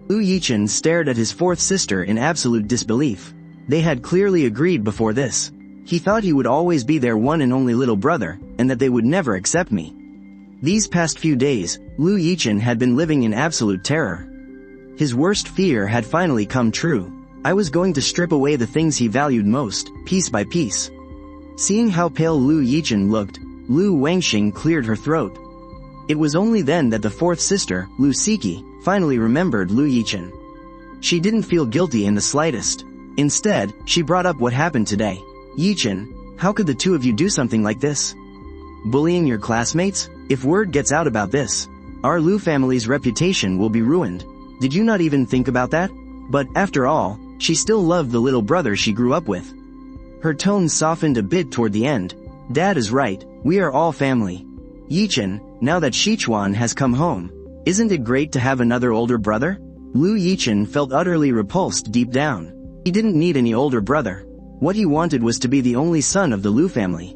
Lu Yichen stared at his fourth sister in absolute disbelief. They had clearly agreed before this. He thought he would always be their one and only little brother, and that they would never accept me. These past few days, Lu Yichen had been living in absolute terror. His worst fear had finally come true. I was going to strip away the things he valued most, piece by piece. Seeing how pale Lu Yichen looked, Lu Wangxing cleared her throat. It was only then that the fourth sister, Lu Siki, finally remembered Lu Yichen. She didn't feel guilty in the slightest. Instead, she brought up what happened today. "Yichen, how could the two of you do something like this? Bullying your classmates? If word gets out about this, our Lu family's reputation will be ruined. Did you not even think about that?" But, after all, she still loved the little brother she grew up with. Her tone softened a bit toward the end. "Dad is right, we are all family. Yichen, now that Shichuan has come home, isn't it great to have another older brother?" Lu Yichen felt utterly repulsed deep down. He didn't need any older brother. What he wanted was to be the only son of the Lu family,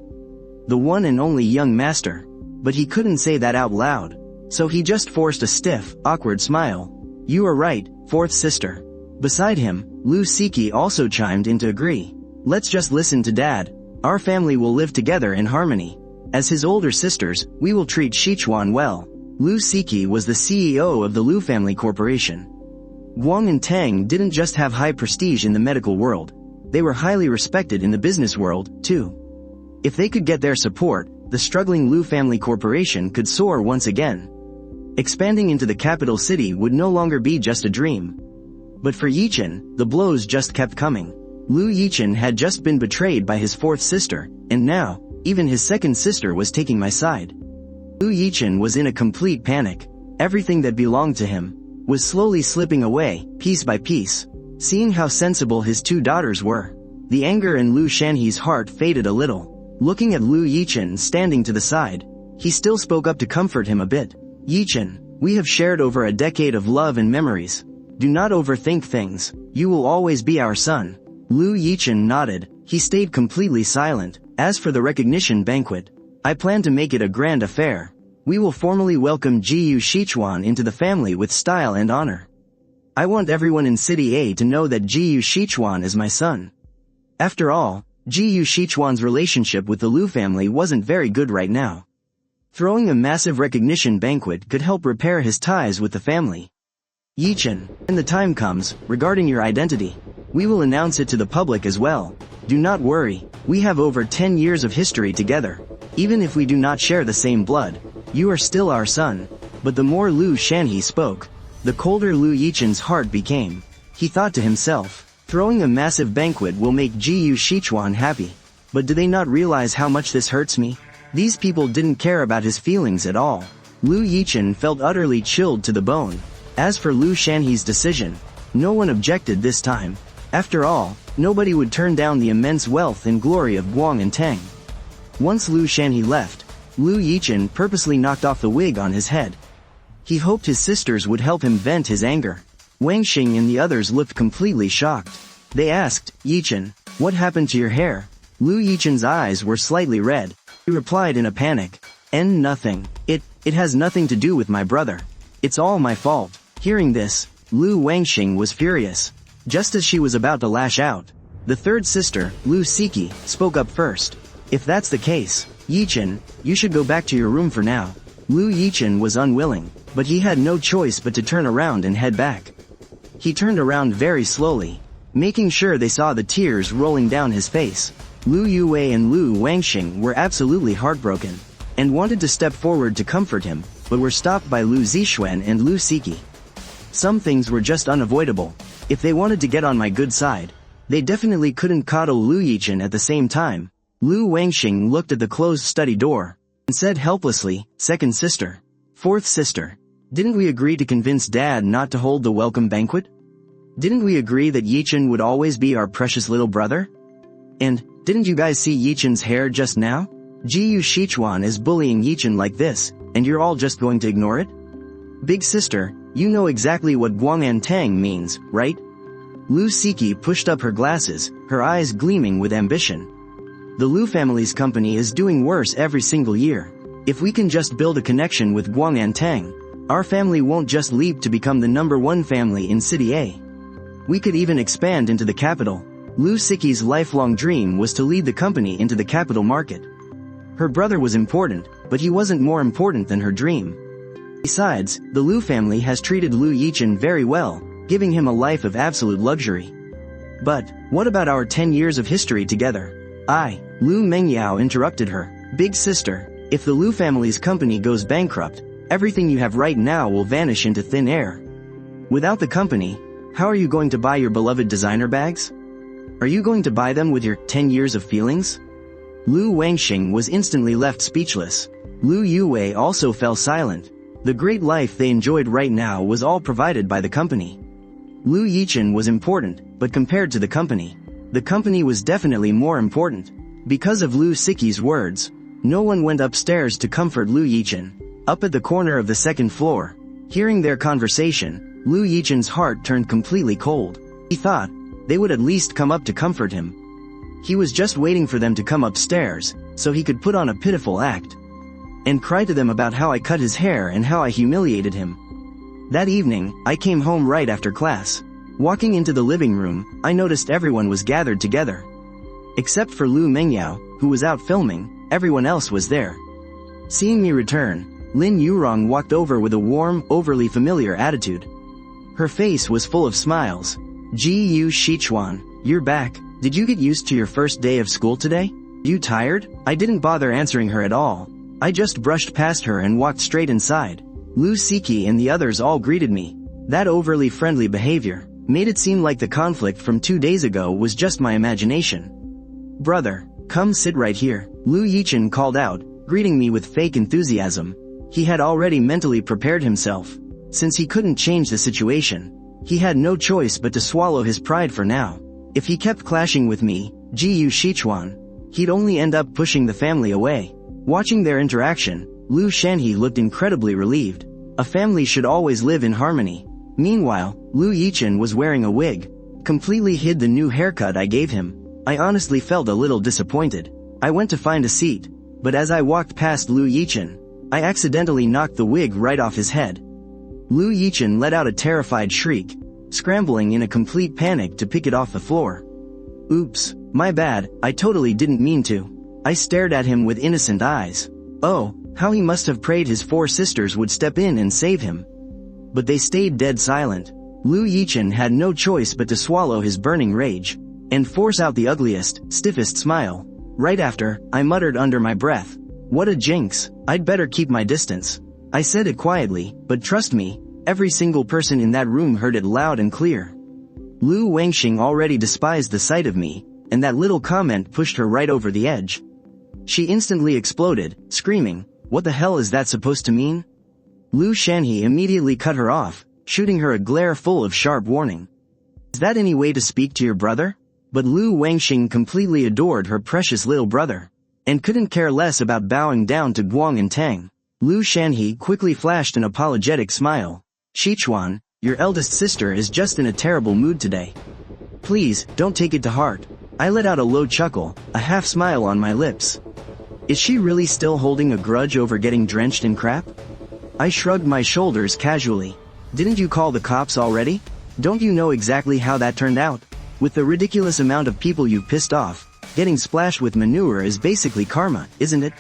the one and only young master. But he couldn't say that out loud, so he just forced a stiff, awkward smile. "You are right, fourth sister." Beside him, Lu Siki also chimed in to agree. "Let's just listen to Dad. Our family will live together in harmony. As his older sisters, we will treat Shichuan well." Lu Siki was the CEO of the Lu Family Corporation. Guang and Tang didn't just have high prestige in the medical world. They were highly respected in the business world, too. If they could get their support, the struggling Lu Family Corporation could soar once again. Expanding into the capital city would no longer be just a dream. But for Yichen, the blows just kept coming. Lu Yichen had just been betrayed by his fourth sister, and now, even his second sister was taking my side. Lu Yichen was in a complete panic. Everything that belonged to him was slowly slipping away, piece by piece. Seeing how sensible his two daughters were, the anger in Lu Shanhe's heart faded a little. Looking at Lu Yichen standing to the side, he still spoke up to comfort him a bit. "Yichen, we have shared over a decade of love and memories. Do not overthink things. You will always be our son." Lu Yichen nodded. He stayed completely silent. "As for the recognition banquet, I plan to make it a grand affair. We will formally welcome Gu Shichuan into the family with style and honor. I want everyone in City A to know that Gu Shichuan is my son." After all, Gu Shichuan's relationship with the Lu family wasn't very good right now. Throwing a massive recognition banquet could help repair his ties with the family. "Yichen, when the time comes, regarding your identity, we will announce it to the public as well. Do not worry, we have over 10 years of history together. Even if we do not share the same blood, you are still our son." But the more Lu Shanhe spoke, the colder Lu Yichen's heart became. He thought to himself, throwing a massive banquet will make Gu Shichuan happy. But do they not realize how much this hurts me? These people didn't care about his feelings at all. Lu Yichen felt utterly chilled to the bone. As for Lu Shanhe's decision, no one objected this time. After all, nobody would turn down the immense wealth and glory of Guang and Teng. Once Lu Shanhe left, Lu Yichen purposely knocked off the wig on his head. He hoped his sisters would help him vent his anger. Wang Xing and the others looked completely shocked. They asked, "Yichen, what happened to your hair?" Lu Yichen's eyes were slightly red. He replied in a panic, Nothing. It has nothing to do with my brother. It's all my fault." Hearing this, Lu Wangxing was furious. Just as she was about to lash out, the third sister, Lu Siki, spoke up first. "If that's the case, Yichen, you should go back to your room for now." Lu Yichen was unwilling, but he had no choice but to turn around and head back. He turned around very slowly, making sure they saw the tears rolling down his face. Lu Yue and Lu Wangxing were absolutely heartbroken, and wanted to step forward to comfort him, but were stopped by Lu Zixuan and Lu Siki. Some things were just unavoidable. If they wanted to get on my good side, they definitely couldn't coddle Lu Yichen at the same time. Lu Wangxing looked at the closed study door, and said helplessly, "Second sister. Fourth sister. Didn't we agree to convince Dad not to hold the welcome banquet? Didn't we agree that Yichen would always be our precious little brother? And, didn't you guys see Yichen's hair just now? Jiyu Shichuan is bullying Yichen like this, and you're all just going to ignore it? Big sister, you know exactly what Guang'an Tang means, right?" Lu Siki pushed up her glasses, her eyes gleaming with ambition. "The Lu family's company is doing worse every single year. If we can just build a connection with Guang'an Tang, our family won't just leap to become the #1 family in City A. We could even expand into the capital." Lu Siki's lifelong dream was to lead the company into the capital market. Her brother was important, but he wasn't more important than her dream. Besides, the Lu family has treated Lu Yichen very well, giving him a life of absolute luxury. "But, what about our 10 years of history together?" Lu Mengyao interrupted her. "Big sister, if the Lu family's company goes bankrupt, everything you have right now will vanish into thin air. Without the company, how are you going to buy your beloved designer bags? Are you going to buy them with your 10 years of feelings?" Lu Wangxing was instantly left speechless. Lu Yue also fell silent. The great life they enjoyed right now was all provided by the company. Lu Yichen was important, but compared to the company was definitely more important. Because of Lu Siki's words, no one went upstairs to comfort Lu Yichen. Up at the corner of the second floor, hearing their conversation, Lu Yichen's heart turned completely cold. He thought they would at least come up to comfort him. He was just waiting for them to come upstairs, so he could put on a pitiful act and cry to them about how I cut his hair and how I humiliated him. That evening, I came home right after class. Walking into the living room, I noticed everyone was gathered together. Except for Lu Mengyao, who was out filming, everyone else was there. Seeing me return, Lin Yurong walked over with a warm, overly familiar attitude. Her face was full of smiles. "Ji Shichuan, you're back. Did you get used to your first day of school today? You tired?" I didn't bother answering her at all. I just brushed past her and walked straight inside. Lu Siki and the others all greeted me. That overly friendly behavior made it seem like the conflict from 2 days ago was just my imagination. "Brother, come sit right here," Lu Yichen called out, greeting me with fake enthusiasm. He had already mentally prepared himself. Since he couldn't change the situation, he had no choice but to swallow his pride for now. If he kept clashing with me, Jiyu Shichuan, he'd only end up pushing the family away. Watching their interaction, Lu Shanhe looked incredibly relieved. A family should always live in harmony. Meanwhile, Lu Yichen was wearing a wig, completely hid the new haircut I gave him. I honestly felt a little disappointed. I went to find a seat, but as I walked past Lu Yichen, I accidentally knocked the wig right off his head. Lu Yichen let out a terrified shriek, scrambling in a complete panic to pick it off the floor. "Oops, my bad, I totally didn't mean to." I stared at him with innocent eyes. Oh, how he must have prayed his 4 sisters would step in and save him. But they stayed dead silent. Lu Yichen had no choice but to swallow his burning rage and force out the ugliest, stiffest smile. Right after, I muttered under my breath, "What a jinx, I'd better keep my distance." I said it quietly, but trust me, every single person in that room heard it loud and clear. Lu Wangxing already despised the sight of me, and that little comment pushed her right over the edge. She instantly exploded, screaming, "What the hell is that supposed to mean? Lu Shanhe immediately cut her off, shooting her a glare full of sharp warning. Is that any way to speak to your brother? But Lu Wangxing completely adored her precious little brother, and couldn't care less about bowing down to Guang and Tang. Lu Shanhe quickly flashed an apologetic smile. Sichuan, your eldest sister is just in a terrible mood today. Please, don't take it to heart. I let out a low chuckle, a half smile on my lips. Is she really still holding a grudge over getting drenched in crap? I shrugged my shoulders casually. Didn't you call the cops already? Don't you know exactly how that turned out? With the ridiculous amount of people you've pissed off, getting splashed with manure is basically karma, isn't it?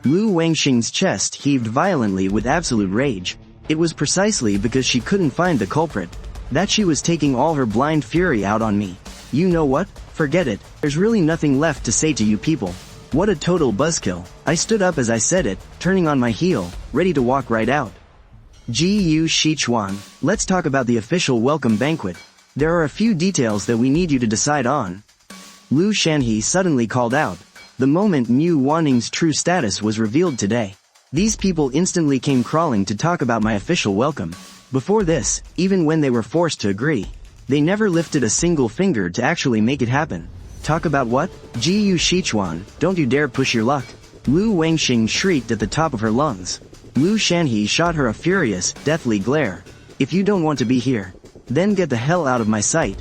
Lu Wangxing's chest heaved violently with absolute rage. It was precisely because she couldn't find the culprit that she was taking all her blind fury out on me. You know what? Forget it. There's really nothing left to say to you people. What a total buzzkill. I stood up as I said it, turning on my heel, ready to walk right out. Gu Shichuan, let's talk about the official welcome banquet. There are a few details that we need you to decide on. Lu Shanhe suddenly called out, the moment Mu Wanning's true status was revealed today. These people instantly came crawling to talk about my official welcome. Before this, even when they were forced to agree, they never lifted a single finger to actually make it happen. Talk about what? Gu Shichuan, don't you dare push your luck. Lu Wangxing shrieked at the top of her lungs. Lu Shanhe shot her a furious, deathly glare. If you don't want to be here, then get the hell out of my sight.